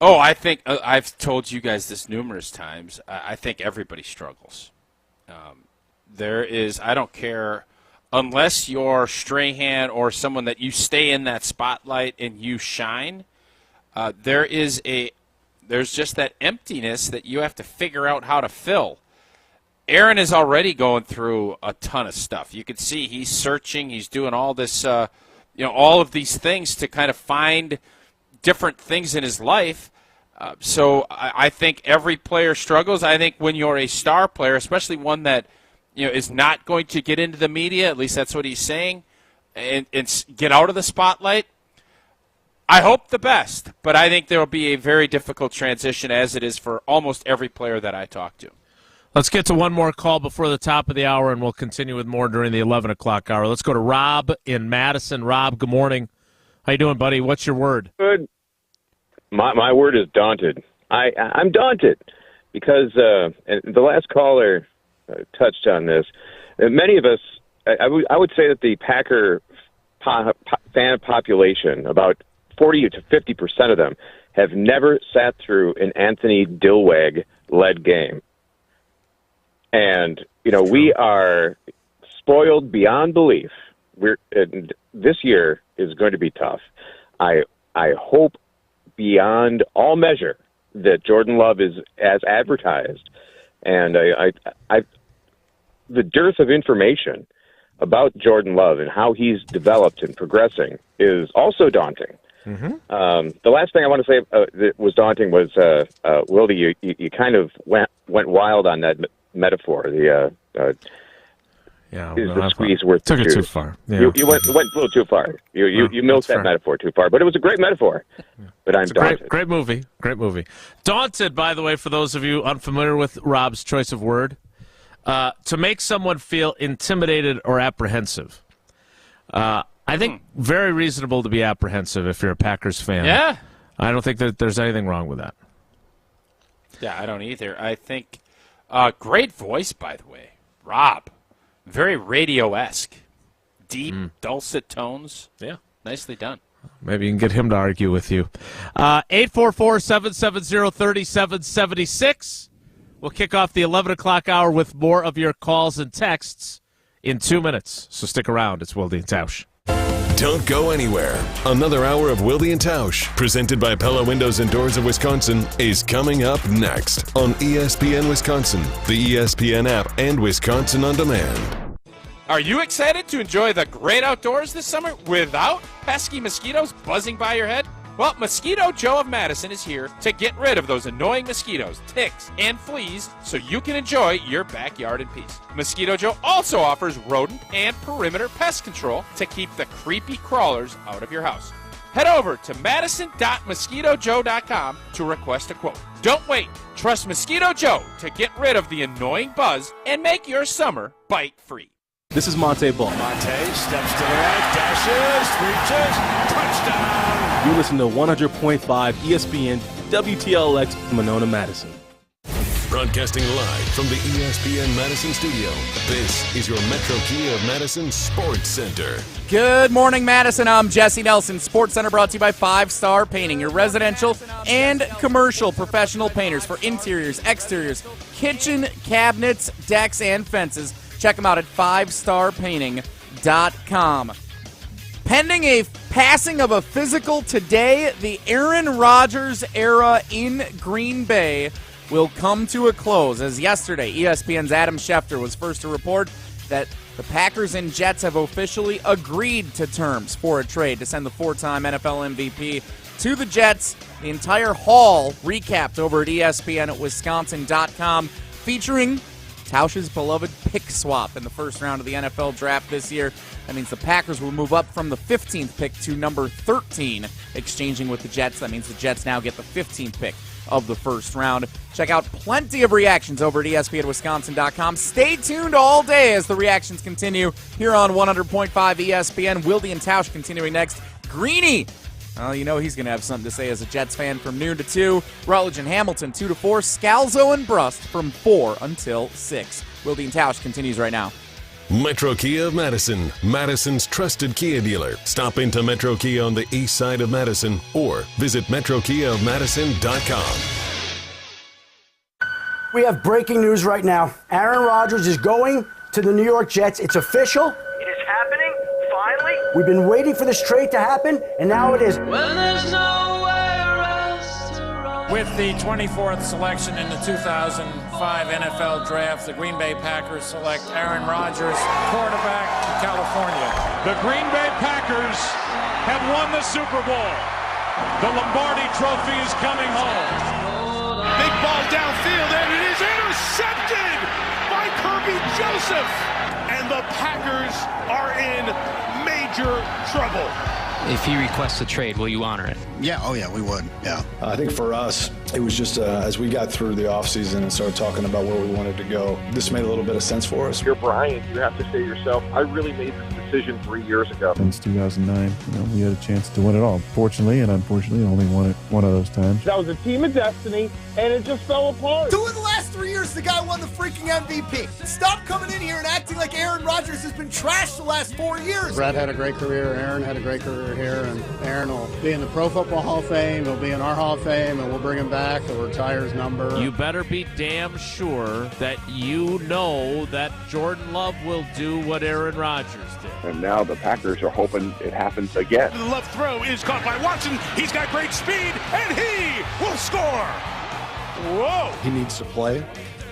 Oh, I think I've told you guys this numerous times. I think everybody struggles. I don't care, unless you're Strahan or someone that you stay in that spotlight and you shine. There's just that emptiness that you have to figure out how to fill. Aaron is already going through a ton of stuff. You can see he's searching. He's doing all this, all of these things to kind of find different things in his life. So I think every player struggles. I think when you're a star player, especially one that is not going to get into the media, at least that's what he's saying, and get out of the spotlight, I hope the best. But I think there will be a very difficult transition, as it is for almost every player that I talk to. Let's get to one more call before the top of the hour, and we'll continue with more during the 11 o'clock hour. Let's go to Rob in Madison. Rob, good morning. How you doing, buddy? What's your word? Good. My word is daunted. I'm daunted because and the last caller touched on this. Many of us, I would say that the Packer fan population, about 40 to 50% of them, have never sat through an Anthony Dillwag-led game. And, we are spoiled beyond belief. This year is going to be tough. I hope beyond all measure that Jordan Love is as advertised. And the dearth of information about Jordan Love and how he's developed and progressing is also daunting. The last thing I want to say that was daunting was, Wilde, you kind of went wild on that metaphor. Is the squeeze worth the took it juice? too far. Yeah. You went a little too far. You milked that metaphor too far, but it was a great metaphor. But I'm daunted. Great movie. Daunted, by the way, for those of you unfamiliar with Rob's choice of word, to make someone feel intimidated or apprehensive. I think very reasonable to be apprehensive if you're a Packers fan. Yeah. I don't think that there's anything wrong with that. Yeah, I don't either. I think great voice, by the way. Rob. Very radio-esque. Deep, dulcet tones. Yeah. Nicely done. Maybe you can get him to argue with you. 844-770-3776. We'll kick off the 11 o'clock hour with more of your calls and texts in 2 minutes. So stick around. It's Wilde Tausch. Don't go anywhere. Another hour of Wilde Tausch, presented by Pella Windows and Doors of Wisconsin, is coming up next on ESPN Wisconsin, the ESPN app, and Wisconsin On Demand. Are you excited to enjoy the great outdoors this summer without pesky mosquitoes buzzing by your head? Well, Mosquito Joe of Madison is here to get rid of those annoying mosquitoes, ticks, and fleas so you can enjoy your backyard in peace. Mosquito Joe also offers rodent and perimeter pest control to keep the creepy crawlers out of your house. Head over to madison.mosquitojoe.com to request a quote. Don't wait. Trust Mosquito Joe to get rid of the annoying buzz and make your summer bite-free. This is Monte Ball. Monte steps to the right, dashes, reaches, touchdown. You listen to 100.5 ESPN WTLX Monona, Madison. Broadcasting live from the ESPN Madison studio, this is your Metro Kia of Madison Sports Center. Good morning, Madison. I'm Jesse Nelson. Sports Center brought to you by 5 Star Painting, your residential and commercial professional painters for interiors, exteriors, kitchen, cabinets, decks, and fences. Check them out at 5starpainting.com. Pending a passing of a physical today, the Aaron Rodgers era in Green Bay will come to a close, as yesterday ESPN's Adam Schefter was first to report that the Packers and Jets have officially agreed to terms for a trade to send the 4-time NFL MVP to the Jets. The entire haul recapped over at ESPN at Wisconsin.com, featuring Tausch's beloved pick swap in the first round of the NFL draft this year. That means the Packers will move up from the 15th pick to number 13, exchanging with the Jets. That means the Jets now get the 15th pick of the first round. Check out plenty of reactions over at ESPNWisconsin.com. Stay tuned all day as the reactions continue here on 100.5 ESPN. Wilde and Tausch continuing next. Greeny, well, you know he's going to have something to say as a Jets fan from noon to 2. Rutledge and Hamilton 2 to 4. Scalzo and Brust from 4 until 6. Wilde and Tausch continues right now. Metro Kia of Madison, Madison's trusted Kia dealer. Stop into Metro Kia on the east side of Madison or visit metrokiaofmadison.com. We have breaking news right now. Aaron Rodgers is going to the New York Jets. It's official. It is happening, finally. We've been waiting for this trade to happen, and now it is. Well, there's nowhere else to run. With the 24th selection in the 2005 NFL Draft, the Green Bay Packers select Aaron Rodgers, quarterback to California. The Green Bay Packers have won the Super Bowl. The Lombardi Trophy is coming home. Big ball downfield, and it is intercepted by Kirby Joseph. And the Packers are in major trouble. If he requests a trade, will you honor it? Yeah, oh yeah, we would, yeah. I think for us, it was just as we got through the offseason and started talking about where we wanted to go, this made a little bit of sense for us. You're Brian, you have to say to yourself, I really made this decision 3 years ago. Since 2009, we had a chance to win it all. Fortunately and unfortunately, only won it one of those times. That was a team of destiny, and it just fell apart. 2 of the last 3 years, the guy won the freaking MVP. Stop coming in here and acting like Aaron Rodgers has been trashed the last 4 years. Brett had a great career. Aaron had a great career here, and Aaron will be in the Pro Football Hall of Fame. He'll be in our Hall of Fame, and we'll bring him back. He'll retire his number. You better be damn sure that you know that Jordan Love will do what Aaron Rodgers did. And now the Packers are hoping it happens again. The left throw is caught by Watson. He's got great speed, and he will score. Whoa! He needs to play.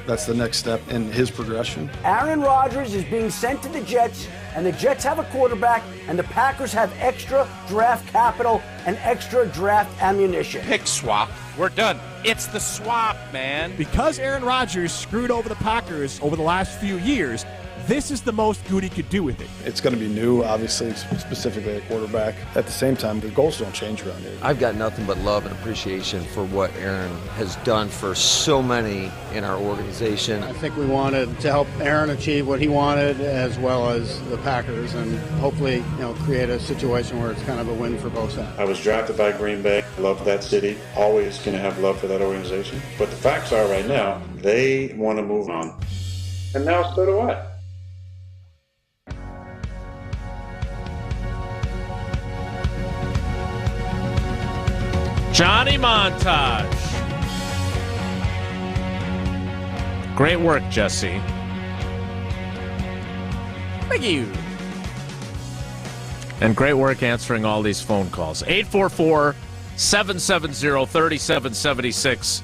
That's the next step in his progression. Aaron Rodgers is being sent to the Jets, and the Jets have a quarterback, and the Packers have extra draft capital and extra draft ammunition. Pick swap. We're done. It's the swap, man. Because Aaron Rodgers screwed over the Packers over the last few years, this is the most Goody could do with it. It's going to be new, obviously, specifically a quarterback. At the same time, the goals don't change around here. I've got nothing but love and appreciation for what Aaron has done for so many in our organization. I think we wanted to help Aaron achieve what he wanted as well as the Packers and hopefully, create a situation where it's kind of a win for both sides. I was drafted by Green Bay. I love that city. Always going to have love for that organization. But the facts are right now, they want to move on. And now so do I. Johnny Montage. Great work, Jesse. Thank you. And great work answering all these phone calls. 844-770-3776.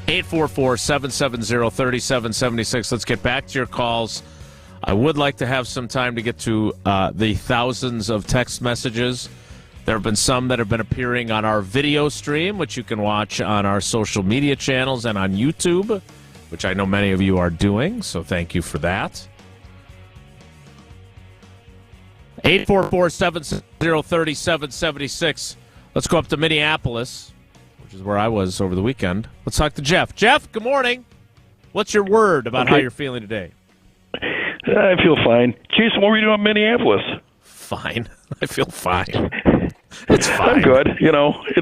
844-770-3776. Let's get back to your calls. I would like to have some time to get to the thousands of text messages. There have been some that have been appearing on our video stream, which you can watch on our social media channels and on YouTube, which I know many of you are doing, so thank you for that. 844-770-3776. Let's go up to Minneapolis, which is where I was over the weekend. Let's talk to Jeff. Jeff, good morning. What's your word about how you're feeling today? I feel fine. Jason, what were you doing in Minneapolis? Fine. I feel fine. It's fine. I'm good.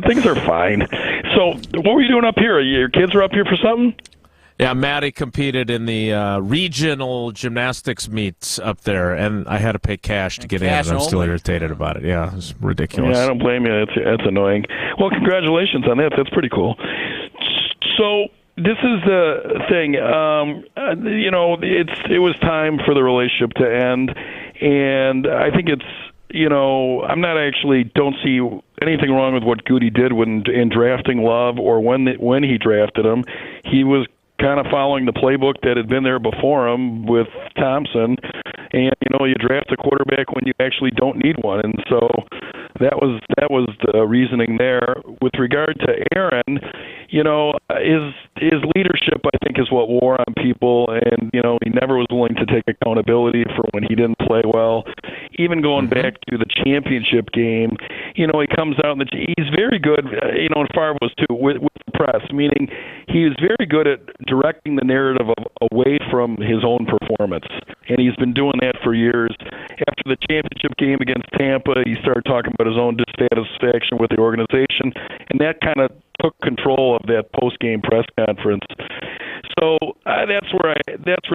Things are fine. So, what were you doing up here? Your kids are up here for something? Yeah, Maddie competed in the regional gymnastics meets up there, and I had to pay cash to get in, and I'm still irritated about it. Yeah, it's ridiculous. Yeah, I don't blame you. That's annoying. Well, congratulations on that. That's pretty cool. So, this is the thing. It was time for the relationship to end, and I think it's, don't see anything wrong with what Goody did in drafting Love or when he drafted him. He was kind of following the playbook that had been there before him with Thompson. And, you draft a quarterback when you actually don't need one. And so that was the reasoning there. With regard to Aaron, his leadership, I think, is what wore on people. And, he never was willing to take accountability for when he didn't play well. Even going back to the championship game, he comes out and he's very good, and Favre was too, with the press, meaning he is very good at directing the narrative away from his own performance. And he's been doing that for years. After the championship game against Tampa, he started talking about his own dissatisfaction with the organization, and that kind of took control of that post-game press conference. So that's where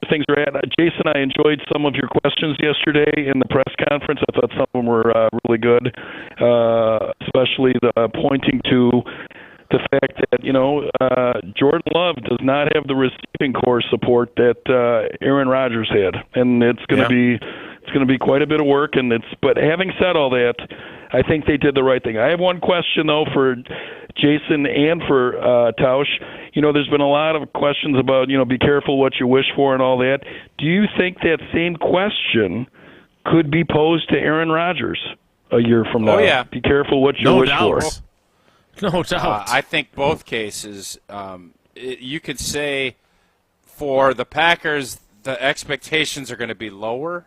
things are at. Jason, I enjoyed some of your questions yesterday in the press conference. I thought some of them were really good, especially the pointing to the fact that Jordan Love does not have the receiving corps support that Aaron Rodgers had, and it's going to be quite a bit of work. But having said all that, I think they did the right thing. I have one question though for Jason and for Tausch. There's been a lot of questions about be careful what you wish for and all that. Do you think that same question could be posed to Aaron Rodgers a year from now? Oh yeah, be careful what you wish for. No doubt. I think both cases, you could say for the Packers, the expectations are going to be lower.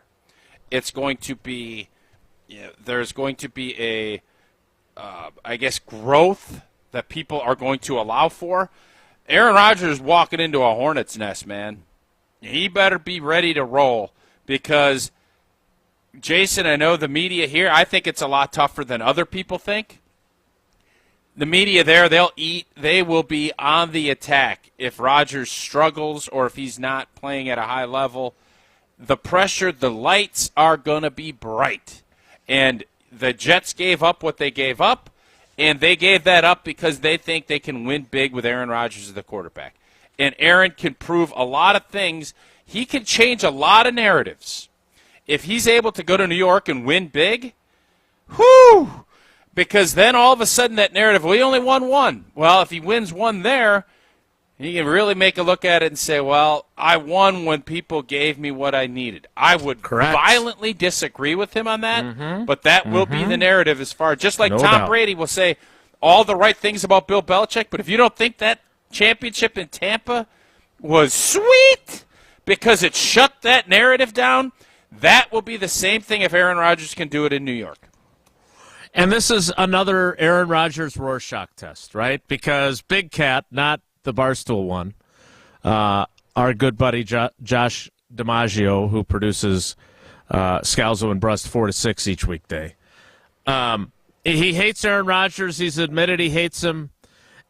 It's going to be, there's going to be a, growth that people are going to allow for. Aaron Rodgers walking into a hornet's nest, man. He better be ready to roll because, Jason, I know the media here, I think it's a lot tougher than other people think. The media there, they will be on the attack if Rodgers struggles or if he's not playing at a high level. The pressure, the lights are going to be bright. And the Jets gave up what they gave up, and they gave that up because they think they can win big with Aaron Rodgers as the quarterback. And Aaron can prove a lot of things. He can change a lot of narratives. If he's able to go to New York and win big, whoo! Because then all of a sudden that narrative, well, he only won one. Well, if he wins one there, You can really make a look at it and say, well, I won when people gave me what I needed. I would violently disagree with him on that, but that will be the narrative as far, just like Tom Brady will say all the right things about Bill Belichick, but if you don't think that championship in Tampa was sweet because it shut that narrative down, that will be the same thing if Aaron Rodgers can do it in New York. And this is another Aaron Rodgers Rorschach test, right? Because Big Cat, not the Barstool one, our good buddy Josh DiMaggio, who produces Scalzo and Brust 4 to 6 each weekday. He hates Aaron Rodgers. He's admitted he hates him.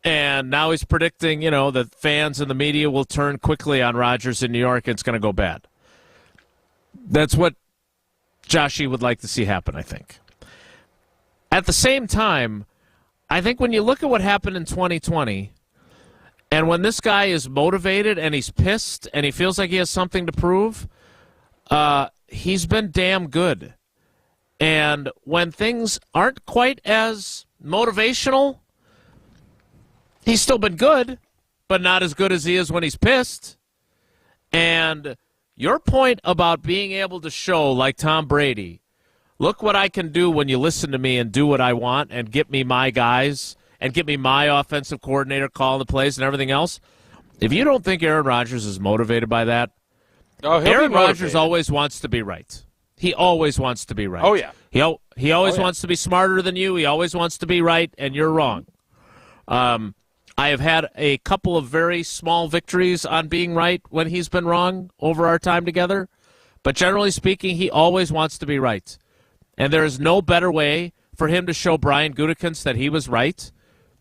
And now he's predicting, that fans and the media will turn quickly on Rodgers in New York and it's going to go bad. That's what Joshy would like to see happen, I think. At the same time, I think when you look at what happened in 2020, and when this guy is motivated and he's pissed and he feels like he has something to prove, he's been damn good. And when things aren't quite as motivational, he's still been good, but not as good as he is when he's pissed. And your point about being able to show, like Tom Brady, look what I can do when you listen to me and do what I want and get me my guys and get me my offensive coordinator calling the plays and everything else. If you don't think Aaron Rodgers is motivated by that, Aaron Rodgers always wants to be right. He always wants to be right. Oh, yeah. He always wants to be smarter than you. He always wants to be right, and you're wrong. I have had a couple of very small victories on being right when he's been wrong over our time together. But generally speaking, he always wants to be right. And there is no better way for him to show Brian Gutekunst that he was right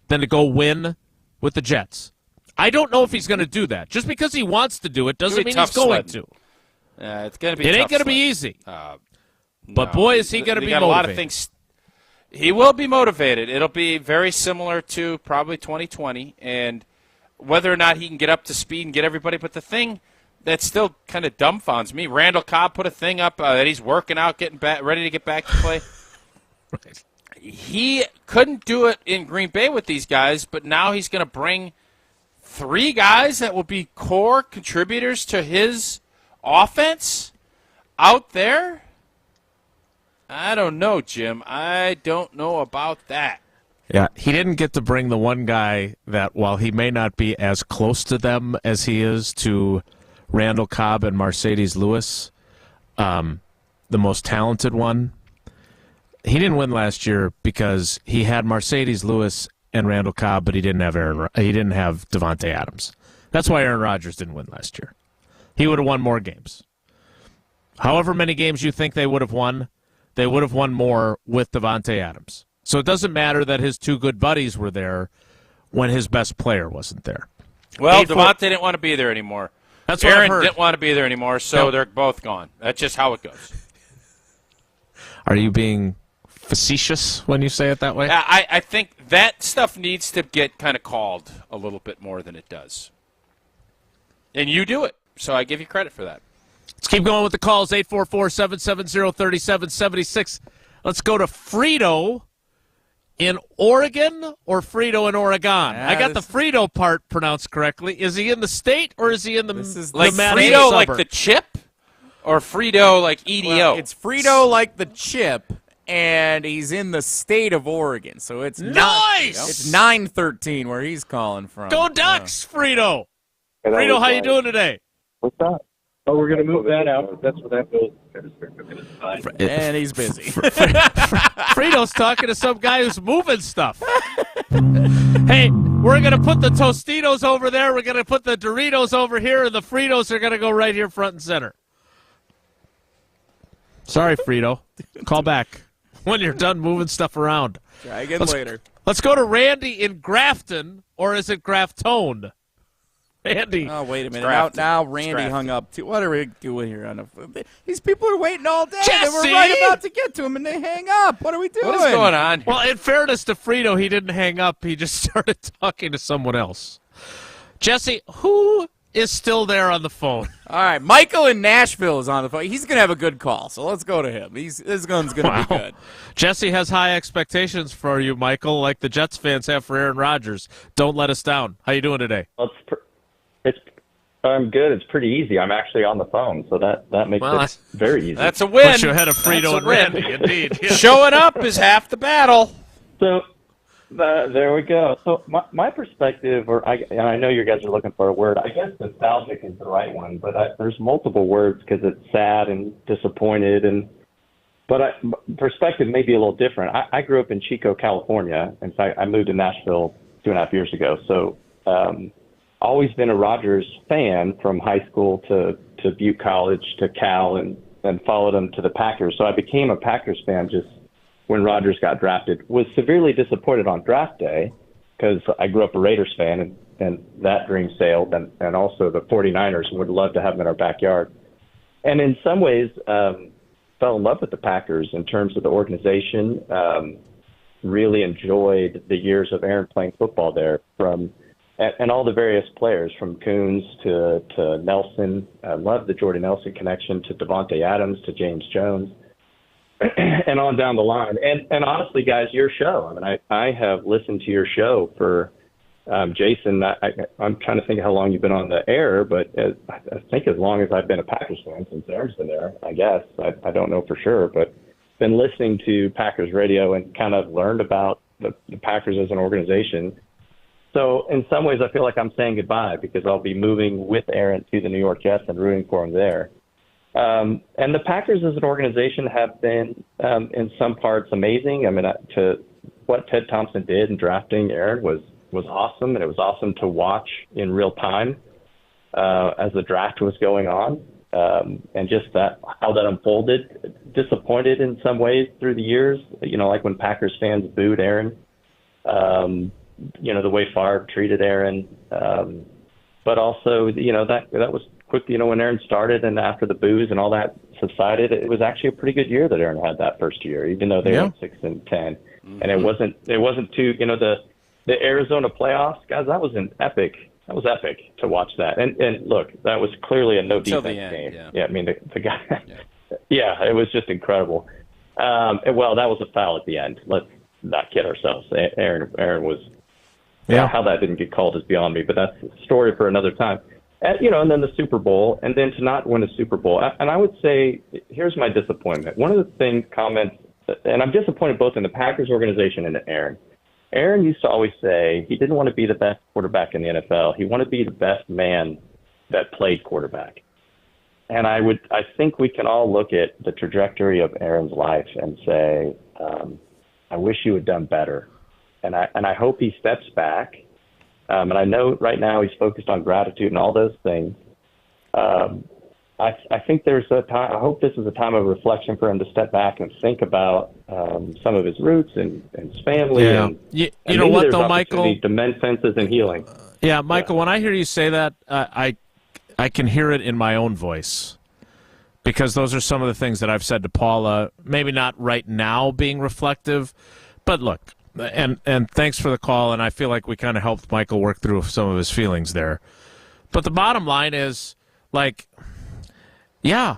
than to go win with the Jets. I don't know if he's going to do that. Just because he wants to do it doesn't mean he's going to. It's going to be. It ain't going to be easy. But boy, is he going to be motivated. A lot of things. He will be motivated. It'll be very similar to probably 2020, and whether or not he can get up to speed and get everybody. But the thing that still kind of dumbfounds me, Randall Cobb put a thing up that he's working out, getting back, ready to get back to play. Right. He couldn't do it in Green Bay with these guys, but now he's going to bring 3 guys that will be core contributors to his offense out there. I don't know, Jim. I don't know about that. Yeah, he didn't get to bring the one guy that, while he may not be as close to them as he is to Randall Cobb and Mercedes Lewis, the most talented one, he didn't win last year because he had Mercedes Lewis and Randall Cobb, but he didn't have Devontae Adams. That's why Aaron Rodgers didn't win last year. He would have won more games. However many games you think they would have won, they would have won more with Devontae Adams. So it doesn't matter that his 2 good buddies were there when his best player wasn't there. Well, Devontae didn't want to be there anymore. That's what Aaron I've heard. Didn't want to be there anymore, so they're both gone. That's just how it goes. Are you being facetious when you say it that way? I think that stuff needs to get kind of called a little bit more than it does. And you do it, so I give you credit for that. Let's keep going with the calls, 844-770-3776. Let's go to Frito in Oregon or Frito in Oregon? I got the Frito part pronounced correctly. Is he in the state or is he in the like Madison Frito suburb? like the chip or Frito like EDO? Well, it's Frito like the chip, and he's in the state of Oregon. So it's it's 913 where he's calling from. Go Ducks, Frito. Frito, how you doing today? What's up? Oh, we're going to move that out. That's what that goes. And he's busy. Frito's talking to some guy who's moving stuff. Hey, we're going to put the Tostitos over there. We're going to put the Doritos over here, and the Fritos are going to go right here front and center. Sorry, Frito. Call back when you're done moving stuff around. Try again later. Let's go to Randy in Grafton, or is it Graftone? Randy. Oh, wait a minute. Now Randy hung up, too. What are we doing here? These people are waiting all day. Jesse! And we're right about to get to them, and they hang up. What are we doing? What is going on here? Well, in fairness to Frito, he didn't hang up. He just started talking to someone else. Jesse, who is still there on the phone? All right, Michael in Nashville is on the phone. He's going to have a good call, so let's go to him. This gun's going to be good. Jesse has high expectations for you, Michael, like the Jets fans have for Aaron Rodgers. Don't let us down. How you doing today? I'm good. It's pretty easy. I'm actually on the phone, so that makes it very easy. That's a win. Puts you ahead of Frito and Randy, indeed. Yeah. Showing up is half the battle. So there we go. So my perspective, and I know you guys are looking for a word. I guess nostalgic is the right one, but there's multiple words because it's sad and disappointed, but perspective may be a little different. I grew up in Chico, California. In fact, I moved to Nashville 2.5 years ago. So always been a Rodgers fan from high school to Butte College to Cal and followed him to the Packers. So I became a Packers fan just when Rodgers got drafted. Was severely disappointed on draft day because I grew up a Raiders fan and that dream sailed. And also the 49ers would love to have him in our backyard. And in some ways, fell in love with the Packers in terms of the organization. Really enjoyed the years of Aaron playing football there and all the various players from Coons to Nelson. I love the Jordy Nelson connection to Devontae Adams to James Jones and on down the line. And honestly, guys, your show. I mean, I have listened to your show for Jason. I'm trying to think how long you've been on the air, but I think as long as I've been a Packers fan since Aaron's been there, I guess. I don't know for sure, but been listening to Packers radio and kind of learned about the Packers as an organization. So in some ways, I feel like I'm saying goodbye because I'll be moving with Aaron to the New York Jets and rooting for him there. And the Packers as an organization have been, in some parts, amazing. I mean, to what Ted Thompson did in drafting Aaron was awesome, and it was awesome to watch in real time as the draft was going on, and just how that unfolded. Disappointed in some ways through the years, like when Packers fans booed Aaron. The way Favre treated Aaron, but also, that was quick, when Aaron started and after the boos and all that subsided, it was actually a pretty good year that Aaron had that first year, even though they went 6-10. Mm-hmm. And it wasn't too, the Arizona playoffs, guys, that was epic to watch that. And look, that was clearly a no defense game. Yeah. I mean, the guy, it was just incredible. Well, that was a foul at the end. Let's not kid ourselves. Aaron was, how that didn't get called is beyond me, but that's a story for another time. And then the Super Bowl, and then to not win a Super Bowl. And I would say, here's my disappointment. One of the comments, and I'm disappointed both in the Packers organization and in Aaron. Aaron used to always say he didn't want to be the best quarterback in the NFL. He wanted to be the best man that played quarterback. And I think we can all look at the trajectory of Aaron's life and say, I wish you had done better. And I hope he steps back. And I know right now he's focused on gratitude and all those things. I think there's a time. I hope this is a time of reflection for him to step back and think about some of his roots and his family. Yeah. And you know what, though, Michael? To mend fences and healing. Yeah, Michael. When I hear you say that, I can hear it in my own voice, because those are some of the things that I've said to Paula. Maybe not right now being reflective, but look. And thanks for the call, and I feel like we kind of helped Michael work through some of his feelings there. But the bottom line is, you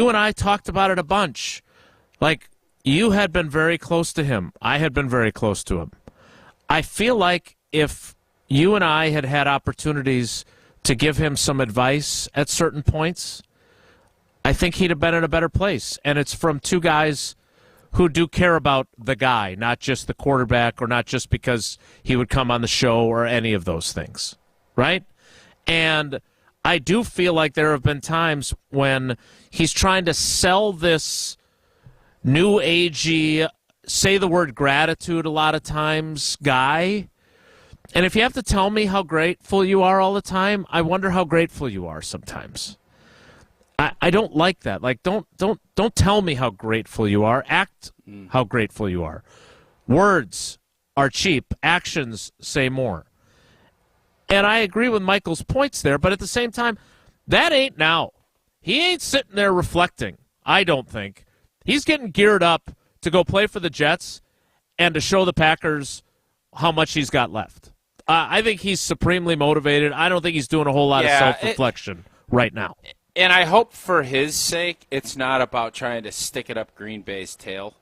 and I talked about it a bunch. You had been very close to him. I had been very close to him. I feel like if you and I had had opportunities to give him some advice at certain points, I think he'd have been in a better place. And it's from two guys who do care about the guy, not just the quarterback, or not just because he would come on the show or any of those things, right? And I do feel like there have been times when he's trying to sell this new agey, say the word gratitude a lot of times, guy. And if you have to tell me how grateful you are all the time, I wonder how grateful you are sometimes. I don't like that. Don't tell me how grateful you are. Act how grateful you are. Words are cheap. Actions say more. And I agree with Michael's points there, but at the same time, that ain't now. He ain't sitting there reflecting, I don't think. He's getting geared up to go play for the Jets and to show the Packers how much he's got left. I think he's supremely motivated. I don't think he's doing a whole lot of self-reflection right now. And I hope for his sake it's not about trying to stick it up Green Bay's tail.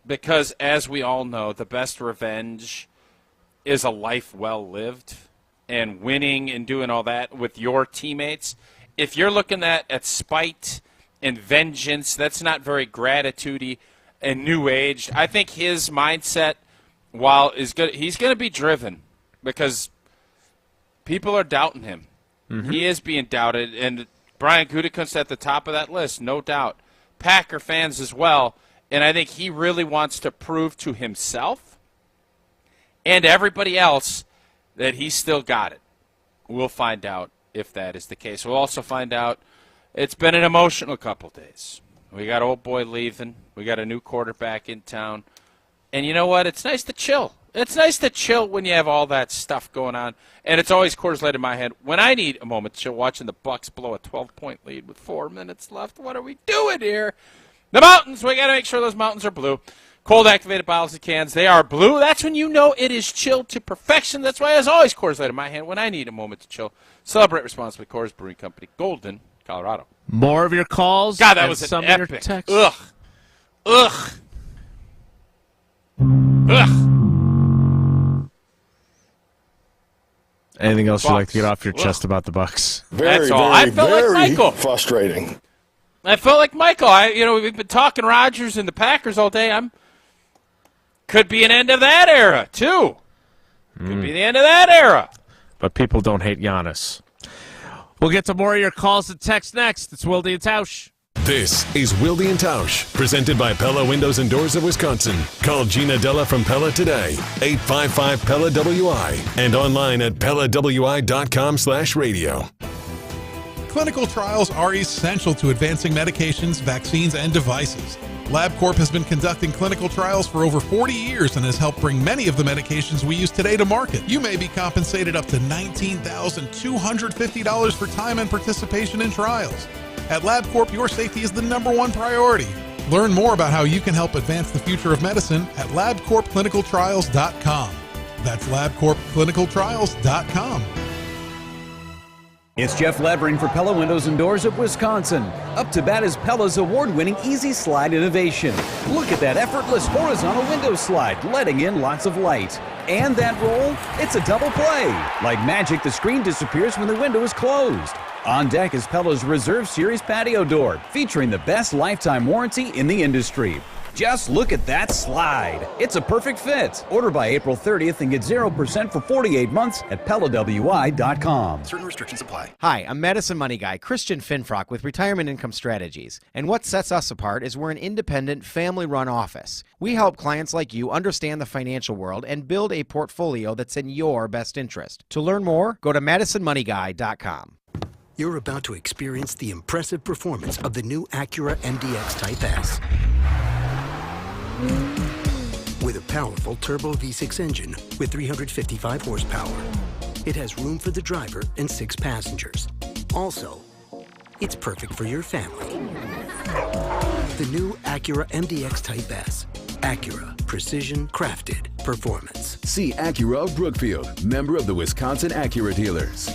Because, as we all know, the best revenge is a life well lived. and winning and doing all that with your teammates. If you're looking at spite and vengeance, that's not very gratitude-y and new age. I think his mindset, while is good, he's going to be driven because people are doubting him. Mm-hmm. He is being doubted, and Brian Gutekunst at the top of that list, no doubt. Packer fans as well, and I think he really wants to prove to himself and everybody else that he's still got it. We'll find out if that is the case. We'll also find out it's been an emotional couple days. We got old boy leaving. We got a new quarterback in town. And you know what? It's nice to chill. It's nice to chill when you have all that stuff going on. And it's always Coors Light in my head. When I need a moment to chill, watching the Bucks blow a 12-point lead with 4 minutes left. What are we doing here? The mountains. We got to make sure those mountains are blue. Cold-activated bottles and cans. They are blue. That's when you know it is chilled to perfection. That's why there's always Coors Light in my hand when I need a moment to chill. Celebrate responsibly. Coors Brewing Company, Golden, Colorado. More of your calls. God, that was some an epic. Of your texts. Ugh. Anything else Bucks. you'd like to get off your chest about the Bucks? That's all. I felt like Michael. Frustrating. I felt like Michael. We've been talking Rodgers and the Packers all day. Could be an end of that era too. Could be the end of that era. But people don't hate Giannis. We'll get to more of your calls and texts next. It's Wilde Tausch. This is Wilde Tausch, presented by Pella Windows and Doors of Wisconsin. Call Gina Della from Pella today, 855-PELLA-WI, and online at PellaWI.com/radio. Clinical trials are essential to advancing medications, vaccines, and devices. LabCorp has been conducting clinical trials for over 40 years and has helped bring many of the medications we use today to market. You may be compensated up to $19,250 for time and participation in trials. At LabCorp, your safety is the #1 priority. Learn more about how you can help advance the future of medicine at LabCorpClinicalTrials.com. That's LabCorpClinicalTrials.com. It's Jeff Levering for Pella Windows and Doors of Wisconsin. Up to bat is Pella's award-winning Easy Slide innovation. Look at that effortless horizontal window slide, letting in lots of light. And that roll, it's a double play. Like magic, the screen disappears when the window is closed. On deck is Pella's Reserve Series patio door, featuring the best lifetime warranty in the industry. Just look at that slide. It's a perfect fit. Order by April 30th and get 0% for 48 months at PellaWI.com. Certain restrictions apply. Hi, I'm Madison Money Guy, Christian Finfrock with Retirement Income Strategies. And what sets us apart is we're an independent, family-run office. We help clients like you understand the financial world and build a portfolio that's in your best interest. To learn more, go to MadisonMoneyGuy.com. You're about to experience the impressive performance of the new Acura MDX Type S. With a powerful turbo V6 engine with 355 horsepower. It has room for the driver and 6 passengers. Also, it's perfect for your family. The new Acura MDX Type S. Acura. Precision crafted performance. See Acura of Brookfield, member of the Wisconsin Acura Dealers.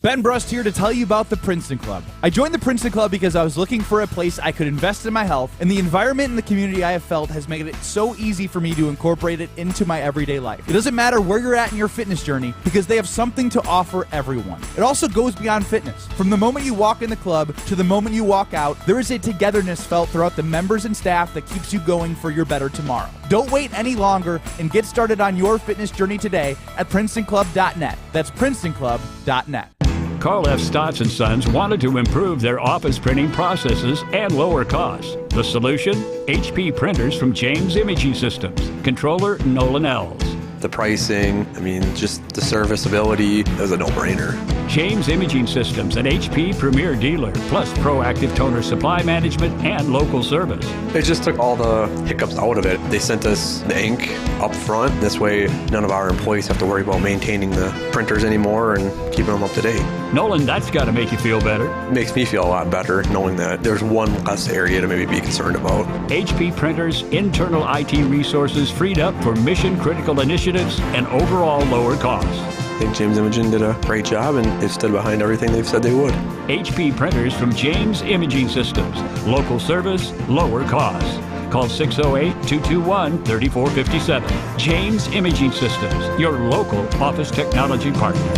Ben Brust here to tell you about the Princeton Club. I joined the Princeton Club because I was looking for a place I could invest in my health, and the environment and the community I have felt has made it so easy for me to incorporate it into my everyday life. It doesn't matter where you're at in your fitness journey because they have something to offer everyone. It also goes beyond fitness. From the moment you walk in the club to the moment you walk out, there is a togetherness felt throughout the members and staff that keeps you going for your better tomorrow. Don't wait any longer and get started on your fitness journey today at PrincetonClub.net. That's PrincetonClub.net. Carl F. Stotts & Sons wanted to improve their office printing processes and lower costs. The solution? HP printers from James Imaging Systems. Controller Nolan Ells. The pricing, just the serviceability is a no-brainer. James Imaging Systems, an HP premier dealer, plus proactive toner supply management and local service. They just took all the hiccups out of it. They sent us the ink up front. This way, none of our employees have to worry about maintaining the printers anymore and keeping them up to date. Nolan, that's got to make you feel better. It makes me feel a lot better knowing that there's one less area to maybe be concerned about. HP printers, internal IT resources freed up for mission-critical initiatives and overall lower costs. I think James Imaging did a great job, and they've stood behind everything they've said they would. HP printers from James Imaging Systems. Local service, lower costs. Call 608-221-3457. James Imaging Systems, your local office technology partner.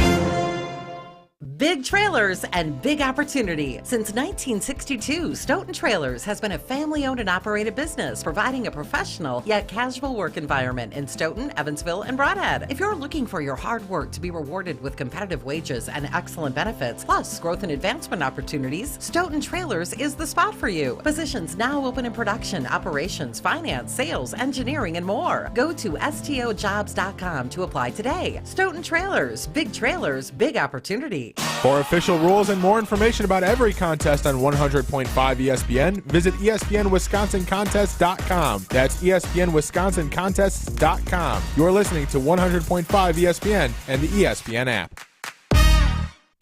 Big trailers and big opportunity. Since 1962, Stoughton Trailers has been a family-owned and operated business providing a professional yet casual work environment in Stoughton, Evansville, and Broadhead. If you're looking for your hard work to be rewarded with competitive wages and excellent benefits, plus growth and advancement opportunities, Stoughton Trailers is the spot for you. Positions now open in production, operations, finance, sales, engineering, and more. Go to stojobs.com to apply today. Stoughton Trailers, big opportunity. For official rules and more information about every contest on 100.5 ESPN, visit ESPNWisconsinContests.com. That's ESPNWisconsinContests.com. You're listening to 100.5 ESPN and the ESPN app.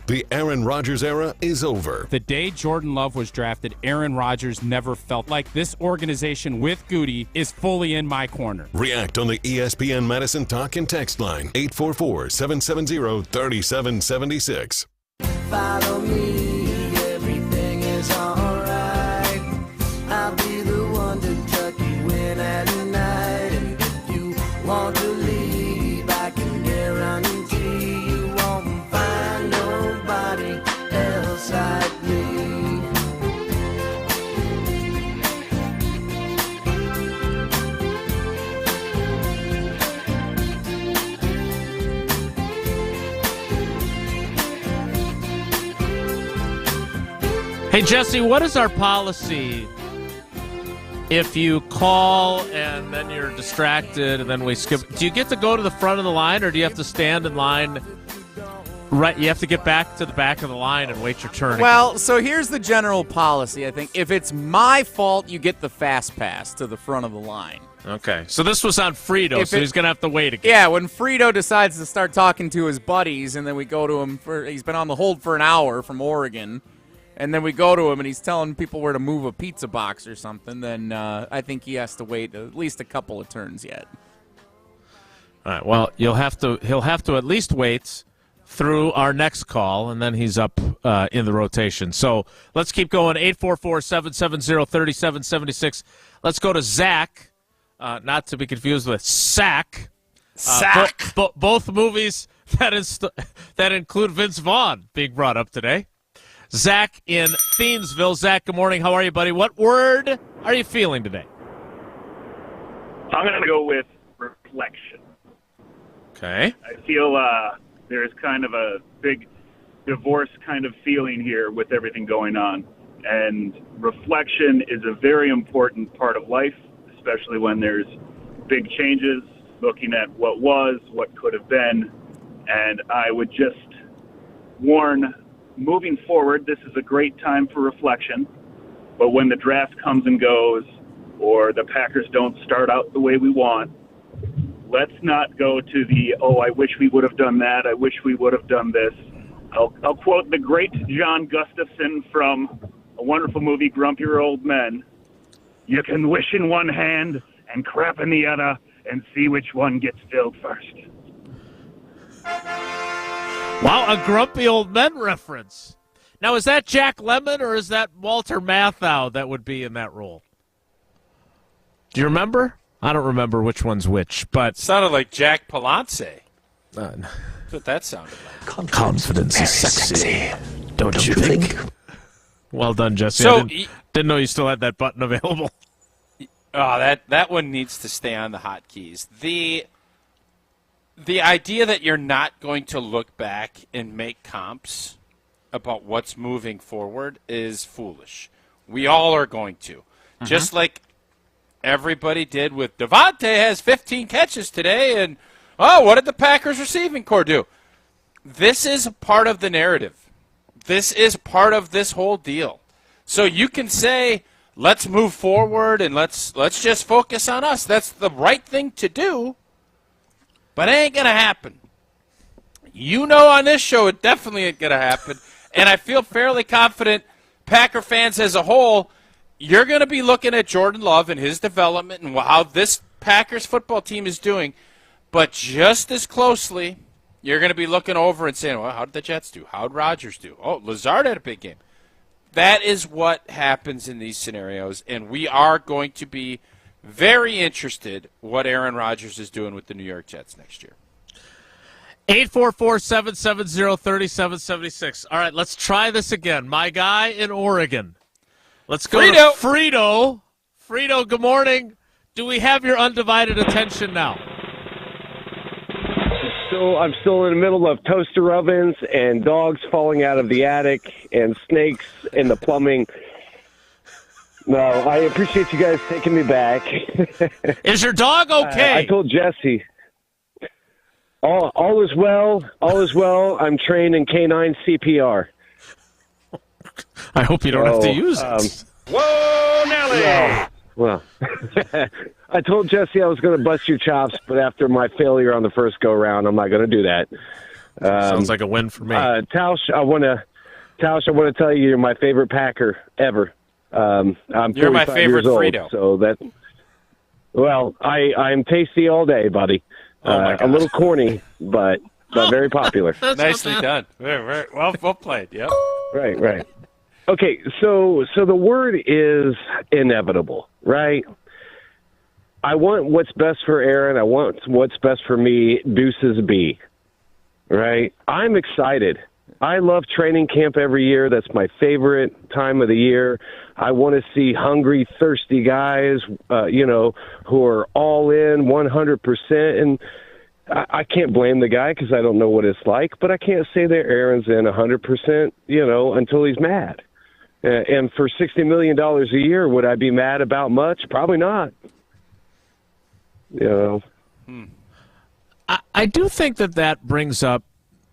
The Aaron Rodgers era is over. The day Jordan Love was drafted, Aaron Rodgers never felt like this organization with Goody is fully in my corner. React on the ESPN Madison talk and text line, 844-770-3776. Follow me, everything is alright. I'll be the one to tuck you in at night. And if you want to leave, I can guarantee you won't find nobody else like me. Hey, Jesse, what is our policy if you call and then you're distracted and then we skip? Do you get to go to the front of the line, or do you have to stand in line? Right, you have to get back to the back of the line and wait your turn. Well, so here's the general policy, I think. If it's my fault, you get the fast pass to the front of the line. Okay, so this was on Frito, so he's going to have to wait again. Yeah, when Frito decides to start talking to his buddies, and then we go to him he's been on the hold for an hour from Oregon, and then we go to him and he's telling people where to move a pizza box or something, then I think he has to wait at least a couple of turns yet. All right, well, he'll have to at least wait through our next call, and then he's up in the rotation. So let's keep going. 844-770-3776. Let's go to Zach, not to be confused with Sack. Sack. Both movies that include Vince Vaughn being brought up today. Zach in Thiensville. Zach, good morning. How are you, buddy? What word are you feeling today? I'm going to go with reflection. Okay. I feel there's kind of a big divorce kind of feeling here with everything going on. And reflection is a very important part of life, especially when there's big changes, looking at what was, what could have been. And I would just warn, moving forward, this is a great time for reflection. But when the draft comes and goes, or the Packers don't start out the way we want, let's not go to the, I wish we would have done that, I wish we would have done this. I'll quote the great John Gustafson from a wonderful movie, Grumpier Old Men. You can wish in one hand and crap in the other and see which one gets filled first. Wow, a Grumpy Old Men reference. Now, is that Jack Lemmon or is that Walter Matthau that would be in that role? Do you remember? I don't remember which one's which, but... It sounded like Jack Palance. That's what that sounded like. Confidence is sexy. Don't you think? Well done, Jesse. So, didn't know you still had that button available. Oh, that one needs to stay on the hotkeys. The idea that you're not going to look back and make comps about what's moving forward is foolish. We all are going to. Just like everybody did with Devontae has 15 catches today, and, what did the Packers receiving corps do? This is part of the narrative. This is part of this whole deal. So you can say, let's move forward and let's just focus on us. That's the right thing to do, but it ain't going to happen. You know on this show it definitely ain't going to happen, and I feel fairly confident Packer fans as a whole, you're going to be looking at Jordan Love and his development and how this Packers football team is doing, but just as closely, you're going to be looking over and saying, well, how did the Jets do? How did Rodgers do? Oh, Lazard had a big game. That is what happens in these scenarios, and we are going to be very interested what Aaron Rodgers is doing with the New York Jets next year. 844-770-3776. All right, let's try this again. My guy in Oregon. Let's go Frito. to Frito. Frito, good morning. Do we have your undivided attention now? I'm still in the middle of toaster ovens and dogs falling out of the attic and snakes in the plumbing. No, I appreciate you guys taking me back. Is your dog okay? I told Jesse. All is well. All is well. I'm trained in canine CPR. I hope you don't have to use it. Whoa, Nelly! Well, I told Jesse I was going to bust your chops, but after my failure on the first go-round, I'm not going to do that. Sounds like a win for me. Tausch, I want to tell you you're my favorite Packer ever. I'm You're my 45 favorite years old, Frito. so that. Well, I'm tasty all day, buddy. A little corny, but very popular. Nicely done. Very well played. Yep. Right. Okay, so the word is inevitable, right? I want what's best for Aaron. I want what's best for me. Deuces be, right? I'm excited. I love training camp every year. That's my favorite time of the year. I want to see hungry, thirsty guys, who are all in 100%. And I can't blame the guy because I don't know what it's like, but I can't say that Aaron's in 100%, until he's mad. And for $60 million a year, would I be mad about much? Probably not. I do think that brings up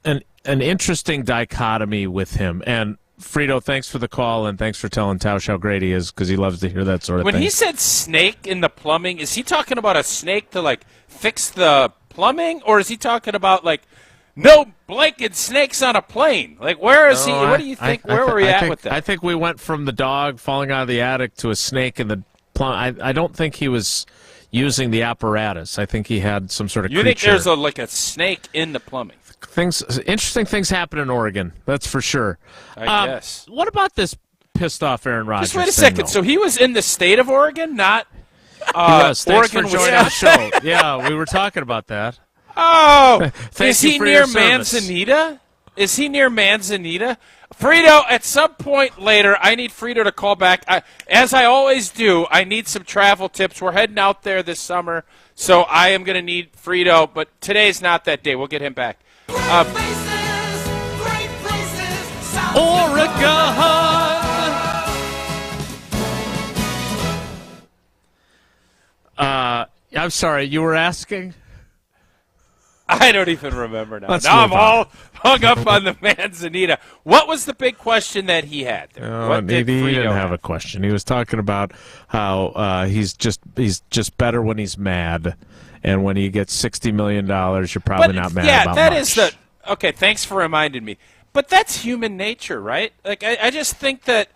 an interesting dichotomy with him. And Frito, thanks for the call, and thanks for telling Tausch how great he is, because he loves to hear that sort of thing. When he said snake in the plumbing, is he talking about a snake to, fix the plumbing? Or is he talking about, no blanket snakes on a plane? Where is he? What do you think? Where were we at with that? I think we went from the dog falling out of the attic to a snake in the plumbing. I don't think he was using the apparatus. I think he had some sort of creature. You think there's a snake in the plumbing? Interesting things happen in Oregon, that's for sure. I guess. What about this pissed off Aaron Rodgers? Just wait a second. Though? So he was in the state of Oregon, not he was. Thanks Oregon for joining the show. Yeah, we were talking about that. Oh, is you he for near your service. Manzanita? Is he near Manzanita? Frito, at some point later, I need Frito to call back. As I always do, I need some travel tips. We're heading out there this summer, so I am going to need Frito, but today's not that day. We'll get him back. I'm sorry, you were asking? I don't even remember now. Let's now I'm move on. all hung up on the Manzanita. What was the big question that he had there? What did He Frito didn't have a question. He was talking about how he's just better when he's mad, and when he gets $60 million, you're probably not mad about that much. is the okay. Thanks for reminding me. But that's human nature, right? I just think that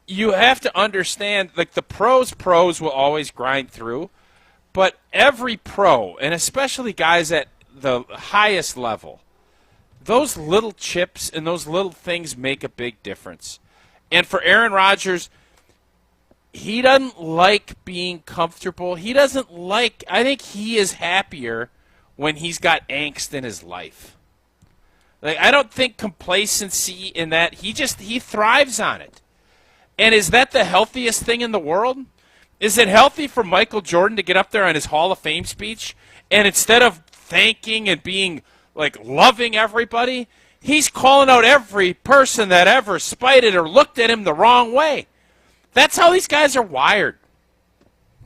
you have to understand. The pros will always grind through, but every pro, and especially guys at the highest level, those little chips and those little things make a big difference. And for Aaron Rodgers, he doesn't like being comfortable. He doesn't like – I think he is happier when he's got angst in his life. I don't think complacency in that – he thrives on it. And is that the healthiest thing in the world? Is it healthy for Michael Jordan to get up there on his Hall of Fame speech and instead of thanking and being loving everybody, he's calling out every person that ever spited or looked at him the wrong way? That's how these guys are wired.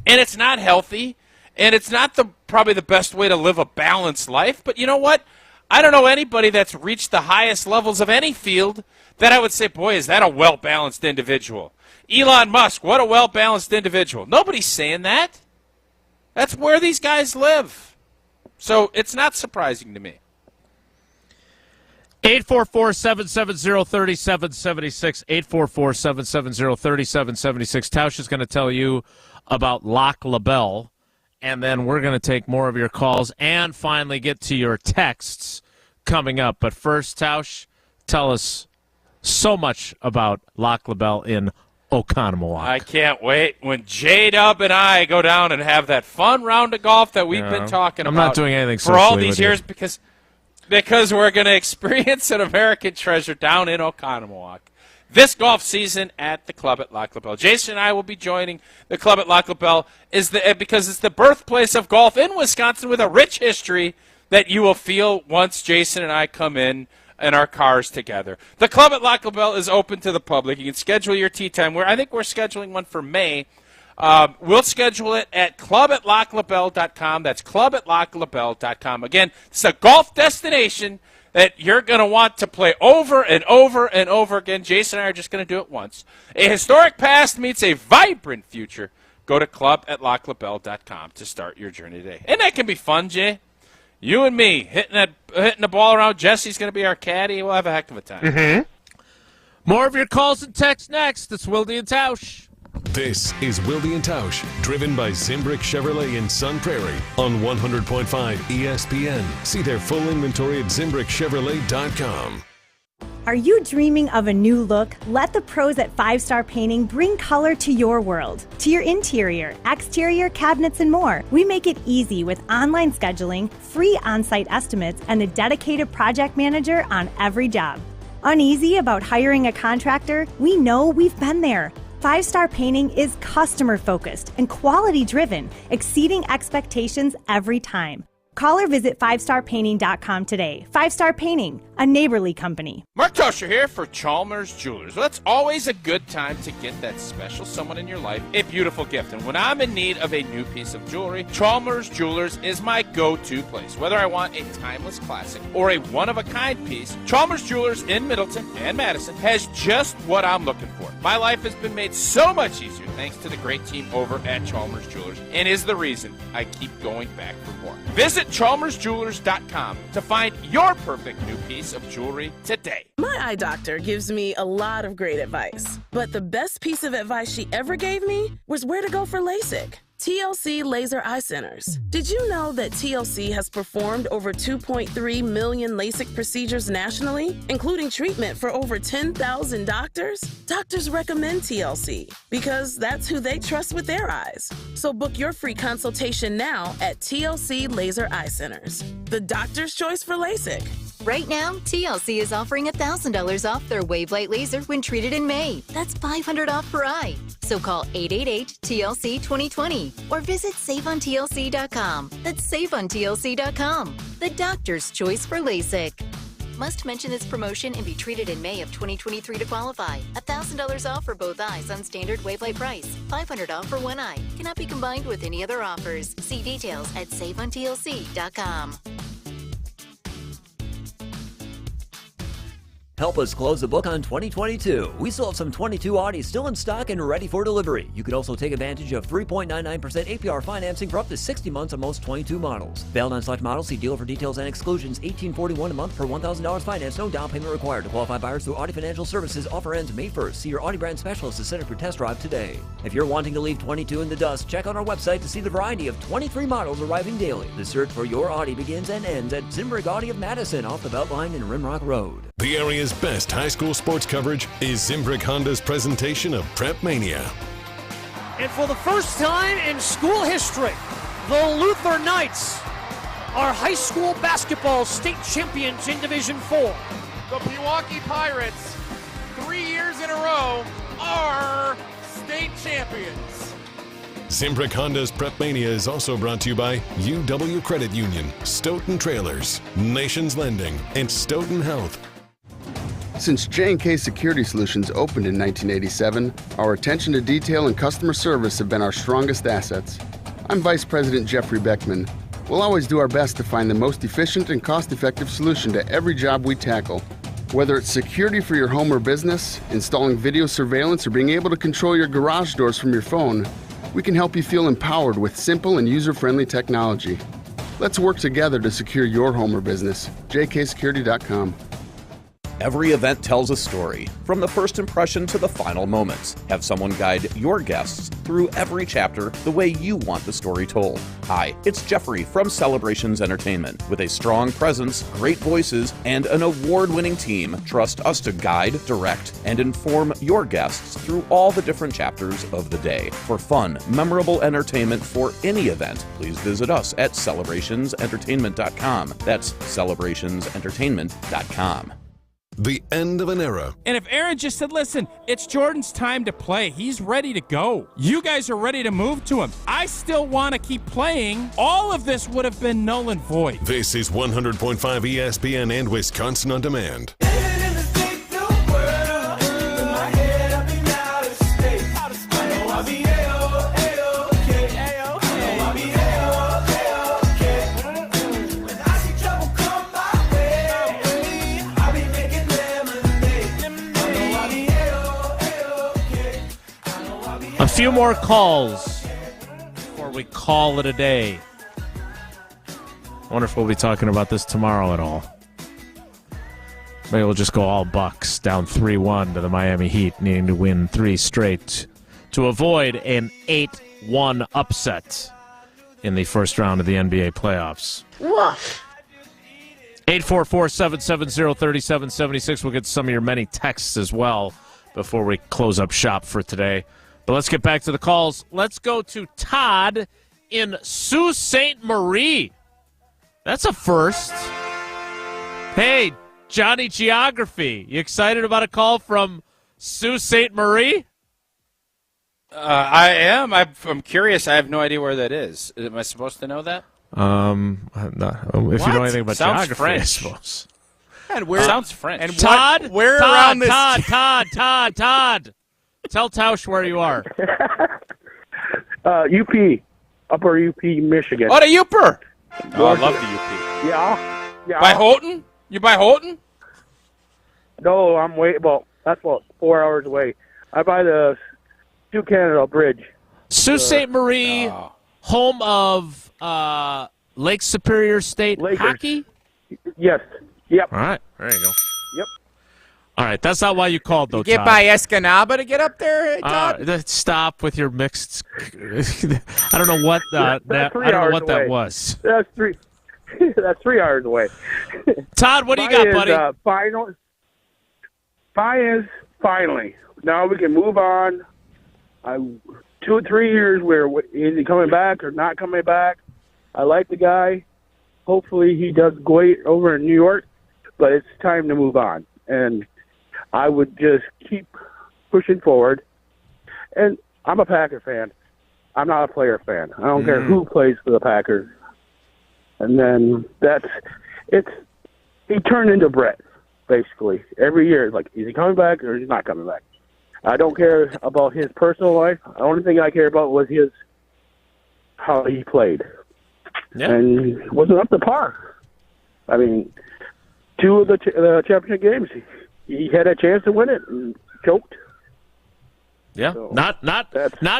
And it's not healthy, and it's not probably the best way to live a balanced life. But you know what? I don't know anybody that's reached the highest levels of any field that I would say, boy, is that a well-balanced individual. Elon Musk, what a well-balanced individual. Nobody's saying that. That's where these guys live. So it's not surprising to me. 844-770-3776, 844-770-3776. Tausch is going to tell you about Lac LaBelle, and then we're going to take more of your calls and finally get to your texts coming up. But first, Tausch, tell us so much about Lac LaBelle in Oconomowoc. I can't wait when J-Dub and I go down and have that fun round of golf that we've been talking about. I'm not doing anything for all socially these with years you. because we're going to experience an American treasure down in Oconomowoc this golf season at the club at Lac La Belle. Jason and I will be joining the club at Lac La Belle because it's the birthplace of golf in Wisconsin with a rich history that you will feel once Jason and I come in our cars together. The club at Lac La Belle is open to the public. You can schedule your tee time. I think we're scheduling one for May. We'll schedule it at club@laclabelle.com. That's club@laclabelle.com. Again, it's a golf destination that you're going to want to play over and over and over again. Jason and I are just going to do it once. A historic past meets a vibrant future. Go to club@laclabelle.com to start your journey today. And that can be fun, Jay. You and me hitting the ball around. Jesse's going to be our caddy. We'll have a heck of a time. Mm-hmm. More of your calls and texts next. It's Wilde Tausch. This is Wilde Tausch, driven by Zimbrick Chevrolet in Sun Prairie on 100.5 ESPN. See their full inventory at ZimbrickChevrolet.com. Are you dreaming of a new look? Let the pros at 5 Star Painting bring color to your world, to your interior, exterior, cabinets, and more. We make it easy with online scheduling, free on-site estimates, and a dedicated project manager on every job. Uneasy about hiring a contractor? We know, we've been there. 5 Star Painting is customer-focused and quality-driven, exceeding expectations every time. Call or visit 5starpainting.com today. 5 Star Painting, a neighborly company. Mark Tosher here for Chalmers Jewelers. Well, it's always a good time to get that special someone in your life a beautiful gift. And when I'm in need of a new piece of jewelry, Chalmers Jewelers is my go-to place. Whether I want a timeless classic or a one-of-a-kind piece, Chalmers Jewelers in Middleton and Madison has just what I'm looking for. My life has been made so much easier thanks to the great team over at Chalmers Jewelers, and is the reason I keep going back for more. Visit chalmersjewelers.com to find your perfect new piece of jewelry today. My eye doctor gives me a lot of great advice, but the best piece of advice she ever gave me was where to go for LASIK. TLC Laser Eye Centers. Did you know that TLC has performed over 2.3 million LASIK procedures nationally, including treatment for over 10,000 doctors? Doctors recommend TLC because that's who they trust with their eyes. So book your free consultation now at TLC Laser Eye Centers, the doctor's choice for LASIK. Right now, TLC is offering $1,000 off their Wavelight laser when treated in May. That's $500 off per eye. So call 888-TLC-2020 or visit saveontlc.com. That's saveontlc.com. The doctor's choice for LASIK. Must mention this promotion and be treated in May of 2023 to qualify. $1,000 off for both eyes on standard Wavelight price. $500 off for one eye. Cannot be combined with any other offers. See details at saveontlc.com. Help us close the book on 2022. We still have some 22 Audis still in stock and ready for delivery. You can also take advantage of 3.99% APR financing for up to 60 months on most 22 models. Valid on select models. See dealer for details and exclusions. $1,841 a month per $1,000 finance. No down payment required. To qualify buyers through Audi Financial Services. Offer ends May 1st. See your Audi brand specialist to set up your test drive today. If you're wanting to leave 22 in the dust, check out our website to see the variety of 23 models arriving daily. The search for your Audi begins and ends at Zimbrick Audi of Madison off the Beltline and Rimrock Road. The area's best high school sports coverage is Zimbrick Honda's presentation of Prep Mania. And for the first time in school history, the Luther Knights are high school basketball state champions in Division IV. The Milwaukee Pirates, 3 years in a row, are state champions. Zimbrick Honda's Prep Mania is also brought to you by UW Credit Union, Stoughton Trailers, Nations Lending, and Stoughton Health. Since J&K Security Solutions opened in 1987, our attention to detail and customer service have been our strongest assets. I'm Vice President Jeffrey Beckman. We'll always do our best to find the most efficient and cost-effective solution to every job we tackle. Whether it's security for your home or business, installing video surveillance, or being able to control your garage doors from your phone, we can help you feel empowered with simple and user-friendly technology. Let's work together to secure your home or business. jksecurity.com. Every event tells a story, from the first impression to the final moments. Have someone guide your guests through every chapter the way you want the story told. Hi, it's Jeffrey from Celebrations Entertainment. With a strong presence, great voices, and an award-winning team, trust us to guide, direct, and inform your guests through all the different chapters of the day. For fun, memorable entertainment for any event, please visit us at celebrationsentertainment.com. That's celebrationsentertainment.com. The end of an era. And if Aaron just said, listen, it's Jordan's time to play, he's ready to go. You guys are ready to move to him. I still want to keep playing. All of this would have been null and void. This is 100.5 ESPN and Wisconsin On Demand. A few more calls before we call it a day. I wonder if we'll be talking about this tomorrow at all. Maybe we'll just go all Bucks, down 3-1 to the Miami Heat, needing to win 3 straight to avoid an 8-1 upset in the first round of the NBA playoffs. Woof. 844-770-3776. We'll get to some of your many texts as well before we close up shop for today. But let's get back to the calls. Let's go to Todd in Sault Ste. Marie. That's a first. Hey, Johnny Geography, you excited about a call from Sault Ste. Marie? I am. I'm curious. I have no idea where that is. Am I supposed to know that? If you know anything about Sounds geography, French. I suppose. And where sounds French. And Todd, where Todd, around this? Todd. Tell Tausch where you are. UP, Upper UP, Michigan. Oh, the Uper. Oh, I love the UP. Yeah. By Houghton? You by Houghton? No, I'm that's about 4 hours away. I by the Two Canada Bridge. Sault Ste. Marie, home of Lake Superior State Lakers. hockey? Yes. Yep. All right. There you go. Yep. All right. That's not why you called, though, Get Todd. by Escanaba to get up there, Todd? Stop with your mixed. I don't know what That's 3 I don't know hours what away. that was. That's 3. That's 3 hours away. Todd, what do you got, buddy? Finally. Now we can move on. 2 or 3 years where is he coming back or not coming back? I like the guy. Hopefully he does great over in New York, but it's time to move on. And I would just keep pushing forward. And I'm a Packer fan. I'm not a player fan. I don't care who plays for the Packers. And then he turned into Brett, basically. Every year, it's like, is he coming back or is he not coming back? I don't care about his personal life. The only thing I care about was how he played. Yeah. And he wasn't up to par. I mean, 2 of the championship games, he had a chance to win it and choked. Yeah, So, not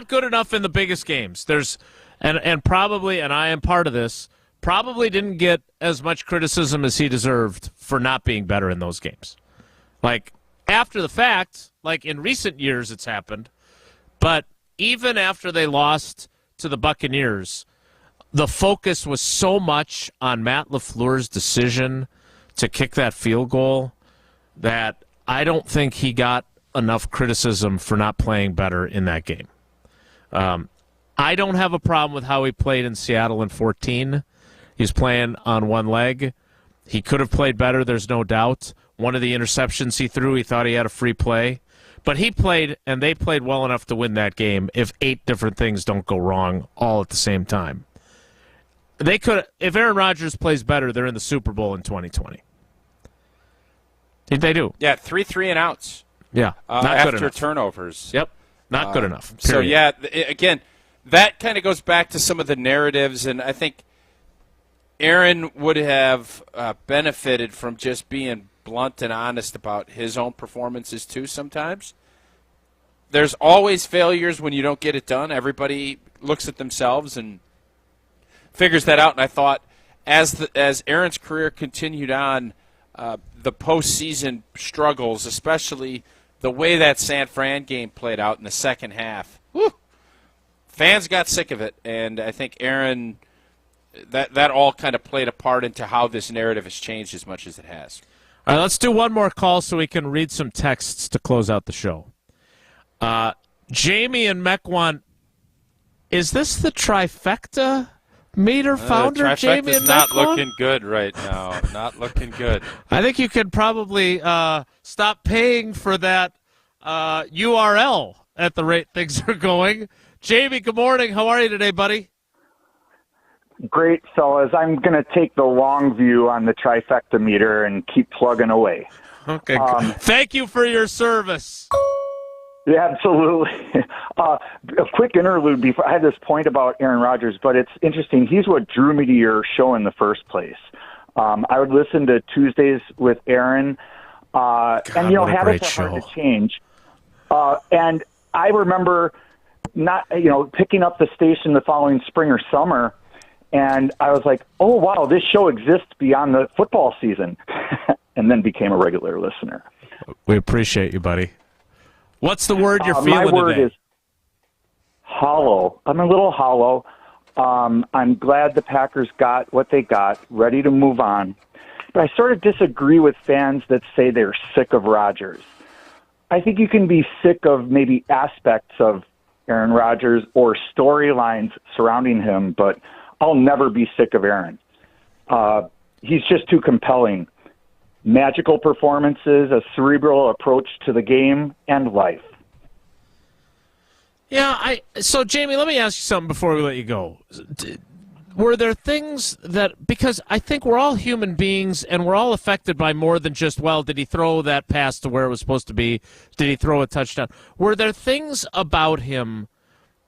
good enough in the biggest games. There's and probably, and I am part of this, probably didn't get as much criticism as he deserved for not being better in those games. Like, after the fact, like in recent years it's happened, but even after they lost to the Buccaneers, the focus was so much on Matt LaFleur's decision to kick that field goal that I don't think he got enough criticism for not playing better in that game. I don't have a problem with how he played in Seattle in 2014. He's playing on one leg. He could have played better, there's no doubt. One of the interceptions he threw, he thought he had a free play. But he played, and they played well enough to win that game if 8 different things don't go wrong all at the same time. They could, if Aaron Rodgers plays better, they're in the Super Bowl in 2020. Think they do? Yeah, 3 and outs. Yeah, not good after enough. turnovers. Yep, not good enough. So, period. yeah, again, that kind of goes back to some of the narratives, and I think Aaron would have benefited from just being blunt and honest about his own performances, too, sometimes. There's always failures when you don't get it done. Everybody looks at themselves and figures that out, and I thought as Aaron's career continued on, the postseason struggles, especially the way that San Fran game played out in the second half. Whew. Fans got sick of it, and I think, Aaron, that all kind of played a part into how this narrative has changed as much as it has. All right, let's do one more call so we can read some texts to close out the show. Jamie and Mequon, is this the trifecta meter founder, Jamie and Mequon? Not looking good right now. Not looking good. I think you could probably stop paying for that URL at the rate things are going. Jamie, good morning. How are you today, buddy? Great, fellas. I'm going to take the long view on the trifecta meter and keep plugging away. Okay. Thank you for your service. Yeah, absolutely. A quick interlude before I had this point about Aaron Rodgers, but it's interesting. He's what drew me to your show in the first place. I would listen to Tuesdays with Aaron, and habits are hard to change. And I remember picking up the station the following spring or summer, and I was like, oh, wow, this show exists beyond the football season, and then became a regular listener. We appreciate you, buddy. What's the word you're feeling today? My word is hollow. I'm a little hollow. I'm glad the Packers got what they got, ready to move on. But I sort of disagree with fans that say they're sick of Rodgers. I think you can be sick of maybe aspects of Aaron Rodgers or storylines surrounding him, but I'll never be sick of Aaron. He's just too compelling. Magical performances, a cerebral approach to the game, and life. Yeah, so Jamie, let me ask you something before we let you go. Were there things that, because I think we're all human beings and we're all affected by more than just, well, did he throw that pass to where it was supposed to be? Did he throw a touchdown? Were there things about him,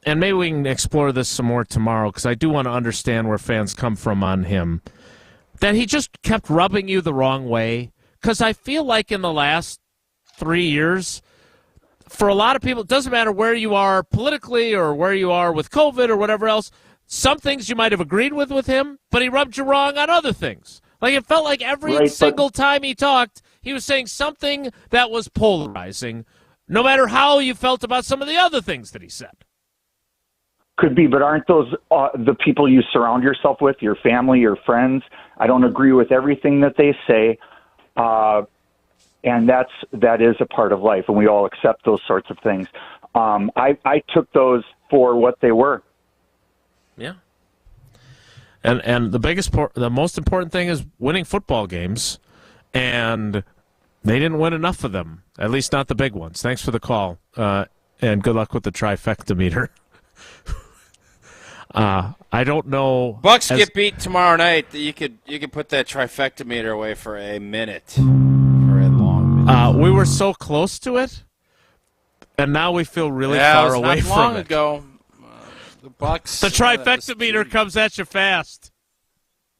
and maybe we can explore this some more tomorrow because I do want to understand where fans come from on him, that he just kept rubbing you the wrong way? Because I feel like in the last 3 years, for a lot of people, it doesn't matter where you are politically or where you are with COVID or whatever else, some things you might have agreed with him, but he rubbed you wrong on other things. Like it felt like every single time he talked, he was saying something that was polarizing, no matter how you felt about some of the other things that he said. Could be, but aren't those the people you surround yourself with, your family, your friends? I don't agree with everything that they say, and that is a part of life, and we all accept those sorts of things. I took those for what they were. Yeah. And the most important thing is winning football games, and they didn't win enough of them, at least not the big ones. Thanks for the call, and good luck with the trifecta meter. I don't know. Bucks get beat tomorrow night. You could put that trifecta meter away for a minute, for a long minute. We were so close to it, and now we feel really far away from it. Long ago, the Bucks. The trifecta meter comes at you fast.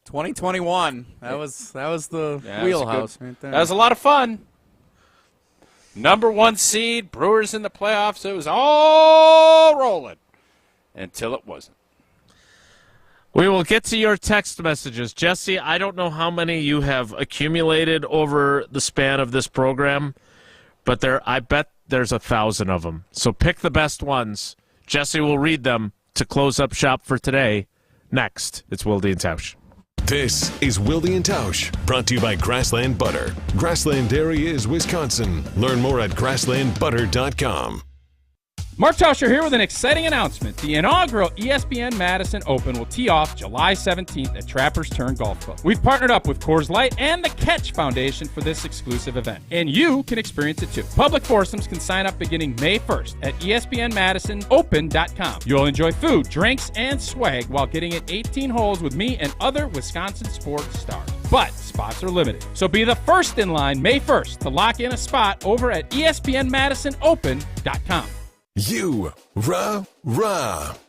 2021. That was the wheelhouse right there. That was a lot of fun. Number 1 seed, Brewers in the playoffs. It was all rolling until it wasn't. We will get to your text messages. Jesse, I don't know how many you have accumulated over the span of this program, but I bet there's 1,000 of them. So pick the best ones. Jesse will read them to close up shop for today. Next, it's Wilde Tausch. This is Wilde Tausch, brought to you by Grassland Butter. Grassland Dairy is Wisconsin. Learn more at grasslandbutter.com. Mark Tauscher here with an exciting announcement. The inaugural ESPN Madison Open will tee off July 17th at Trappers Turn Golf Club. We've partnered up with Coors Light and the Catch Foundation for this exclusive event, and you can experience it too. Public foursomes can sign up beginning May 1st at espnmadisanopen.com. You'll enjoy food, drinks, and swag while getting in 18 holes with me and other Wisconsin sports stars. But spots are limited, so be the first in line May 1st to lock in a spot over at espnmadisanopen.com. You, rah.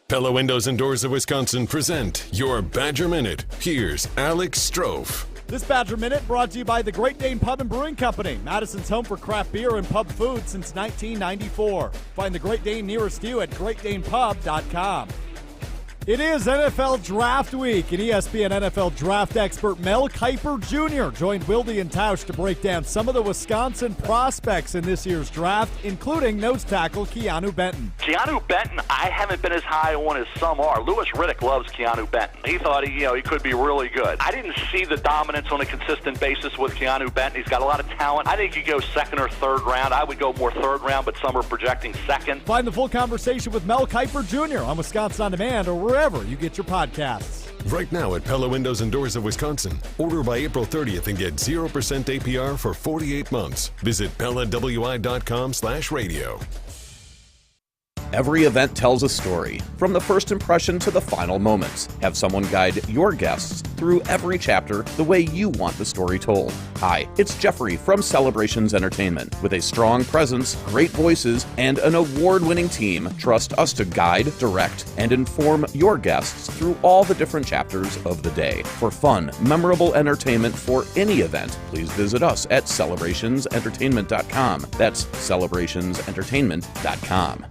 Pella Windows and Doors of Wisconsin present your Badger Minute. Here's Alex Strofe. This Badger Minute brought to you by the Great Dane Pub and Brewing Company, Madison's home for craft beer and pub food since 1994. Find the Great Dane nearest you at greatdanepub.com. It is NFL Draft Week, and ESPN NFL Draft expert Mel Kiper Jr. joined Wilde Tausch to break down some of the Wisconsin prospects in this year's draft, including nose tackle Keanu Benton. Keanu Benton, I haven't been as high on as some are. Lewis Riddick loves Keanu Benton. He thought he could be really good. I didn't see the dominance on a consistent basis with Keanu Benton. He's got a lot of talent. I think you go second or third round. I would go more third round, but some are projecting second. Find the full conversation with Mel Kiper Jr. on Wisconsin On Demand or wherever you get your podcasts. Right now at Pella Windows and Doors of Wisconsin. Order by April 30th and get 0% APR for 48 months. Visit PellaWI.com/radio. Every event tells a story, from the first impression to the final moments. Have someone guide your guests through every chapter the way you want the story told. Hi, it's Jeffrey from Celebrations Entertainment. With a strong presence, great voices, and an award-winning team, trust us to guide, direct, and inform your guests through all the different chapters of the day. For fun, memorable entertainment for any event, please visit us at celebrationsentertainment.com. That's celebrationsentertainment.com.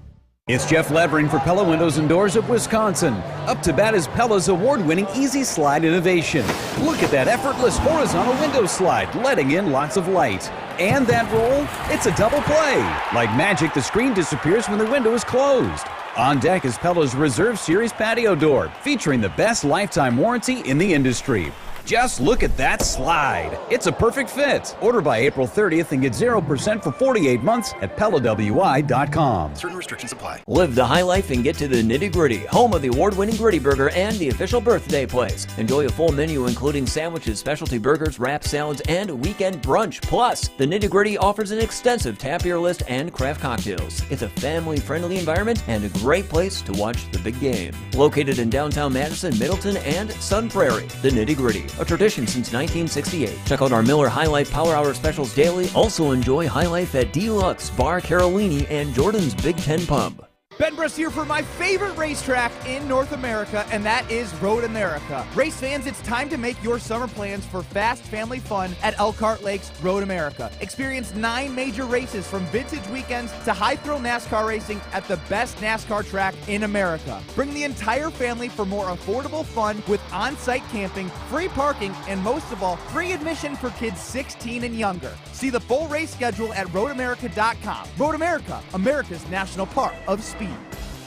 It's Jeff Levering for Pella Windows and Doors of Wisconsin. Up to bat is Pella's award-winning Easy Slide innovation. Look at that effortless horizontal window slide, letting in lots of light. And that roll, it's a double play. Like magic, the screen disappears when the window is closed. On deck is Pella's Reserve Series patio door, featuring the best lifetime warranty in the industry. Just look at that slide. It's a perfect fit. Order by April 30th and get 0% for 48 months at PellaWI.com. Certain restrictions apply. Live the high life and get to the Nitty Gritty, home of the award-winning Gritty Burger and the official birthday place. Enjoy a full menu including sandwiches, specialty burgers, wrap salads, and weekend brunch. Plus, the Nitty Gritty offers an extensive tap beer list and craft cocktails. It's a family-friendly environment and a great place to watch the big game. Located in downtown Madison, Middleton, and Sun Prairie, the Nitty Gritty, a tradition since 1968. Check out our Miller High Life Power Hour specials daily. Also enjoy High Life at Deluxe, Bar Carolini, and Jordan's Big Ten Pub. Ben Brust here for my favorite racetrack in North America, and that is Road America. Race fans, it's time to make your summer plans for fast family fun at Elkhart Lakes Road America. Experience 9 major races from vintage weekends to high-thrill NASCAR racing at the best NASCAR track in America. Bring the entire family for more affordable fun with on-site camping, free parking, and most of all, free admission for kids 16 and younger. See the full race schedule at roadamerica.com. Road America, America's national park of speed.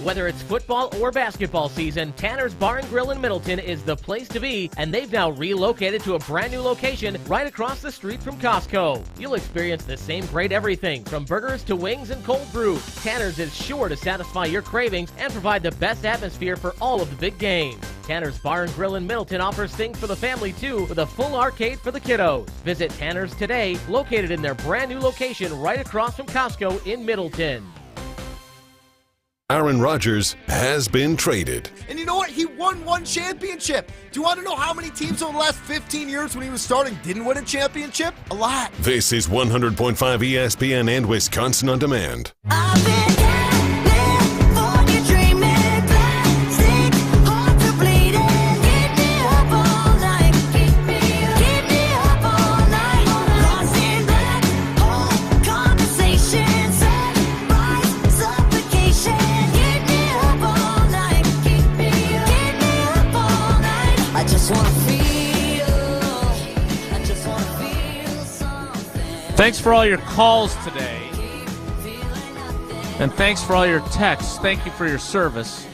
Whether it's football or basketball season, Tanner's Bar and Grill in Middleton is the place to be, and they've now relocated to a brand new location right across the street from Costco. You'll experience the same great everything, from burgers to wings and cold brew. Tanner's is sure to satisfy your cravings and provide the best atmosphere for all of the big games. Tanner's Bar and Grill in Middleton offers things for the family too, with a full arcade for the kiddos. Visit Tanner's today, located in their brand new location right across from Costco in Middleton. Aaron Rodgers has been traded. And you know what? He won 1 championship. Do you want to know how many teams over the last 15 years when he was starting didn't win a championship? A lot. This is 100.5 ESPN and Wisconsin On Demand. Thanks for all your calls today. And thanks for all your texts. Thank you for your service.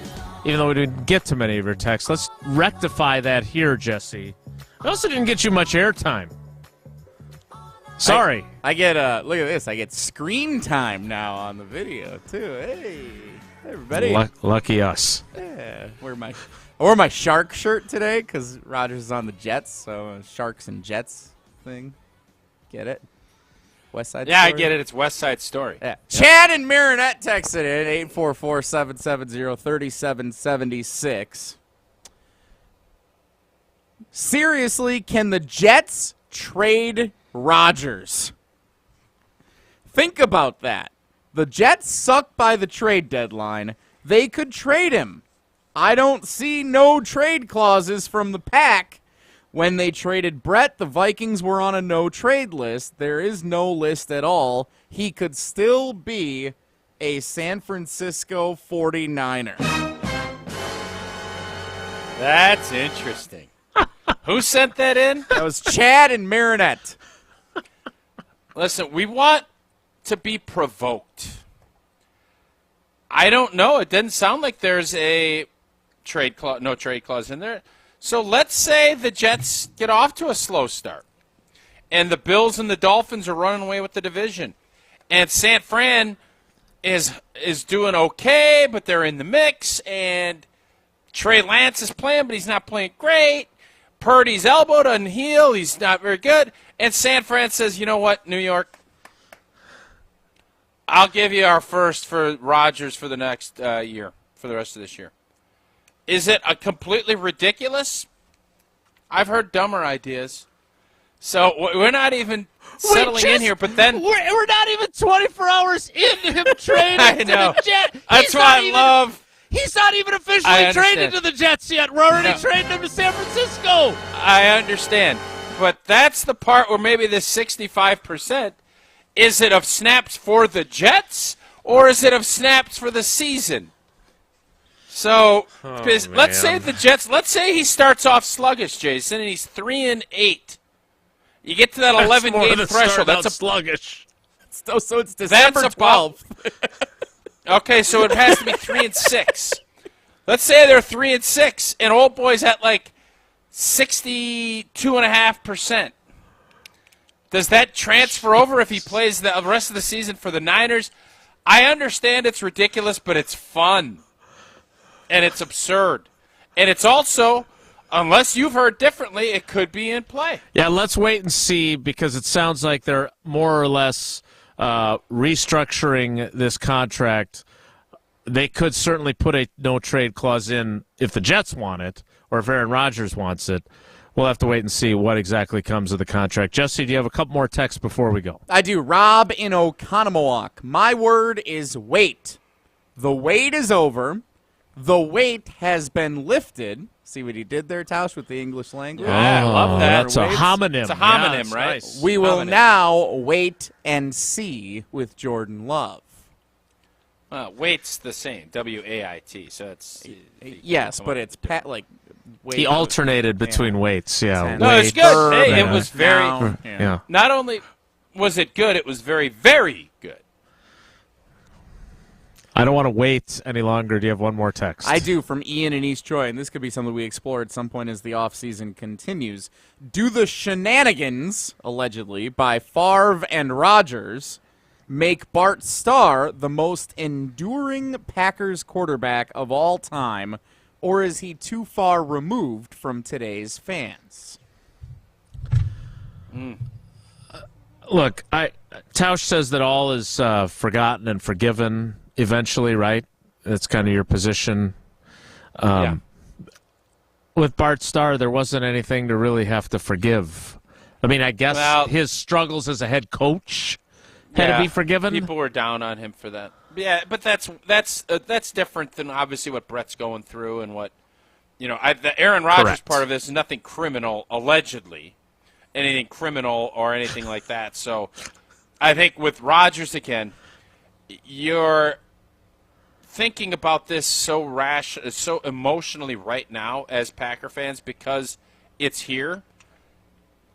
Even though we didn't get to many of your texts. Let's rectify that here, Jesse. We also didn't get you much airtime. Sorry. I get, look at this. I get screen time now on the video, too. Hey, everybody. Lucky us. Yeah. I wore my Shark shirt today because Rodgers is on the Jets, so Sharks and Jets thing. Get it? West Side Yeah, Story? I get it. It's West Side Story. Yeah. Chad and Marinette texted in 844-770-3776. Seriously, can the Jets trade Rodgers? Think about that. The Jets suck by the trade deadline. They could trade him. I don't see no trade clauses from the pack. When they traded Brett, the Vikings were on a no-trade list. There is no list at all. He could still be a San Francisco 49er. That's interesting. Who sent that in? That was Chad and Marinette. Listen, we want to be provoked. I don't know. It doesn't sound like there's a no trade clause in there. So let's say the Jets get off to a slow start, and the Bills and the Dolphins are running away with the division, and San Fran is doing okay, but they're in the mix, and Trey Lance is playing, but he's not playing great. Purdy's elbow doesn't heal. He's not very good. And San Fran says, you know what, New York, I'll give you our first for Rodgers for the next year, for the rest of this year. Is it a completely ridiculous? I've heard dumber ideas. So we're not even settling in here, but then we're not even 24 hours into him trading to the Jets. That's why I love. He's not even officially traded to the Jets yet. We're already trading him to San Francisco. I understand. But that's the part where maybe the 65%, is it of snaps for the Jets or is it of snaps for the season? So let's say the Jets, let's say he starts off sluggish, Jason, and he's 3-8. You get to that 11-game threshold. That's sluggish. So it's December 12th. Okay, so it has to be 3-6. Let's say they're 3-6, and old boy's at like 62.5%. Does that transfer over if he plays the rest of the season for the Niners? I understand it's ridiculous, but it's fun, and it's absurd, and it's also, unless you've heard differently, it could be in play. Yeah, let's wait and see, because it sounds like they're more or less restructuring this contract. They could certainly put a no-trade clause in if the Jets want it or if Aaron Rodgers wants it. We'll have to wait and see what exactly comes of the contract. Jesse, do you have a couple more texts before we go? I do. Rob in Oconomowoc. My word is wait. The wait is over. The weight has been lifted. See what he did there, Tausch, with the English language? Yeah, I love that. That's a homonym. It's a homonym, yeah, right? Nice. We will now wait and see with Jordan Love. Wait's the same, W-A-I-T. So it's yes, but it's like wait. He alternated between weights. Yeah, no, it's good. Hey, it was very. Yeah. Not only was it good, it was very, very good. I don't want to wait any longer. Do you have one more text? I do, from Ian in East Troy, and this could be something we explore at some point as the offseason continues. Do the shenanigans, allegedly, by Favre and Rodgers make Bart Starr the most enduring Packers quarterback of all time, or is he too far removed from today's fans? Look, Tausch says that all is forgotten and forgiven eventually, right? That's kind of your position. With Bart Starr, there wasn't anything to really have to forgive. I mean, I guess his struggles as a head coach had to be forgiven. People were down on him for that. Yeah, but that's different than obviously what Brett's going through and what the Aaron Rodgers part of this is nothing criminal, allegedly, anything criminal or anything like that. So, I think with Rodgers again, you're thinking about this so emotionally right now as Packer fans because it's here.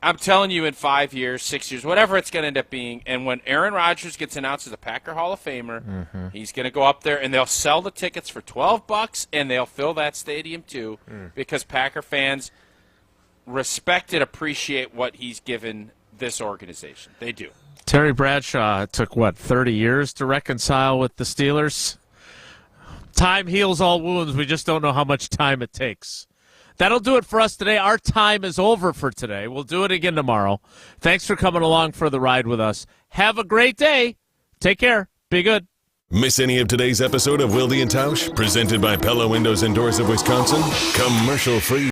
I'm telling you, in 5 years, 6 years, whatever it's going to end up being, and when Aaron Rodgers gets announced as a Packer Hall of Famer, he's going to go up there, and they'll sell the tickets for $12, and they'll fill that stadium too, because Packer fans respect and appreciate what he's given this organization. They do. Terry Bradshaw took, 30 years to reconcile with the Steelers? Time heals all wounds. We just don't know how much time it takes. That'll do it for us today. Our time is over for today. We'll do it again tomorrow. Thanks for coming along for the ride with us. Have a great day. Take care. Be good. Miss any of today's episode of Wilde and Tausch? Presented by Pella Windows and Doors of Wisconsin? Commercial free.